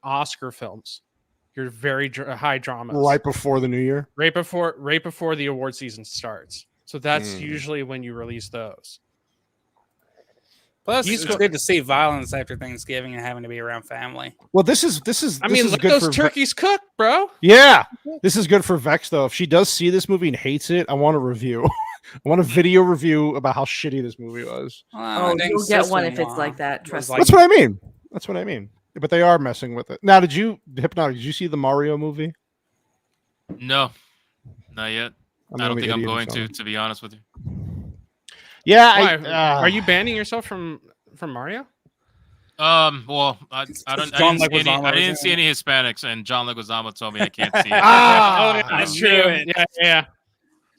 Oscar films. Your very high dramas. Right before the new year? Right before the award season starts. So that's usually when you release those. Plus, it's good to see violence after Thanksgiving and having to be around family. Well, this is. I mean, let those turkeys cook, bro. Yeah, this is good for Vex though. If she does see this movie and hates it, I want a review. I want a video review about how shitty this movie was. You'll get one if it's like that. Trust me. That's what I mean. But they are messing with it. Now, Hypnotic, did you see the Mario movie? No, not yet. I don't think I'm going to be honest with you. Yeah, are you banning yourself from Mario? Well, I didn't see any Hispanics, and John Leguizamo told me I can't see it. That's true. Yeah.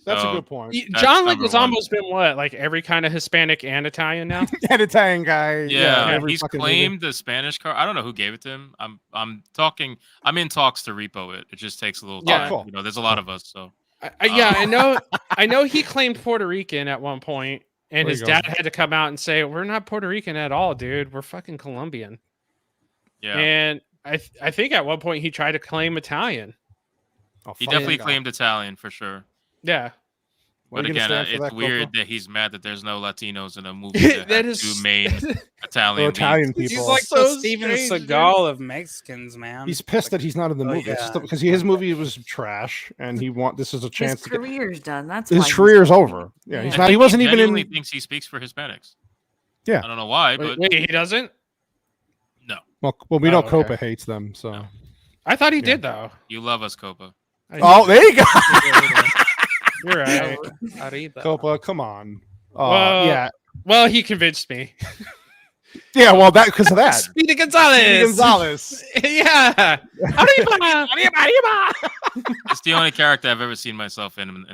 That's a good point. John Leguizamo's been what, like every kind of Hispanic and Italian now? An Italian guy. Yeah, he's claimed the Spanish card. I don't know who gave it to him. I'm in talks to repo it. It just takes a little time. Cool. There's a lot of us, so. I know he claimed Puerto Rican at one point, and his dad had to come out and say, "We're not Puerto Rican at all, dude. We're fucking Colombian." Yeah, and I think at one point he tried to claim Italian. He definitely claimed Italian for sure. Yeah. But again, it's weird that he's mad that there's no Latinos in a movie that has two main Italian people. He's like the Steven Seagal of Mexicans, man. He's pissed that he's not in the movie because his movie was trash, and this is a chance. His career's done. That's his career's over. Yeah, he's not. He wasn't even in. He thinks he speaks for Hispanics. Yeah, I don't know why, but wait, he doesn't. No. Well, we know Copa hates them, so. No. I thought he did though. You love us, Copa. There you go. You're right. Copa, come on. Yeah. Well, he convinced me. Yeah, well, that because of that. Speedy Gonzalez. Yeah. It's the only character I've ever seen myself in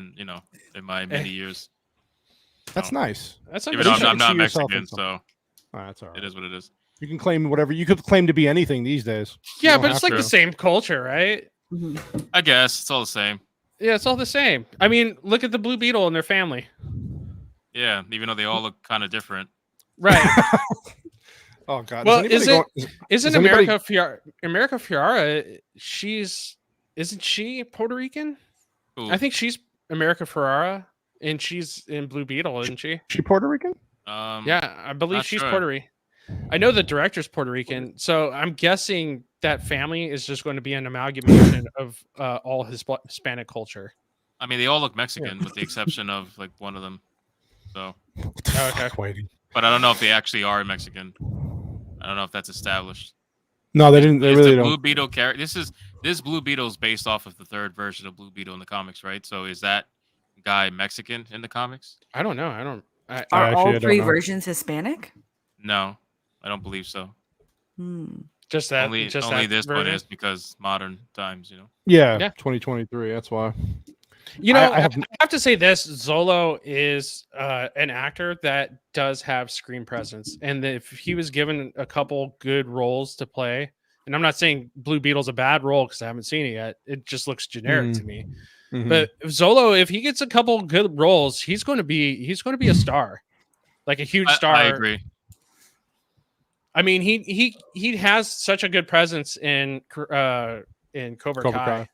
my many years. That's nice. Even though I'm not Mexican, so that's all right. It is what it is. You can claim whatever. You could claim to be anything these days. Yeah, but it's like the same culture, right? I guess it's all the same. Yeah, it's all the same. I mean, look at the Blue Beetle and their family. Yeah, even though they all look kind of different. Right. Oh God. Well, isn't America Ferrara? Isn't she Puerto Rican? Ooh. I think she's America Ferrara, and she's in Blue Beetle, isn't she? She Puerto Rican? Yeah, I believe she's Puerto Rican. I know the director's Puerto Rican, so I'm guessing that family is just going to be an amalgamation of all Hispanic culture. I mean, they all look Mexican with the exception of like one of them. So, okay. But I don't know if they actually are Mexican. I don't know if that's established. No, they didn't. They really don't. Blue Beetle character. This Blue Beetle is based off of the third version of Blue Beetle in the comics, right? So is that guy Mexican in the comics? I don't know. Are all three versions Hispanic? No, I don't believe so. Just that. Only this one is because modern times, Yeah, 2023. That's why. I have to say this: Zolo is an actor that does have screen presence, and if he was given a couple good roles to play, and I'm not saying Blue Beetle's a bad role because I haven't seen it yet. It just looks generic to me. Mm-hmm. But Zolo, if he gets a couple good roles, he's going to be a star, like a huge star. I agree. I mean, he has such a good presence in Cobra Kai.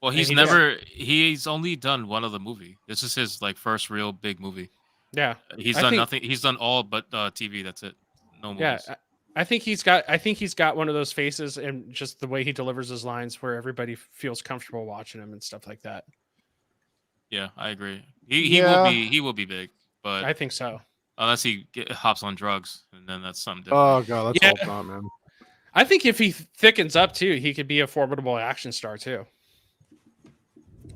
Well, he's only done one other movie. This is his first real big movie. Yeah. He's done nothing. He's done all but TV. That's it. No movies. Yeah. I think he's got one of those faces and just the way he delivers his lines where everybody feels comfortable watching him and stuff like that. Yeah, I agree. He will be big, but I think so. Unless he hops on drugs, and then that's something Oh different. God, that's all not, man. I think if he thickens up too, he could be a formidable action star too.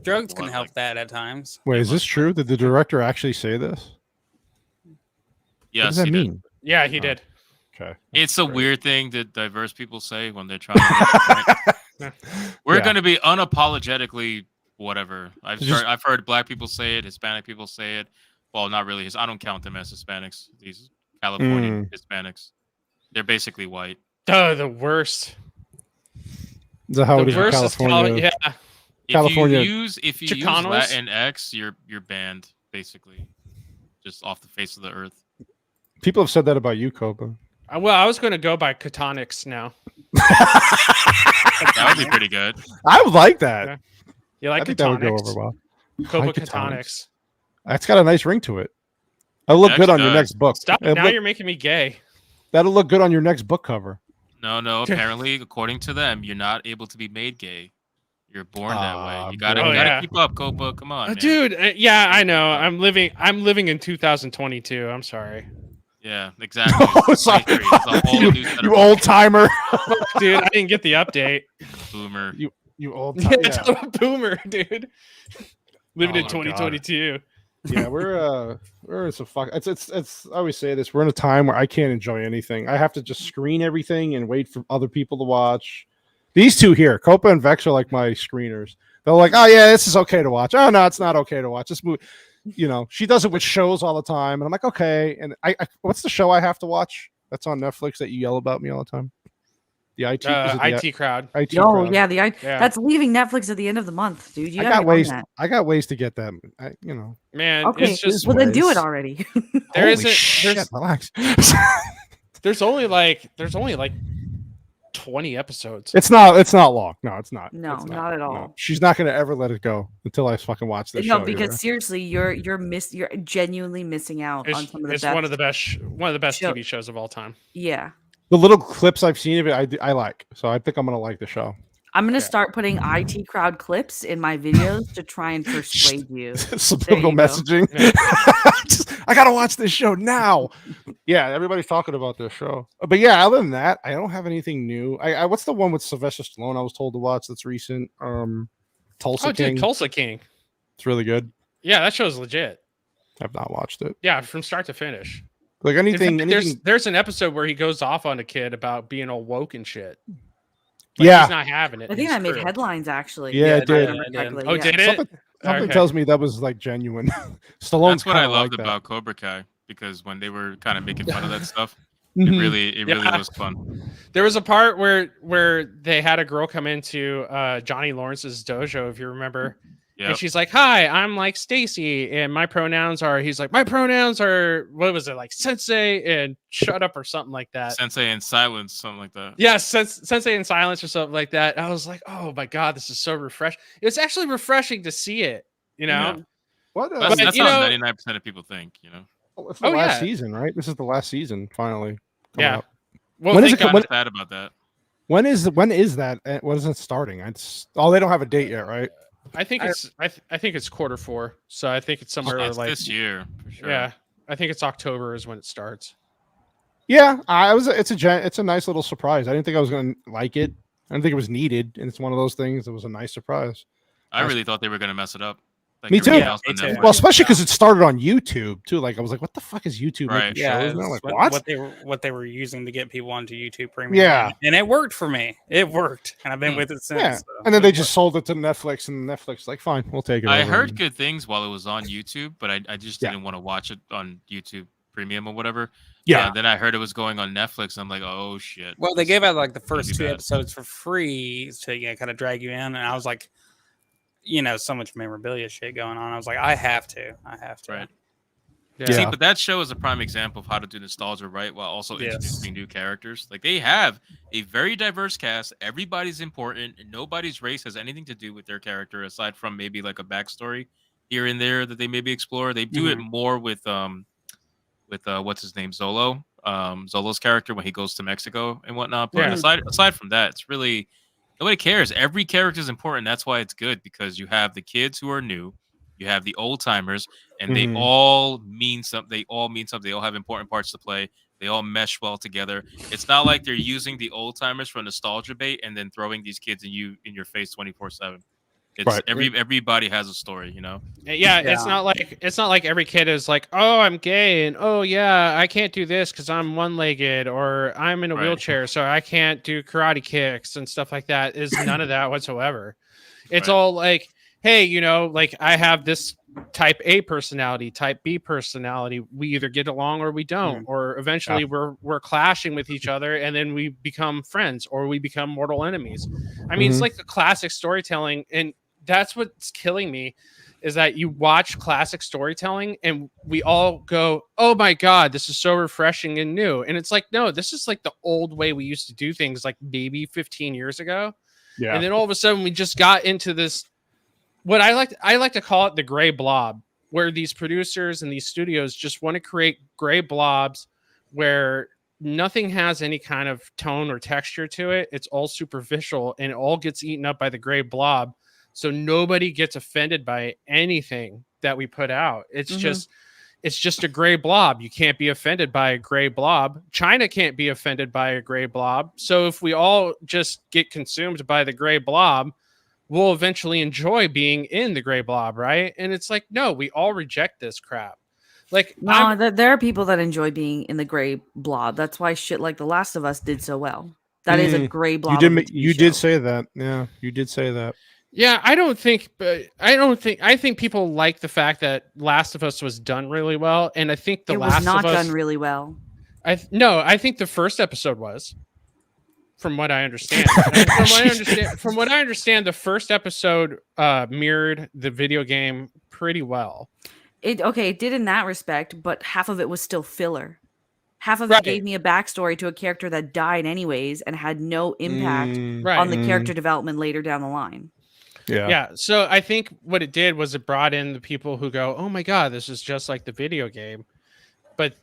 Drugs can help that at times. Wait, is this true? Did the director actually say this? Yes, what does that he mean? did. Yeah, he did. Okay. It's a weird thing that diverse people say when they're trying to make We're going to be unapologetically whatever. I've heard black people say it, Hispanic people say it. Well, not really. I don't count them as Hispanics. These California Hispanics. They're basically white. The worst. Is that how it is in worst California? Yeah. California. If you use Latinx, you're banned basically, just off the face of the earth. People have said that about you, Copa. Well, I was going to go by Catonics now. That would be pretty good. I would like that. Yeah. You like I think that would go Catonics? over well. Copa Catonics. That's got a nice ring to it. That'll look good on your next book. Stop! Now you're making me gay. That'll look good on your next book cover. No. Apparently, according to them, you're not able to be made gay. You're born that way. You gotta keep up, Copa. Come on, man. Dude. Yeah, I know. I'm living in 2022. I'm sorry. Yeah, exactly. Sorry. You old old timer, dude. I didn't get the update. Boomer. You old timer. Yeah. I'm a boomer, dude. Living in 2022. Yeah, we're in some fuck. It's. I always say this. We're in a time where I can't enjoy anything. I have to just screen everything and wait for other people to watch. These two here, Copa and Vex, are like my screeners. They're like, oh yeah, this is okay to watch. Oh no, it's not okay to watch this movie. You know, she does it with shows all the time, and I'm like, okay. And I what's the show I have to watch that's on Netflix that you yell about me all the time? The IT Crowd. IT Crowd. Yeah, that's leaving Netflix at the end of the month, dude. You I got ways. I got ways to get them. Man, okay, it's just then do it already. Relax. There's only like 20 episodes. It's not long. No, it's not. No, not at all. No. She's not going to ever let it go until I fucking watch this show. No, because seriously, you're genuinely missing out on some of the best. It's one of the best TV shows of all time. Yeah. The little clips I've seen of it, I like. So I think I'm going to like the show. I'm going to start putting IT Crowd clips in my videos to try and persuade you. Subliminal messaging. I got to watch this show now. Yeah, everybody's talking about this show. But yeah, other than that, I don't have anything new. What's the one with Sylvester Stallone I was told to watch that's recent? Tulsa King. Dude, Tulsa King. It's really good. Yeah, that show's legit. I've not watched it. Yeah, from start to finish. Like anything. There's an episode where he goes off on a kid about being all woke and shit. He's not having it. I think I made headlines actually. Yeah, it did. Oh, did it? Something tells me that was like genuine. Stallone's That's what I loved about Cobra Kai, because when they were kind of making fun of that stuff, it really was fun. There was a part where they had a girl come into Johnny Lawrence's dojo, if you remember. Yep. And she's like, "Hi, I'm like Stacy, and my pronouns are." He's like, "My pronouns are," what was it, like sensei and shut up or something like that. Sensei and silence, something like that. Yeah, sensei and silence or something like that. I was like, "Oh my god, this is so refreshing." It's actually refreshing to see it, you know. Yeah. What? That's how 99% of people think, you know. Well, it's the last season, right? This is the last season, finally. Yeah. Out. Well, when is it? What's sad about that? When is that? When is it starting? They don't have a date yet, right? I think it's Q4, so I think it's somewhere like this year for sure. Yeah, I think it's October is when it starts. Yeah, it's a nice little surprise. I didn't think I was going to like it. I didn't think it was needed, and it's one of those things that was a nice surprise. I really thought they were going to mess it up. Like me too. Well, especially because it started on YouTube too. Like I was like, "What the fuck is YouTube?" Right. Yeah. Like, what they were using to get people onto YouTube Premium. Yeah, and it worked for me. It worked, and I've been with it since. Yeah. So. And then they just sold it to Netflix, and Netflix like, "Fine, we'll take it." I heard good things while it was on YouTube, but I just didn't want to watch it on YouTube Premium or whatever. Yeah. Then I heard it was going on Netflix. And I'm like, "Oh shit!" Well, they gave out like the first 2 episodes for free to kind of drag you in, and I was like, so much memorabilia shit going on. I was like, I have to. Right. Yeah. See, but that show is a prime example of how to do nostalgia right while also introducing new characters. Like they have a very diverse cast. Everybody's important, and nobody's race has anything to do with their character aside from maybe like a backstory here and there that they maybe explore. They do it more with what's his name, Zolo. Zolo's character when he goes to Mexico and whatnot. But aside from that, it's really nobody cares. Every character is important. That's why it's good, because you have the kids who are new, you have the old timers, and they all mean something. They all mean something. They all have important parts to play. They all mesh well together. It's not like they're using the old timers for nostalgia bait and then throwing these kids in your face 24/7. It's everybody has a story, you know. Yeah, it's not like every kid is like, oh, I'm gay, and oh yeah, I can't do this because I'm one-legged, or I'm in a wheelchair, so I can't do karate kicks and stuff like that. Is none of that whatsoever. It's all like, hey, you know, like I have this type A personality, type B personality. We either get along or we don't, or eventually we're clashing with each other, and then we become friends or we become mortal enemies. I mean, it's like the classic storytelling, and that's what's killing me is that you watch classic storytelling and we all go, oh my God, this is so refreshing and new. And it's like, no, this is like the old way we used to do things like maybe 15 years ago. Yeah. And then all of a sudden we just got into this, what I like to call it the gray blob, where these producers and these studios just want to create gray blobs where nothing has any kind of tone or texture to it. It's all superficial and it all gets eaten up by the gray blob. So nobody gets offended by anything that we put out. It's just a gray blob. You can't be offended by a gray blob. China can't be offended by a gray blob. So if we all just get consumed by the gray blob, we'll eventually enjoy being in the gray blob, right? And it's like, no, we all reject this crap. Like, no, there are people that enjoy being in the gray blob. That's why shit like The Last of Us did so well. That is a gray blob. You did say that. Yeah, you did say that. Yeah, I think people like the fact that Last of Us was done really well, and I think it was not done really well. I think the first episode was, from what I understand. From what I understand, the first episode mirrored the video game pretty well. It did in that respect, but half of it was still filler. Half of it gave me a backstory to a character that died anyways and had no impact on the character development later down the line. Yeah. So I think what it did was it brought in the people who go, oh my God, this is just like the video game. But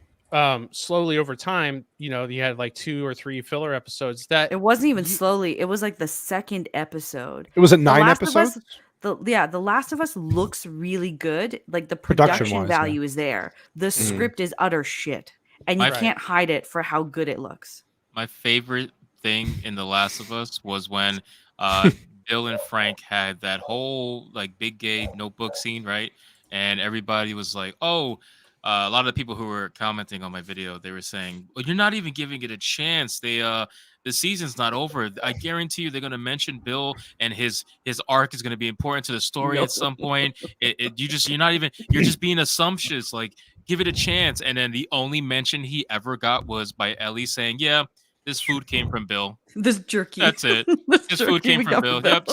slowly over time, you know, you had like 2 or 3 filler episodes that it wasn't even slowly. It was like the second episode. It was at 9 episodes. The Last of Us looks really good. Like the production value is there. The script is utter shit, and you can't hide it for how good it looks. My favorite thing in The Last of Us was when Bill and Frank had that whole like big gay notebook scene, right? And everybody was like, "Oh." A lot of the people who were commenting on my video, they were saying, "Well, you're not even giving it a chance. The season's not over. I guarantee you, they're going to mention Bill and his arc is going to be important to the story at some point. You're just being assumptuous. Like, give it a chance." And then the only mention he ever got was by Ellie saying, "Yeah, this food came from Bill. This jerky. That's it. This food came from Bill. Yep,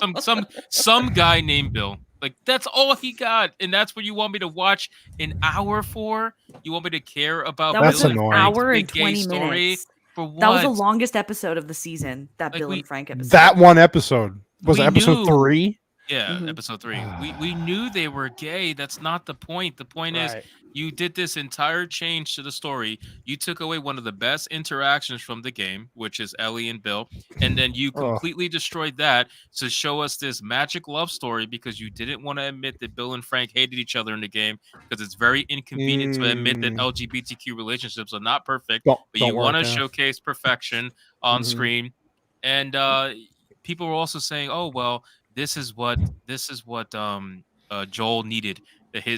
some guy named Bill." Like, that's all he got, and that's what you want me to watch an hour for? You want me to care about That's annoying. An hour and 20 minutes. For what? That was the longest episode of the season, that Bill and Frank episode. That one episode. Was it episode 3? Yeah, episode 3. We knew they were gay. That's not the point. The point is you did this entire change to the story. You took away one of the best interactions from the game, which is Ellie and Bill, and then you completely destroyed that to show us this magic love story because you didn't want to admit that Bill and Frank hated each other in the game because it's very inconvenient to admit that LGBTQ relationships are not perfect, but you want to showcase perfection on screen. And people were also saying, "Oh, well, this is what Joel needed.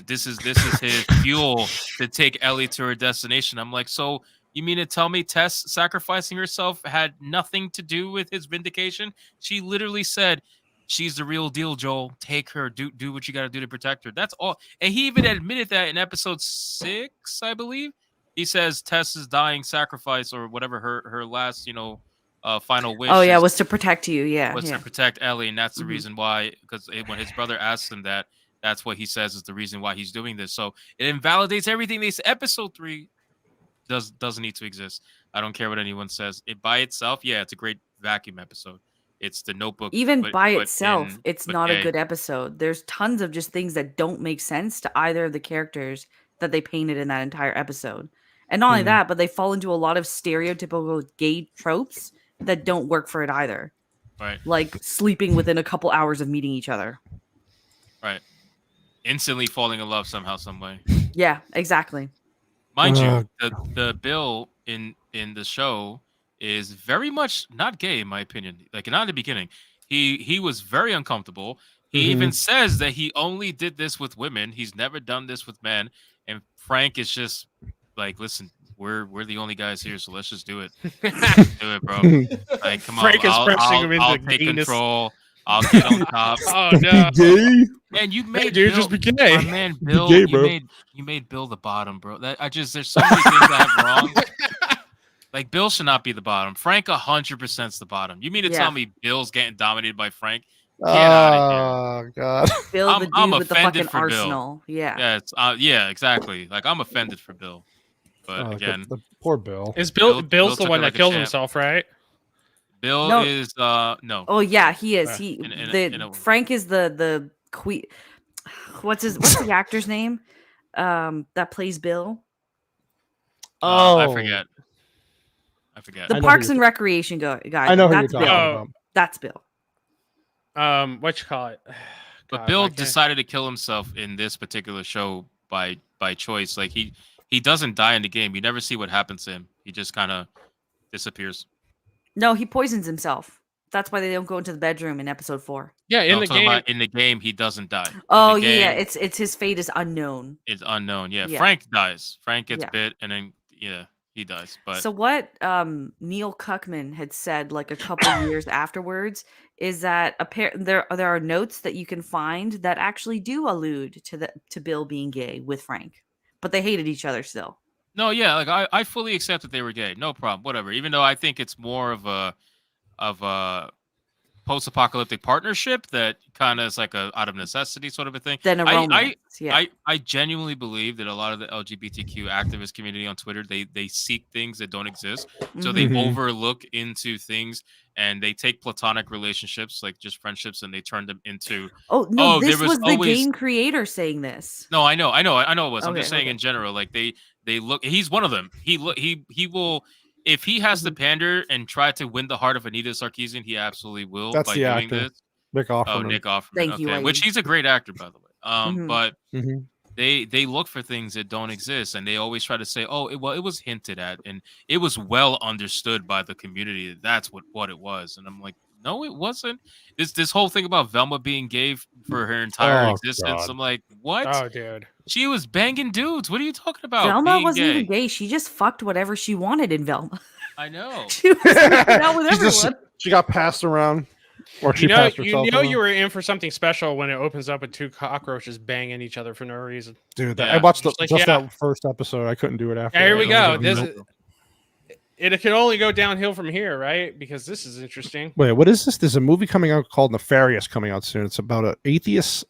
This is his fuel to take Ellie to her destination." I'm like, so you mean to tell me Tess sacrificing herself had nothing to do with his vindication? She literally said, "She's the real deal, Joel. Take her. Do what you got to do to protect her." That's all. And he even admitted that in episode 6, I believe. He says Tess's dying sacrifice or whatever her last, final wish. Oh yeah, was to protect you. Yeah, was to protect Ellie, and that's the reason why. Because when his brother asks him that, that's what he says is the reason why he's doing this. So it invalidates everything. Episode 3 doesn't need to exist. I don't care what anyone says. It by itself, yeah, it's a great vacuum episode. It's the Notebook. Even by itself, it's not a good episode. There's tons of just things that don't make sense to either of the characters that they painted in that entire episode. And not only that, but they fall into a lot of stereotypical gay tropes that don't work for it either. Right. Like sleeping within a couple hours of meeting each other. Right. Instantly falling in love somehow, some way. Yeah, exactly. Mind you, the Bill in the show is very much not gay, in my opinion. Like not in the beginning, he was very uncomfortable. He even says that he only did this with women. He's never done this with men. And Frank is just like, listen, we're the only guys here, so let's just do it. Do it, bro. Like, come Frank on, is pressing him into I'll take gayness. control. I'll get on top. Oh no, Gay? Man, you made dude, Bill, just be gay. my man Bill. gay, bro. You made Bill the bottom, bro. There's so many things I have wrong. Like Bill should not be the bottom. Frank 100% is the bottom. You mean to tell me Bill's getting dominated by Frank? Get out of here. God. Bill the dude I'm with the offended fucking for Bill. arsenal. Yeah. Yeah, it's yeah, exactly. Like I'm offended for Bill. But again, the poor Bill. Is Bill's Bill's the took one it that like a killed champ. himself, right? Bill No. is no. Oh yeah, he is. Frank is the queen. What's the actor's name? That plays Bill. I forget. The Parks and Recreation guy. I know who you're That's talking Bill. about. That's Bill. What you call it? But God, Bill why can't- decided to kill himself in this particular show by choice. Like he doesn't die in the game. You never see what happens to him. He just kind of disappears. No, he poisons himself. That's why they don't go into the bedroom in episode 4. Yeah, in No, I'm the talking game. about in the game, he doesn't die. In Oh the game, yeah, it's his fate is unknown. it's unknown. Yeah, Yeah. Frank dies. Frank gets Yeah. bit, and then he dies. But So what Neil Cuckman had said like a couple years afterwards is that there are notes that you can find that actually do allude to Bill being gay with Frank, but they hated each other still. no, yeah, like I fully accept that they were gay. No problem, whatever. Even though I think it's more of a post-apocalyptic partnership that kind of is like a out of necessity sort of a thing. Then a romance. I genuinely believe that a lot of the LGBTQ activist community on Twitter, they seek things that don't exist. So they overlook into things and they take platonic relationships, like just friendships, and they turn them into This there was the always... game creator saying this. No, I know it was. I'm Okay, just saying okay. in general, like they look, he's one of them. He will, if he has to pander and try to win the heart of Anita Sarkeesian, he absolutely will. That's by the doing actor. this. Nick Offerman. Nick Offerman. Thank you, which Whitey. he's a great actor, by the way. But Mhm. they look for things that don't exist, and they always try to say, it was hinted at, and it was well understood by the community that that's what it was. And I'm like, no, it wasn't. This whole thing about Velma being gay for her entire existence. God. I'm like, what? Oh, dude. She was banging dudes. What are you talking about? Velma being wasn't gay? even gay. She just fucked whatever she wanted in Velma. I know. She was making out with She just- everyone. She got passed around, or she You know, passed herself. around. you were in for something special when it opens up with 2 cockroaches banging each other for no reason. Dude, Yeah. I watched Just like, that first episode. I couldn't do it after. Yeah, here we that. go. It can only go downhill from here, right? Because this is interesting. Wait, what is this? There's a movie coming out called Nefarious coming out soon. It's about an atheist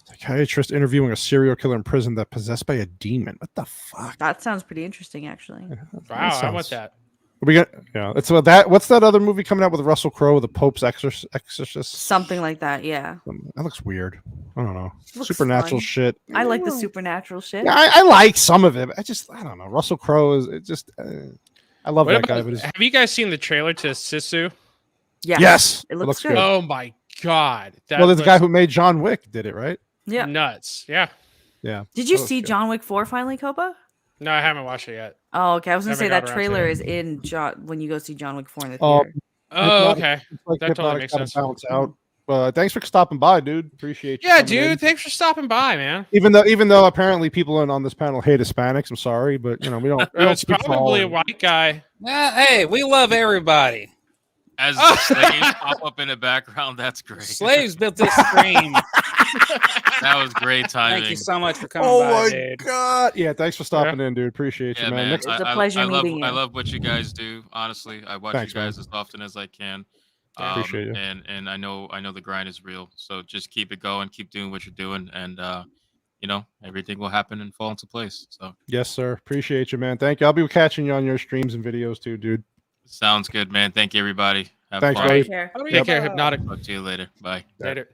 psychiatrist interviewing a serial killer in prison that's possessed by a demon. What the fuck? That sounds pretty interesting, actually. Wow, I want that. We got it's about that. What's that other movie coming out with Russell Crowe, the Pope's Exorcist? Something like that, yeah. That looks weird. I don't know. Looks Supernatural fun. shit. I like the supernatural shit. Yeah, I like some of it. But I don't know. Russell Crowe is it just. I love What that about- guy. But have you guys seen the trailer to Sisu? Yeah. yes, It looks good. Oh my god. That Well, there's the guy looks who made John Wick did it, right? Yeah. nuts. Yeah. Yeah. Did you That looks see good. John Wick 4 finally, Copa? No, I haven't watched it yet. Oh, okay. I was gonna Never say got that around to trailer it. is in when you go see John Wick 4 in the Oh, theater. Oh, Hypnotic- okay. It's like That totally Hypnotic makes gotta sense. balance out. Thanks for stopping by, dude. Appreciate you. Yeah, coming in. dude. Thanks for stopping by, man. Even though apparently people on this panel hate Hispanics, I'm sorry, but we don't. We don't It's speak for all probably a of them. white guy. Hey, we love everybody. As the slaves pop up in the background, that's great. Slaves built this stream. That was great timing. Thank you so much for coming Oh by, my dude. god! Yeah, thanks for stopping in, dude. Appreciate you, Yeah, man. man. Next- It's a pleasure meeting you. I love what you guys do. Honestly, I watch Thanks, you guys man. as often as I can. Appreciate you. And I know the grind is real. So just keep it going, keep doing what you're doing, and everything will happen and fall into place. So Yes, sir. Appreciate you, man. Thank you. I'll be catching you on your streams and videos too, dude. sounds good, man. Thank you, everybody. Have Thanks, fun. buddy. Take care. Take care, Hypnotic. Talk to you later. Bye. Later.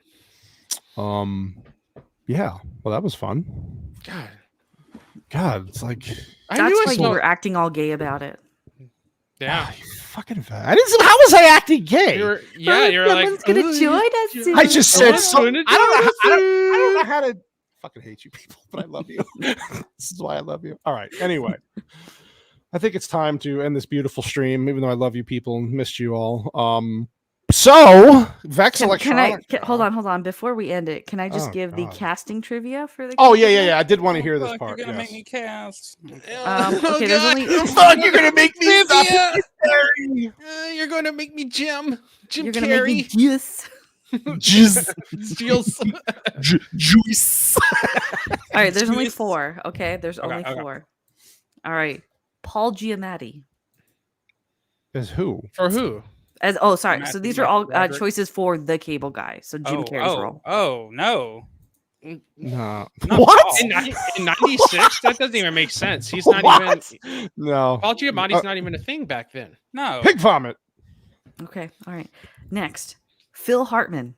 Yeah. Well, that was fun. God. God, it's like I That's knew why I you saw. were acting all gay about it. Yeah. you fucking. I didn't. How was I acting gay? You're like. Someone's gonna join us soon. I just said Someone's something. gonna I don't know. join us I don't know how to fucking hate you people, but I love you. This is why I love you. All right. Anyway, I think it's time to end this beautiful stream, even though I love you people and missed you all. So Vex Electronic. Hold on. Before we end it, can I just give the God. casting trivia for the? Oh yeah. I did want to hear this Fuck, part. You're gonna Yes. make me cast. Okay, there's only. Fuck, you're gonna make me stop. You're going to make me Jim You're gonna make me Carrey. juice. Jizz. Juice. All right, there's only Juice. 4. Okay, there's only okay. 4. All right, Paul Giamatti. Is who? For who? Sorry. So these are all Roderick. choices for the Cable Guy. So Jim Carrey's role. Oh no. No. Not What? Paul. In 96? That doesn't even make sense. He's not even. No. Paul Giamatti's not even a thing back then. No. Pig vomit. Okay. All right. Next, Phil Hartman.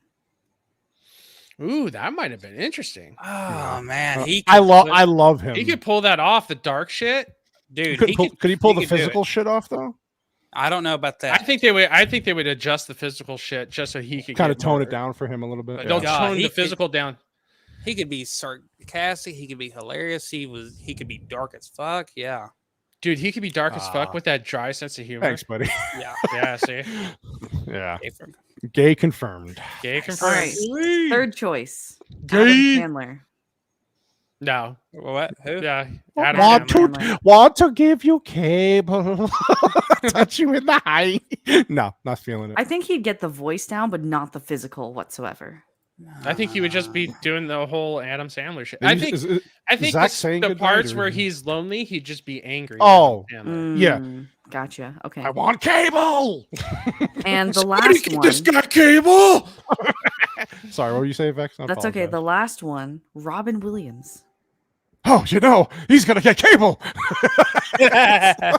Ooh, that might have been interesting. Oh man, I love him. He could pull that off, the dark shit. dude. Could he pull the could do it. physical shit off though? I don't know about that. I think they would adjust the physical shit just so he could Kind of get tone more. it down for him a little bit. But don't Yeah. tone He the could- physical down. He could be sarcastic. He could be hilarious. He could be dark as fuck. Yeah. Dude, he could be dark as fuck with that dry sense of humor. Thanks, buddy. Yeah. Yeah, see? Yeah. Okay, for- Gay confirmed. Gay All confirmed. right. Third choice, Gay. Adam Sandler. No. What? Who? Yeah. Adam Want Sandler. to want to give you cable, touch you in the high. No, not feeling it. I think he'd get the voice down, but not the physical whatsoever. I think he would just be doing the whole Adam Sandler shit. Is- is- I think Zach the, saying the goodnight, parts or- where he's lonely, he'd just be angry. at Oh. Adam Sandler. Yeah. Gotcha. Okay. I want cable. And the last one. This guy cable. Sorry, what were you saying, Vex? I That's okay. apologize. The last one, Robin Williams. Oh, he's gonna get cable. Trying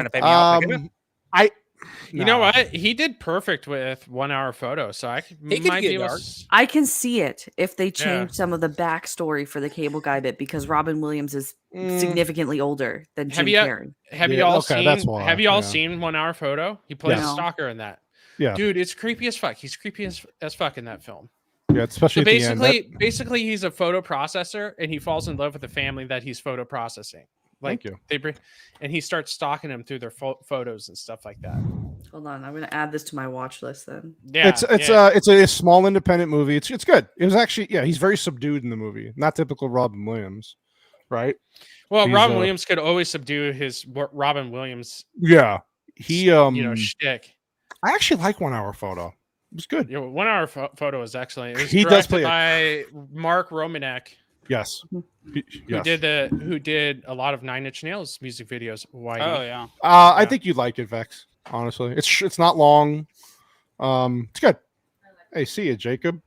to pay me off. You know what? He did perfect with 1 hour photo, so I He could might get be able dark. I can see it if they change Yeah. some of the backstory for the Cable Guy bit because Robin Williams is Mm. significantly older than Jim Have you- Carrey. Have you Yeah, all okay, that's seen? why, Have you all yeah. seen 1 hour photo? He plays Yes. a stalker in that. Yeah. Dude, it's creepy as fuck. He's creepy as fuck in that film. Yeah, especially So at the end. basically, he's a photo processor, and he falls in love with the family that he's photo processing. Like Thank you. they bring, and he starts stalking them through their photos and stuff like that. Hold on, I'm gonna add this to my watch list then. Yeah, It's a small independent movie. It's good. It was actually he's very subdued in the movie. Not typical Robin Williams, right? well, he's, Robin Williams could always subdue his Robin Williams, Yeah. He shtick. I actually like 1 hour photo. It was good. 1 hour photo is excellent. It was He does directed play by Mark Romanek, Yes. who Yes. did a lot of Nine Inch Nails music videos. Why? Oh yeah. I think you'd like it, Vex. Honestly, it's not long. It's good. Hey, see you, Jacob.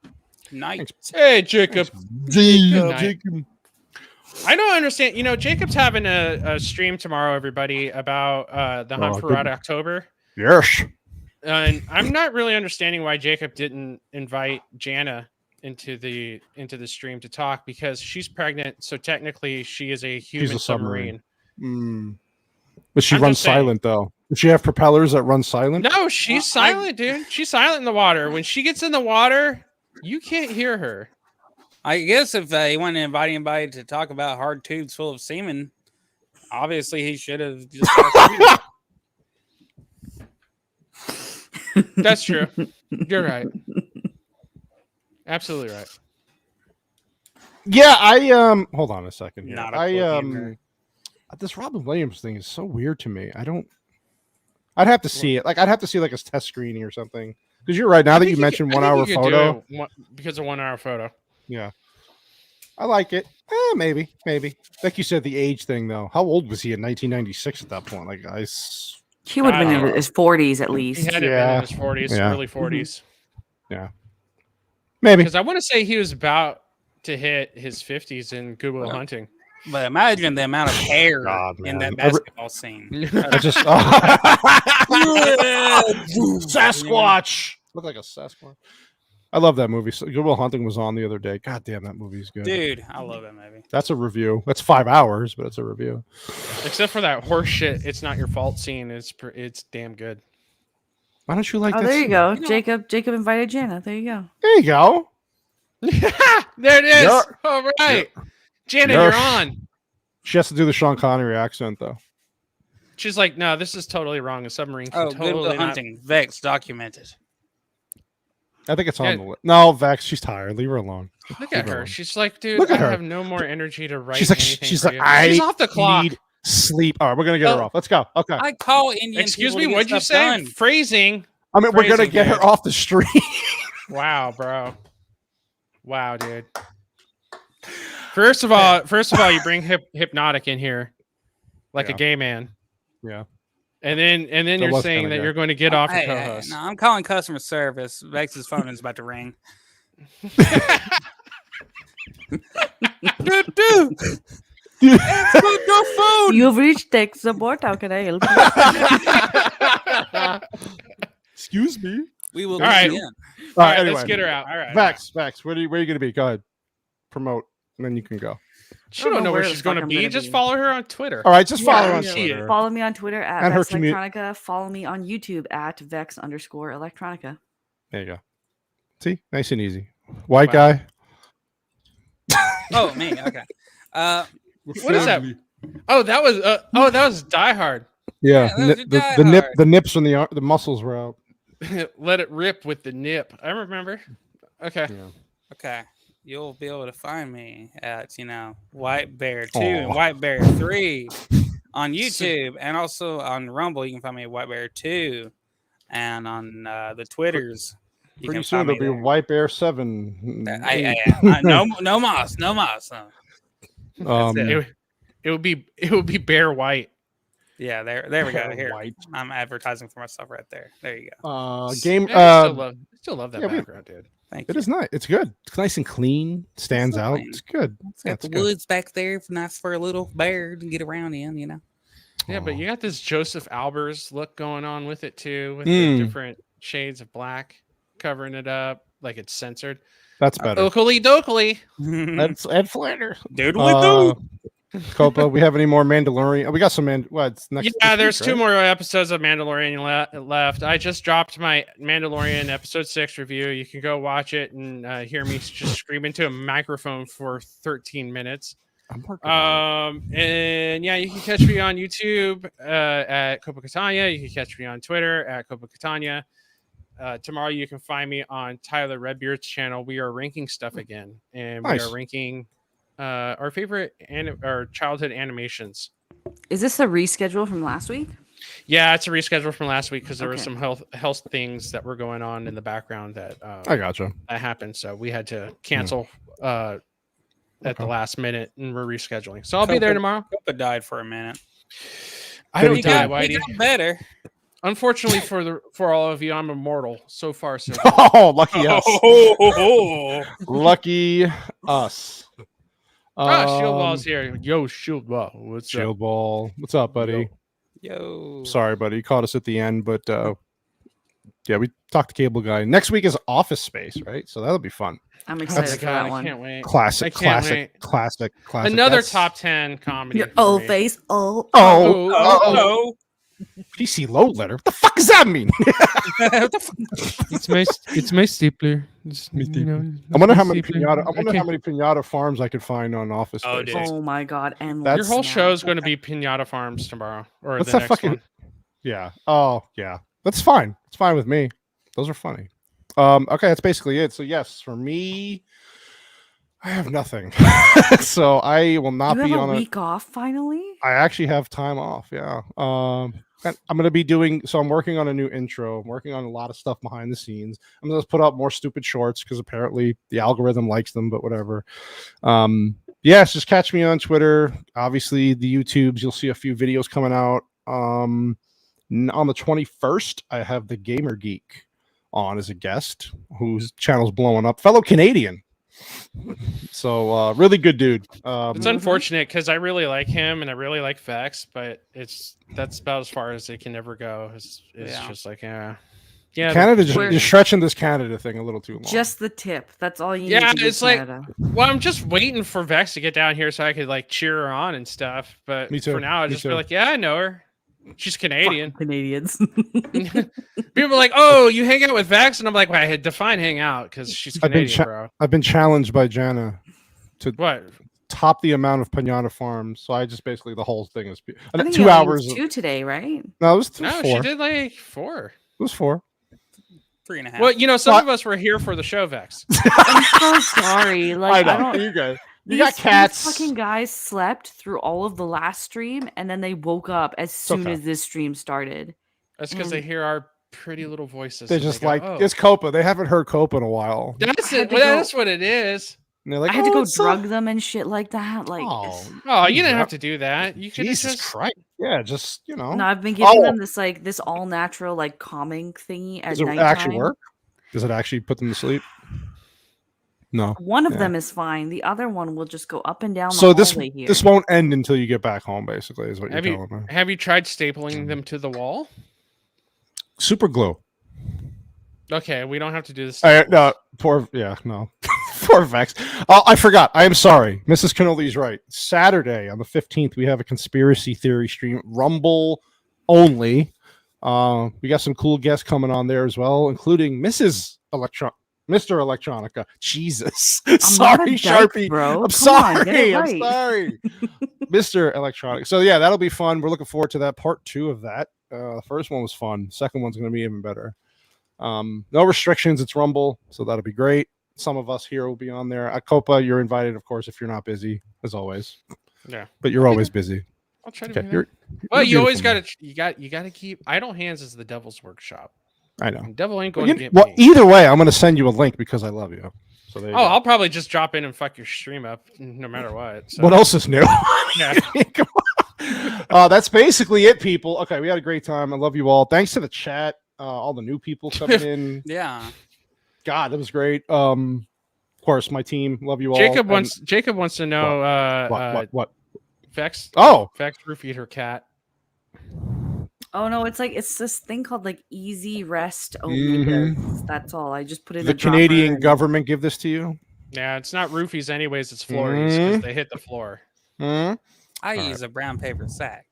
Nice. Hey, Jacob. Jacob. Jacob. I don't understand. Jacob's having a stream tomorrow, everybody, about the Hunt for good. Red October. Yes. And I'm not really understanding why Jacob didn't invite Jana into the stream to talk because she's pregnant. So technically, she is a human submarine. But she I'm runs just saying. silent, though. Does she have propellers that run silent? No, she's silent, dude. She's silent in the water. When she gets in the water, you can't hear her. I guess if he wanted to invite anybody to talk about hard tubes full of semen, obviously he should have just. That's true. You're right. Absolutely right. Yeah, hold on a second here. Not a clue This Robin Williams thing is so weird to me. I'd have to see it. Like I'd have to see like a test screening or something. Because you're right. Now that you mentioned 1 hour photo, because of 1 hour photo. yeah, I like it. Maybe. Like you said, the age thing though. How old was he in 1996 at that point? Like He would have been in his 40s at least. He had to have been in his 40s, Yeah. early 40s. Yeah, maybe. Because I want to say he was about to hit his 50s in Good Will Hunting. But imagine the amount of hair God, in man. that basketball scene. I just Sasquatch. Look like a Sasquatch. I love that movie. So, Good Will Hunting was on the other day. God damn, that movie's good. Dude, I love that movie. That's a review. That's 5 hours, but it's a review. Except for that horse shit, it's not your fault scene. It's damn good. Why don't you like Oh, that? there you scene? go. Jacob invited Jana. There you go. There you go. There it is. You're- All right. Janet, you're- you're on. She has to do the Sean Connery accent though. She's like, no, this is totally wrong. A submarine can Oh, totally Goodwill not. Hunting. Vex documented. I think it's on Yeah. the list. No, Vex, she's tired. Leave her alone. Look at Leave her. alone. She's like, dude, Look I at her. have no more energy to write. She's like, anything she's for like, you. I she's off the clock. need sleep. All right, we're gonna get her Oh. off. Let's go. Okay. I call Indian. Excuse people me, to get what'd you stuff say? done. Phrasing. I mean, we're gonna Phrasing, get her dude. off the street. Wow, bro. Wow, dude. First of all, you bring Hypnotic in here, like a Yeah. gay man, Yeah. and then That you're was saying kinda that gay. you're going to get off your Hey, co-host. no, I'm calling customer service. Vex's phone is about to ring. You've reached tech support. How can I help you? Excuse me. We will. All right. be in. All All right, right, anyway. let's get her out. All right, Vex, where are you gonna be? Go ahead. Promote, and then you can go. She don't know where she's going to I'm be. gonna Just be. follow her on Twitter. All right, just follow her on yeah. Twitter. Follow me on Twitter at And her Vex commu- Electronica. Follow me on YouTube at Vex_Electronica. There you go. See, nice and easy. White Wow. guy. Oh, me. Okay. What is that? Oh, that was Die Hard. Yeah, Yeah, that was the Die nip, Hard. the nips when the muscles were out. Let it rip with the nip. I remember. Okay. Okay. You'll be able to find me at White Bear 2 Aw. and White Bear 3 on YouTube, and also on Rumble. You can find me at White Bear 2, and on the Twitters. You Pretty can soon find me there'll be there. White Bear 7. No moss. Um, That's It would be Bear White. Yeah, there we go. Bear Here, White. I'm advertising for myself right there. There you go. game. I still love that yeah, we- background, dude. Thank It you. is nice. It's good. It's nice and clean. Stands so out. clean. It's good. It's Yeah, got it's the good. woods back there, nice for a little bear to get around in. Yeah, but you got this Joseph Albers look going on with it too, with Mm. the different shades of black covering it up, like it's censored. That's better. Oakley dokley. That's Ed Flander. Dude, Copa, we have any more Mandalorian? Oh, we got some it's next. Yeah, this there's week, two right? more episodes of Mandalorian left. I just dropped my Mandalorian episode 6 review. You can go watch it and hear me just scream into a microphone for 13 minutes. I'm working on And yeah, you can catch me on YouTube at Copa Catania. You can catch me on Twitter at Copa Catania. Tomorrow you can find me on Tyler Redbeard's channel. We are ranking stuff again, and Nice. we are ranking our favorite our childhood animations. Is this a reschedule from last week? Yeah, it's a reschedule from last week because there were Okay. some health things that were going on in the background that I gotcha. that happened. So we had to cancel at the last minute, and we're rescheduling. So I'll be there tomorrow. Copa died for a minute. I don't He die, got, he Whitey. got better. Unfortunately for all of you, I'm immortal. So far, so good. Oh, lucky us. Oh, Lucky us. Shield Ball's here. Yo, Shield Ball. What's Shield Ball. What's up, buddy? yo. Sorry, buddy. You caught us at the end, but yeah, we talked to Cable Guy. Next week is Office Space, right? So that'll be fun. I'm up? excited Oh, for God, that I one. can't wait. Classic, I can't classic, wait. classic, classic. Another That's- top 10 comedy. Your for old me. face. Oh. Oh, Oh, no. PC load letter. What the fuck does that mean? What the fuck? It's my stapler. I wonder how many pinata. I wonder how many pinata farms I could find on Office Oh, Space. dude. Oh my god. And That's- Your whole show is going to be Pinata Farms tomorrow, or What's the that next fucking? one. Yeah. Oh, yeah. That's fine. It's fine with me. Those are funny. Okay, that's basically it. So yes, for me, I have nothing. So I will not you be have on a week off finally. I actually have time off. Yeah. And I'm going to be doing, so I'm working on a new intro. I'm working on a lot of stuff behind the scenes. I'm going to put up more stupid shorts because apparently the algorithm likes them, but whatever. Yes, just catch me on Twitter. Obviously, the YouTubes, you'll see a few videos coming out. On the 21st, I have the Gamer Geek on as a guest whose channel's blowing up. Fellow Canadian. So really good dude. It's unfortunate because I really like him and I really like Vex, but that's about as far as it can ever go. It's Yeah. just like Canada, We're- you're stretching this Canada thing a little too long. Just the tip. That's all you need. Yeah, to do, it's like- Canada. well, I'm just waiting for Vex to get down here so I could like cheer her on and stuff. But Me too, for now, I me just be too. like, yeah, I know her. She's Canadian. Canadians. People are like, oh, you hang out with Vex, and I'm like, well, I had define hang out because she's I've been Canadian, bro. I've been challenged by Jana What? top the amount of Pinata Farms. So I just basically the whole thing is I think 2 he only hours. used 2 today, right? No, it was No, 4. she did like 4. It was 4. 3.5. Well, you know, some of us were here for the show, Vex. I'm so sorry. Like I know. don't. You guys. You These got cats. fucking guys slept through all of the last stream, and then they woke up as soon okay. as this stream started. That's because they hear our pretty little voices. They're and just they go, like, oh. it's Copa. They haven't heard Copa in a while. That's I had it. to Well, go- that's what it is. And they're like, I had to go it's drug them and shit like that. Like, Oh, you didn't have to do that. You could Jesus just Christ. Yeah, just, you know. no, I've been giving them this all natural like calming thingy at Does it nighttime. actually work? Does it actually put them to sleep? No. One of them is fine. The other one will just go up and down. So the hallway here. this won't end until you get back home, basically, is what have you're you telling me. have you tried stapling them to the wall? Super glue. Okay, we don't have to do this. No, poor Vex. Oh, I forgot. I am sorry. Mrs. Cannoli's right. Saturday on the 15th, we have a conspiracy theory stream, Rumble only. We got some cool guests coming on there as well, including Mr. Electronica. Jesus. Sorry, Sharpie. Bro. I'm sorry. I'm sorry. Mr. Electronica. So yeah, that'll be fun. We're looking forward to that. Part 2 of that. The first one was fun. Second one's going to be even better. No restrictions. It's Rumble, so that'll be great. Some of us here will be on there. Copa, you're invited, of course, if you're not busy, as always. Yeah, but you're always busy. I'll try to be there. there. Well, you always beautiful, got to keep idle hands is the devil's workshop. I know. The devil ain't going to get well, me. either way, I'm going to send you a link because I love you. So there you go. I'll probably just drop in and fuck your stream up no matter what. So. What else is new? Yeah. Come on. That's basically it, people. Okay, we had a great time. I love you all. Thanks to the chat, all the new people coming in. Yeah. God, that was great. Of course, my team. Love you all. Jacob wants to know what? Vex. Oh, Vex roofied her cat. Oh no, it's this thing called like Easy Rest Omega. That's all. I just put it in the Canadian government give this to you. Yeah, it's not roofies anyways. It's flories because they hit the floor. I use a brown paper sack.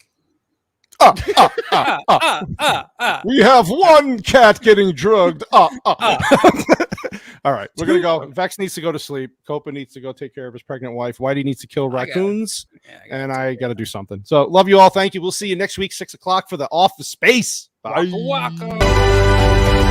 We have one cat getting drugged. All right, we're gonna go. Vex needs to go to sleep. Copa needs to go take care of his pregnant wife. Whitey needs to kill raccoons, and I got to do something. So, love you all. Thank you. We'll see you next week, 6 o'clock for the Office Space. Bye. Waka waka.